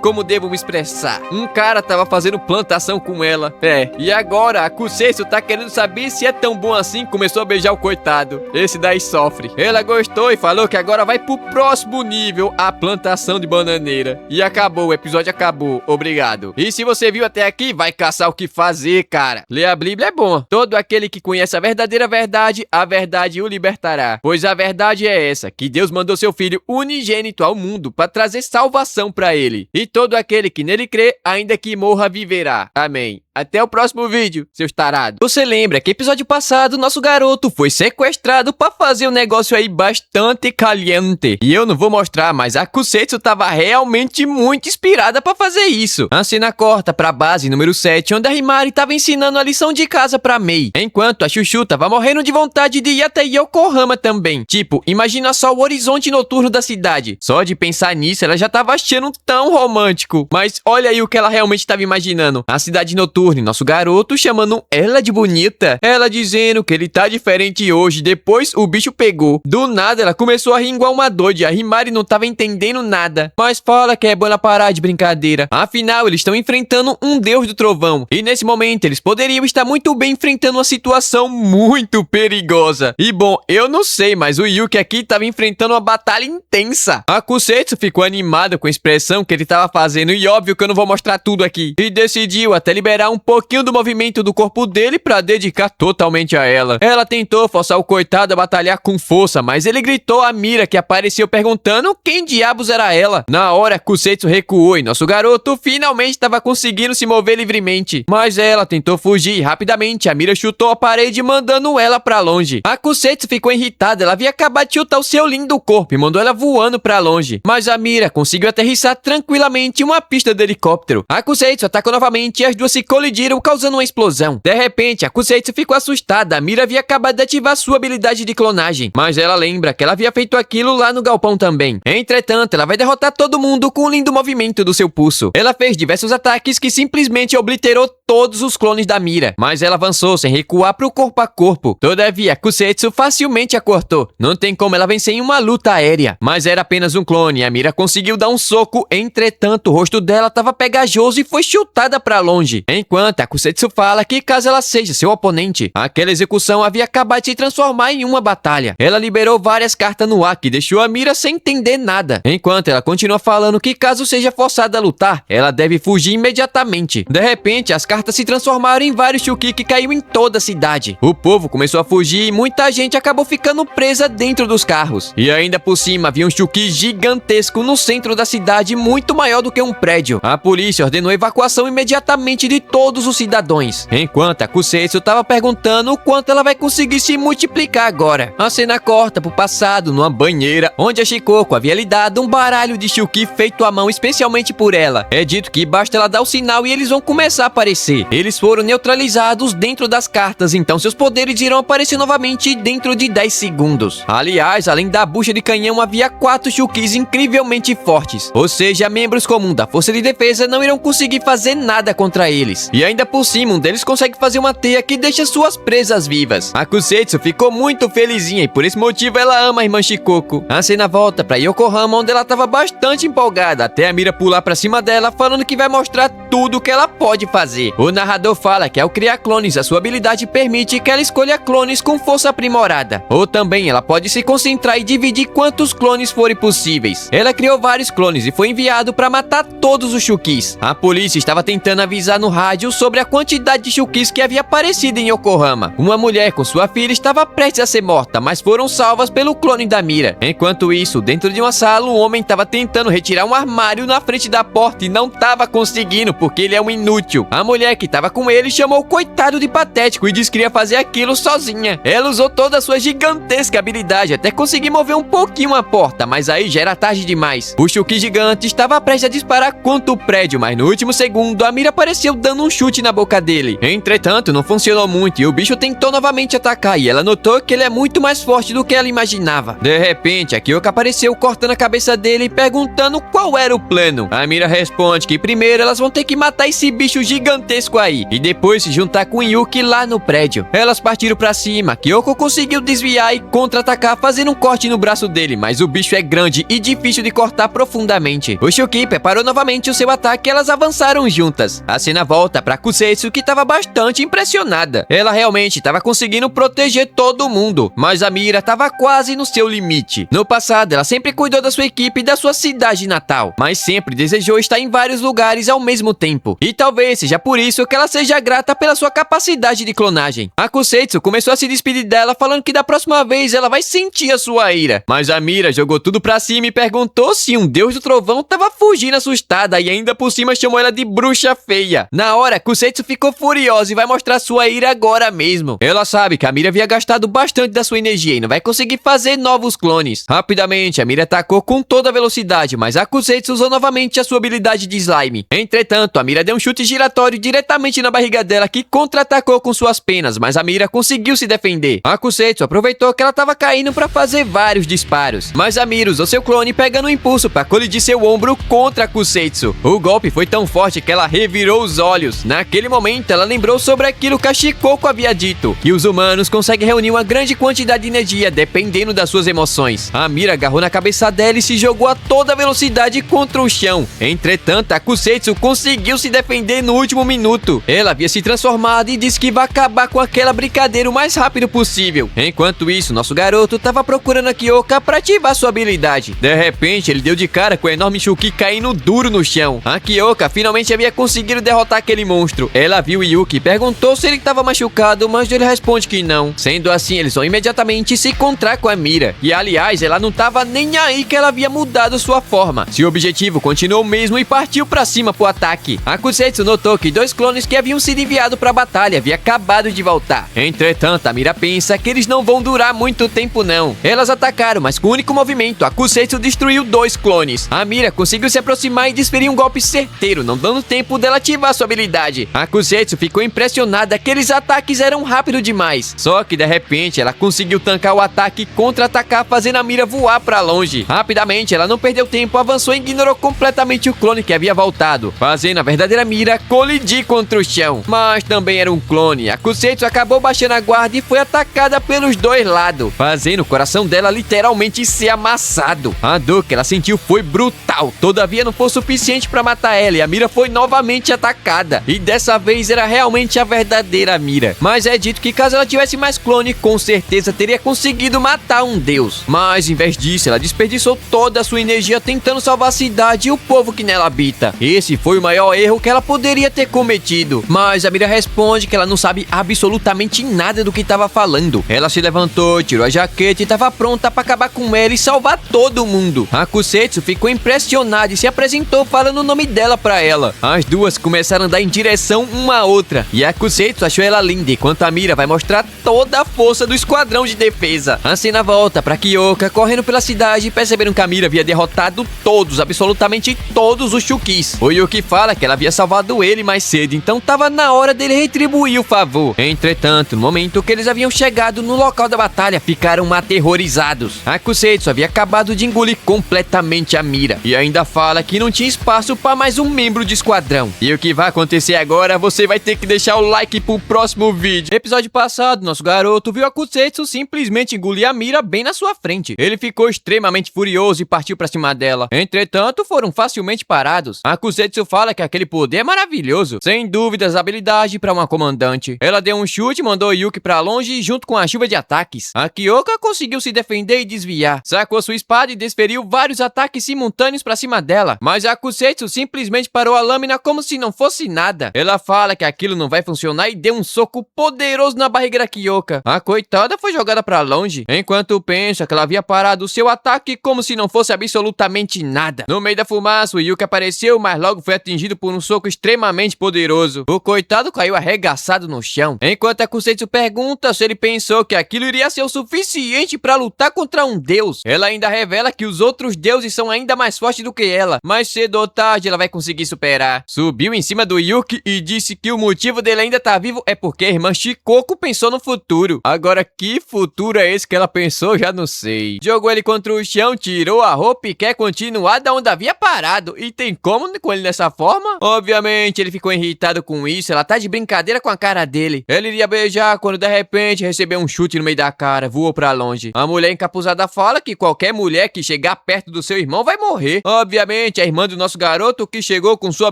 como devo me expressar? Um cara tava fazendo plantação com ela. E agora a Kusetsu tá querendo saber se é tão bom assim, começou a beijar o coitado. Esse daí sofre. Ela gostou e falou que agora vai pro próximo nível, a plantação de bananeira. E acabou, o episódio acabou. Obrigado. E se você viu até aqui, vai caçar o que fazer, cara. Ler a Bíblia é bom. Todo aquele que conhece a verdadeira verdade, a verdade o libertará. Pois a verdade é essa, que Deus mandou seu Filho unigênito ao mundo para trazer salvação para ele. E todo aquele que nele crê, ainda que morra, viverá. Amém. Até o próximo vídeo, seus tarados. Você lembra que episódio passado nosso garoto foi sequestrado pra fazer um negócio aí bastante caliente. E eu não vou mostrar, mas a Kusetsu tava realmente muito inspirada pra fazer isso. A cena corta pra base número 7, onde a Himari tava ensinando a lição de casa pra Mei, enquanto a Chuchu tava morrendo de vontade de ir até Yokohama também. Tipo, imagina só o horizonte noturno da cidade. Só de pensar nisso, ela já tava achando tão romântico. Mas olha aí o que ela realmente tava imaginando. A cidade noturna e nosso garoto chamando ela de bonita. Ela dizendo que ele tá diferente hoje, depois o bicho pegou. Do nada, ela começou a rir igual uma doida. A Himari não tava entendendo nada. Mas fala que é bom ela parar de brincadeira. Afinal, eles estão enfrentando um deus do trovão. E nesse momento, eles poderiam estar muito bem enfrentando uma situação muito perigosa. E bom, eu não sei, mas o Yuki aqui tava enfrentando uma batalha intensa. A Kusetsu ficou animada com a expressão que ele tava fazendo. E óbvio que eu não vou mostrar tudo aqui. E decidiu até liberar um pouquinho do movimento do corpo dele pra dedicar totalmente a ela. Ela tentou forçar o coitado a batalhar com força, mas ele gritou a Mira, que apareceu perguntando quem diabos era ela. Na hora, Kusetsu recuou e nosso garoto finalmente estava conseguindo se mover livremente. Mas ela tentou fugir e rapidamente a Mira chutou a parede, mandando ela pra longe. A Kusetsu ficou irritada, ela havia acabado de chutar o seu lindo corpo e mandou ela voando pra longe. Mas a Mira conseguiu aterrissar tranquilamente em uma pista de helicóptero. A Kusetsu atacou novamente e as duas se colidiram, causando uma explosão. De repente, a Kusetsu ficou assustada. A Mira havia acabado de ativar sua habilidade de clonagem, mas ela lembra que ela havia feito aquilo lá no galpão também. Entretanto, ela vai derrotar todo mundo com um lindo movimento do seu pulso. Ela fez diversos ataques que simplesmente obliterou todos os clones da Mira, mas ela avançou sem recuar pro corpo a corpo. Todavia, Kusetsu facilmente a cortou. Não tem como ela vencer em uma luta aérea, mas era apenas um clone e a Mira conseguiu dar um soco. Entretanto, o rosto dela estava pegajoso e foi chutada pra longe. Enquanto a Kusetsu fala que caso ela seja seu oponente, aquela execução havia acabado de se transformar em uma batalha. Ela liberou várias cartas no ar que deixou a Mira sem entender nada. Enquanto ela continua falando que caso seja forçada a lutar, ela deve fugir imediatamente. De repente, as cartas se transformaram em vários Shuki que caiu em toda a cidade. O povo começou a fugir e muita gente acabou ficando presa dentro dos carros. E ainda por cima havia um Shuki gigantesco no centro da cidade, muito maior do que um prédio. A polícia ordenou a evacuação imediatamente de todos os cidadãos. Enquanto a Kusetsu estava perguntando o quanto ela vai conseguir se multiplicar agora. A cena corta pro passado, numa banheira, onde a Shikoko havia lhe dado um baralho de Shuki feito à mão especialmente por ela. É dito que basta ela dar o sinal e eles vão começar a aparecer. Eles foram neutralizados dentro das cartas, então seus poderes irão aparecer novamente dentro de 10 segundos. Aliás, além da bucha de canhão, havia 4 Shukis incrivelmente fortes. Ou seja, membros comuns da força de defesa não irão conseguir fazer nada contra eles. E ainda por cima, um deles consegue fazer uma teia que deixa suas presas vivas. A Kusetsu ficou muito felizinha e por esse motivo ela ama a irmã Shikoko. A cena volta pra Yokohama, onde ela estava bastante empolgada, até a Mira pular pra cima dela, falando que vai mostrar tudo o que ela pode fazer. O narrador fala que ao criar clones, a sua habilidade permite que ela escolha clones com força aprimorada. Ou também ela pode se concentrar e dividir quantos clones forem possíveis. Ela criou vários clones e foi enviado para matar todos os Shukis. A polícia estava tentando avisar no rádio sobre a quantidade de Shukis que havia aparecido em Yokohama. Uma mulher com sua filha estava prestes a ser morta, mas foram salvas pelo clone da Mira. Enquanto isso, dentro de uma sala, um homem estava tentando retirar um armário na frente da porta e não estava conseguindo porque ele é um inútil. A mulher que estava com ele chamou o coitado de patético e disse que iria fazer aquilo sozinha. Ela usou toda a sua gigantesca habilidade até conseguir mover um pouquinho a porta, mas aí já era tarde demais. O Shuki gigante estava prestes a disparar contra o prédio, mas no último segundo a Mira apareceu dando um chute na boca dele. Entretanto, não funcionou muito e o bicho tentou novamente atacar e ela notou que ele é muito mais forte do que ela imaginava. De repente, a Kyoko apareceu cortando a cabeça dele e perguntando qual era o plano. A Mira responde que primeiro elas vão ter que matar esse bicho gigantesco aí e depois se juntar com o Yuki lá no prédio. Elas partiram pra cima, Kyoko conseguiu desviar e contra-atacar fazendo um corte no braço dele, mas o bicho é grande e difícil de cortar profundamente. O Shuki preparou novamente o seu ataque e elas avançaram juntas. A cena volta pra Kusetsu, que estava bastante impressionada. Ela realmente estava conseguindo proteger todo mundo, mas a Mira estava quase no seu limite. No passado, ela sempre cuidou da sua equipe e da sua cidade natal, mas sempre desejou estar em vários lugares ao mesmo tempo. E talvez seja por isso que ela seja grata pela sua capacidade de clonagem. A Kusetsu começou a se despedir dela falando que da próxima vez ela vai sentir a sua ira. Mas a Mira jogou tudo pra cima e perguntou se um deus do trovão tava fugindo assustada e ainda por cima chamou ela de bruxa feia. Na hora, Kusetsu ficou furiosa e vai mostrar sua ira agora mesmo. Ela sabe que a Mira havia gastado bastante da sua energia e não vai conseguir fazer novos clones. Rapidamente, a Mira atacou com toda a velocidade, mas a Kusetsu usou novamente a sua habilidade de slime. Entretanto, a Mira deu um chute giratório diretamente na barriga dela que contra-atacou com suas penas, mas a Mira conseguiu se defender. A Kusetsu aproveitou que ela estava caindo para fazer vários disparos, mas a Mira usou seu clone pegando um impulso para colidir seu ombro contra a Kusetsu. O golpe foi tão forte que ela revirou os olhos. Naquele momento, ela lembrou sobre aquilo que a Shikoko havia dito, que os humanos conseguem reunir uma grande quantidade de energia dependendo das suas emoções. A Mira agarrou na cabeça dela e se jogou a toda velocidade contra o chão. Entretanto, a Kusetsu conseguiu se defender no último minuto. Ela havia se transformado e disse que vai acabar com aquela brincadeira o mais rápido possível. Enquanto isso, nosso garoto estava procurando a Kyoka para ativar sua habilidade. De repente, ele deu de cara com o enorme Shuki caindo duro no chão. A Kyoka finalmente havia conseguido derrotar aquele monstro. Ela viu Yuki e perguntou se ele estava machucado, mas ele responde que não. Sendo assim, eles vão imediatamente se encontrar com a Mira. E aliás, ela não estava nem aí que ela havia mudado sua forma. Seu objetivo continuou o mesmo e partiu para cima pro ataque. A Kusetsu notou que dois clones que haviam sido enviados para a batalha haviam acabado de voltar. Entretanto, a Mira pensa que eles não vão durar muito tempo não. Elas atacaram, mas com um único movimento, a Kusetsu destruiu dois clones. A Mira conseguiu se aproximar e desferir um golpe certeiro, não dando tempo dela ativar sua habilidade. A Kusetsu ficou impressionada que aqueles ataques eram rápidos demais. Só que de repente ela conseguiu tancar o ataque e contra-atacar, fazendo a Mira voar para longe. Rapidamente, ela não perdeu tempo, avançou e ignorou completamente o clone que havia voltado, fazendo a verdadeira Mira colidir contra o chão. Mas também era um clone. A Kusetsu acabou baixando a guarda e foi atacada pelos dois lados, fazendo o coração dela literalmente ser amassado. A dor que ela sentiu foi brutal. Todavia não foi suficiente para matar ela e a Mira foi novamente atacada. E dessa vez era realmente a verdadeira Mira. Mas é dito que caso ela tivesse mais clone, com certeza teria conseguido matar um deus. Mas em vez disso, ela desperdiçou toda a sua energia tentando salvar a cidade e o povo que nela habita. Esse foi o maior erro que ela poderia ter cometido. Mas a Mira responde que ela não sabe absolutamente nada do que estava falando. Ela se levantou, tirou a jaqueta e estava pronta para acabar com ela e salvar todo mundo. A Kusetsu ficou impressionada e se apresentou falando o nome dela para ela. As duas começaram a andar em direção uma à outra e a Kusetsu achou ela linda, enquanto a Mira vai mostrar toda a força do esquadrão de defesa. A cena volta para Kyoka correndo pela cidade e perceberam que a Mira havia derrotado todos, absolutamente todos os Shukis. O Yuki fala que ela havia salvado ele mais cedo, então tava na hora dele retribuir o favor. Entretanto, no momento que eles haviam chegado no local da batalha, ficaram aterrorizados. A Kusetsu havia acabado de engolir completamente a Mira e ainda fala que não tinha espaço para mais um membro de esquadrão. E o que vai acontecer agora, você vai ter que deixar o like pro próximo vídeo. Episódio passado, nosso garoto viu a Kusetsu simplesmente engolir a Mira bem na sua frente. Ele ficou extremamente furioso e partiu pra cima dela. Entretanto, foram facilmente parados. A Kusetsu fala que aquele poder é maravilhoso. Sem dúvidas, habilidade para uma comandante. Ela deu um chute, mandou Yuki pra longe junto com a chuva de ataques. A Kyoka conseguiu se defender e desviar. Sacou sua espada e desferiu vários ataques simultâneos pra cima dela. Mas a Kusetsu simplesmente parou a lâmina como se não fosse nada. Ela fala que aquilo não vai funcionar e deu um soco poderoso na barriga da Kyoka. A coitada foi jogada pra longe, enquanto pensa que ela havia parado o seu ataque como se não fosse absolutamente nada. No meio da fumaça, o Yuki apareceu, mas logo foi atingido por um soco extremamente poderoso. O coitado caiu arregaçado no chão, enquanto a Kusetsu pergunta se ele pensou que aquilo iria ser o suficiente pra lutar contra um deus. Ela ainda revela que os outros deuses são ainda mais fortes do que ela, mas cedo ou tarde ela vai conseguir superar. Subiu em cima do Yuki e disse que o motivo dele ainda tá vivo é porque a irmã Shikoko pensou no futuro. Agora, que futuro é esse que ela pensou? Já não sei. Jogou ele contra o chão, tirou a roupa e quer continuar da onde havia parado. E tem como com ele dessa forma? Obviamente, ele ficou irritado com isso. Ela tá de brincadeira com a cara dele. Ele iria beijar quando de repente recebeu um chute no meio da cara, voou pra longe. A mulher encapuzada fala que qualquer mulher que chegar perto do seu irmão vai morrer. Obviamente, a irmã do nosso garoto que chegou com sua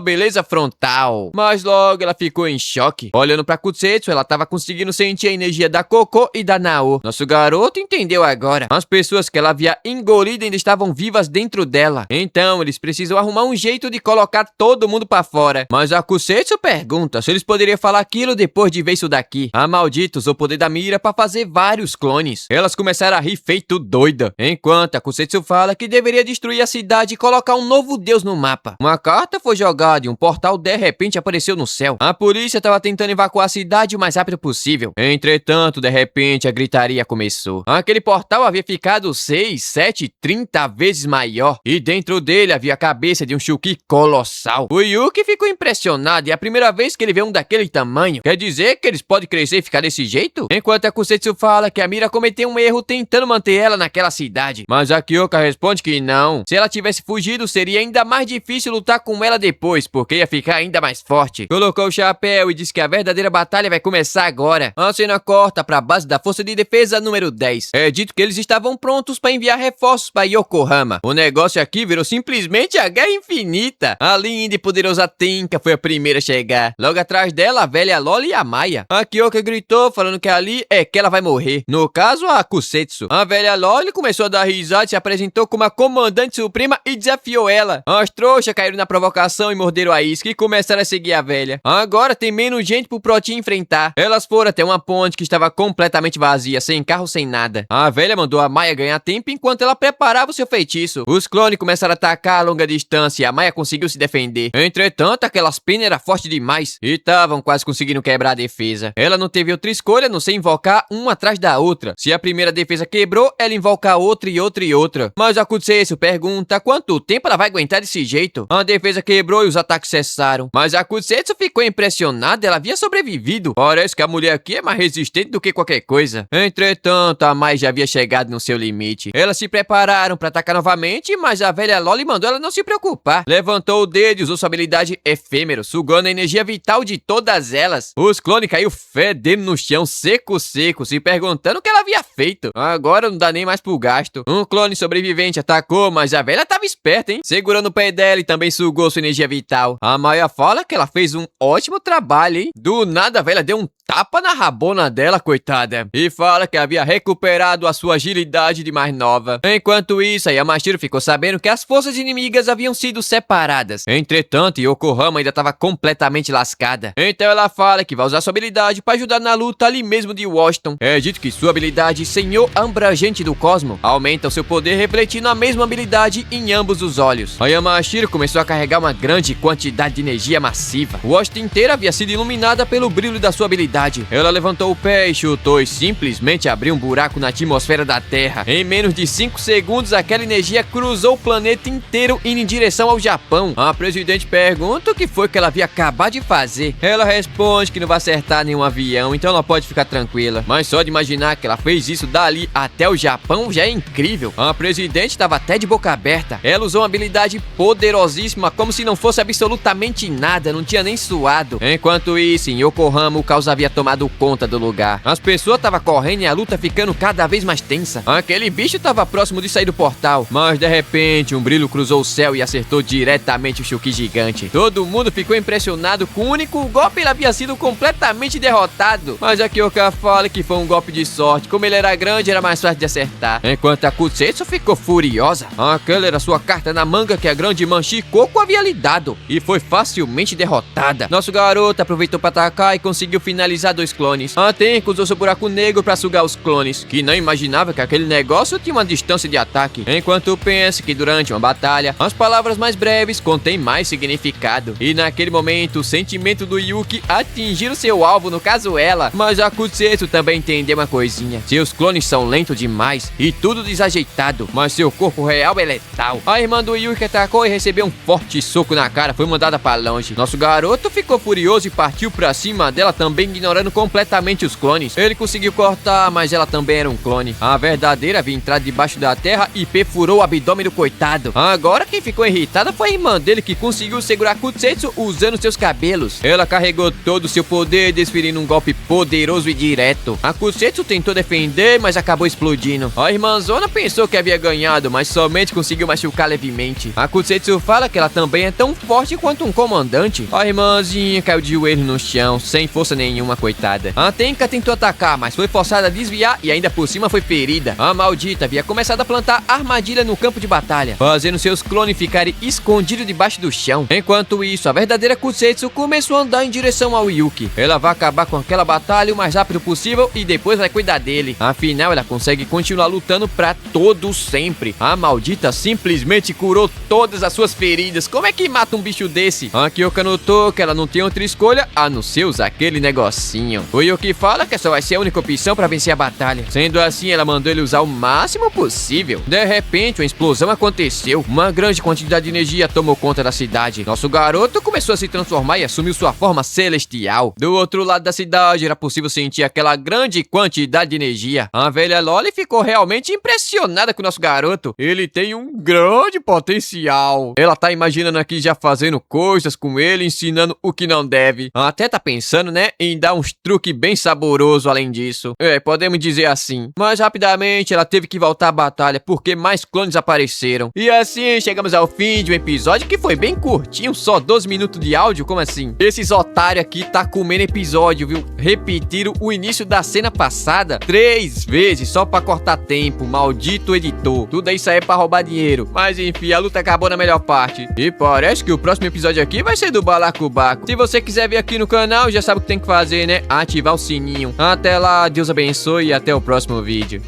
beleza frontal. Mas logo ela ficou em choque. Olhando pra Kusetsu, ela tava conseguindo sentir a energia da Koko e da Nao. Nosso garoto entendeu agora. As pessoas que ela havia engolido ainda estavam vivas dentro dela. Então, eles precisam arrumar um jeito de colocar todo mundo mundo pra fora. Mas a Kusetsu pergunta se eles poderiam falar aquilo depois de ver isso daqui. A maldita usou o poder da mira pra fazer vários clones. Elas começaram a rir feito doida, enquanto a Kusetsu fala que deveria destruir a cidade e colocar um novo deus no mapa. Uma carta foi jogada e um portal de repente apareceu no céu. A polícia estava tentando evacuar a cidade o mais rápido possível. Entretanto, de repente, a gritaria começou. Aquele portal havia ficado 6, 7, 30 vezes maior, e dentro dele havia a cabeça de um Shuki colossal. O Yuki ficou impressionado, e é a primeira vez que ele vê um daquele tamanho. Quer dizer que eles podem crescer e ficar desse jeito? Enquanto a Kusetsu fala que a Mira cometeu um erro tentando manter ela naquela cidade. Mas a Kyoka responde que não. Se ela tivesse fugido, seria ainda mais difícil lutar com ela depois, porque ia ficar ainda mais forte. Colocou o chapéu e disse que a verdadeira batalha vai começar agora. A cena corta para a base da Força de Defesa número 10. É dito que eles estavam prontos para enviar reforços para Yokohama. O negócio aqui virou simplesmente a Guerra Infinita. A linda e poderosa Tenka foi a primeira a chegar. Logo atrás dela, a velha Loli e a Maya. A Kyoka gritou, falando que ali é que ela vai morrer. No caso, a Kusetsu. A velha Loli começou a dar risada e se apresentou como a comandante suprema e desafiou ela. As trouxas caíram na provocação e morderam a isca e começaram a seguir a velha. Agora tem menos gente pro Proti enfrentar. Elas foram até uma ponte que estava completamente vazia, sem carro, sem nada. A velha mandou a Maya ganhar tempo enquanto ela preparava o seu feitiço. Os clones começaram a atacar a longa distância e a Maya conseguiu se defender. Entretanto, aquelas penas eram fortes demais e estavam quase conseguindo quebrar a defesa. Ela não teve outra escolha a não ser invocar uma atrás da outra. Se a primeira defesa quebrou, ela invoca outra e outra e outra. Mas a Kusetsu pergunta quanto tempo ela vai aguentar desse jeito. A defesa quebrou e os ataques cessaram. Mas a Kusetsu ficou impressionada, ela havia sobrevivido. Parece que a mulher aqui é mais resistente do que qualquer coisa. Entretanto, a Mai já havia chegado no seu limite. Elas se prepararam para atacar novamente, mas a velha Loli mandou ela não se preocupar. Levantou o dedo e usou sua habilidade efêmero, sugando a energia vital de todas elas. Os clones caiu fedendo no chão, seco, se perguntando o que ela havia feito. Agora não dá nem mais pro gasto. Um clone sobrevivente atacou, mas a velha tava esperta, hein? Segurando o pé dela e também sugou sua energia vital. A Maya fala que ela fez um ótimo trabalho, hein? Do nada a velha deu um tapa na rabona dela, coitada, e fala que havia recuperado a sua agilidade de mais nova. Enquanto isso, a Yamashiro ficou sabendo que as forças inimigas haviam sido separadas. Entretanto, Yokohama ainda estava completamente lascada. Então ela fala que vai usar sua habilidade para ajudar na luta ali mesmo de Washington. É dito que sua habilidade Senhor Abrangente do Cosmo aumenta o seu poder refletindo a mesma habilidade em ambos os olhos. A Yamashiro começou a carregar uma grande quantidade de energia massiva. Washington inteira havia sido iluminada pelo brilho da sua habilidade. Ela levantou o pé e chutou e simplesmente abriu um buraco na atmosfera da Terra. Em menos de 5 segundos, aquela energia cruzou o planeta inteiro indo em direção ao Japão. A presidente pergunta o que foi que ela havia acabado de fazer. Ela responde que não vai acertar nenhum avião, então ela pode ficar tranquila. Mas só de imaginar que ela fez isso dali até o Japão já é incrível. A presidente estava até de boca aberta. Ela usou uma habilidade poderosíssima como se não fosse absolutamente nada, não tinha nem suado. Enquanto isso, em Yokohama, o caos havia tomado conta do lugar. As pessoas estavam correndo e a luta ficando cada vez mais tensa. Aquele bicho estava próximo de sair do portal, mas de repente um brilho cruzou o céu e acertou diretamente o Shuki gigante. Todo mundo ficou impressionado com o único golpe, ele havia sido completamente derrotado. Mas a Kyoka fala que foi um golpe de sorte, como ele era grande era mais fácil de acertar. Enquanto a Kusetsu ficou furiosa. Aquela era sua carta na manga que a grande irmã Shikoku havia lhe dado e foi facilmente derrotada. Nosso garoto aproveitou para atacar e conseguiu finalizar 2 clones. A Tenka usou seu buraco negro para sugar os clones, que não imaginava que aquele negócio tinha uma distância de ataque. Enquanto pensa que durante uma batalha, as palavras mais breves contêm mais significado. E naquele momento, o sentimento do Yuki atingiu seu alvo, no caso ela. Mas a Kusetsu também entendeu uma coisinha. Seus clones são lentos demais e tudo desajeitado, mas seu corpo real é letal. A irmã do Yuki atacou e recebeu um forte soco na cara, foi mandada para longe. Nosso garoto ficou furioso e partiu para cima dela, também ignorando completamente os clones. Ele conseguiu cortar, mas ela também era um clone. A verdadeira havia entrado debaixo da terra e perfurou o abdômen do coitado. Agora quem ficou irritada foi a irmã dele, que conseguiu segurar Kusetsu usando seus cabelos. Ela carregou todo o seu poder, desferindo um golpe poderoso e direto. A Kusetsu tentou defender, mas acabou explodindo. A irmãzona pensou que havia ganhado, mas somente conseguiu machucar levemente. A Kusetsu fala que ela também é tão forte quanto um comandante. A irmãzinha caiu de joelho no chão, sem força nenhuma, coitada. A Tenka tentou atacar, mas foi forçada a desviar e ainda por cima foi ferida. A maldita havia começado a plantar armadilha no campo de batalha, fazendo seus clones ficarem escondidos debaixo do chão. chão. Enquanto isso, a verdadeira Kusetsu começou a andar em direção ao Yuki. Ela vai acabar com aquela batalha o mais rápido possível e depois vai cuidar dele. Afinal, ela consegue continuar lutando pra todo sempre. A maldita simplesmente curou todas as suas feridas. Como é que mata um bicho desse? A Kyoka notou que ela não tem outra escolha a não ser usar aquele negocinho. O Yuki fala que essa vai ser a única opção pra vencer a batalha. Sendo assim, ela mandou ele usar o máximo possível. De repente, uma explosão aconteceu. Uma grande quantidade de energia tomou conta da cidade. Nosso garoto começou a se transformar e assumiu sua forma celestial. Do outro lado da cidade, era possível sentir aquela grande quantidade de energia. A velha Loli ficou realmente impressionada com o nosso garoto. Ele tem um grande potencial. Ela tá imaginando aqui já fazendo coisas com ele, ensinando o que não deve. Até tá pensando, né, em dar uns truques bem saborosos além disso. Podemos dizer assim. Mas rapidamente ela teve que voltar à batalha porque mais clones apareceram. E assim chegamos ao fim de um episódio que foi bem curtinho, só 12 minutos de áudio, como assim? Esses otários aqui tá comendo episódio, viu? Repetiram o início da cena passada 3 vezes só pra cortar tempo, maldito editor. Tudo isso aí é pra roubar dinheiro. Mas enfim, a luta acabou na melhor parte. E parece que o próximo episódio aqui vai ser do Balacobaco. Se você quiser ver aqui no canal, já sabe o que tem que fazer, né? Ativar o sininho. Até lá, Deus abençoe e até o próximo vídeo.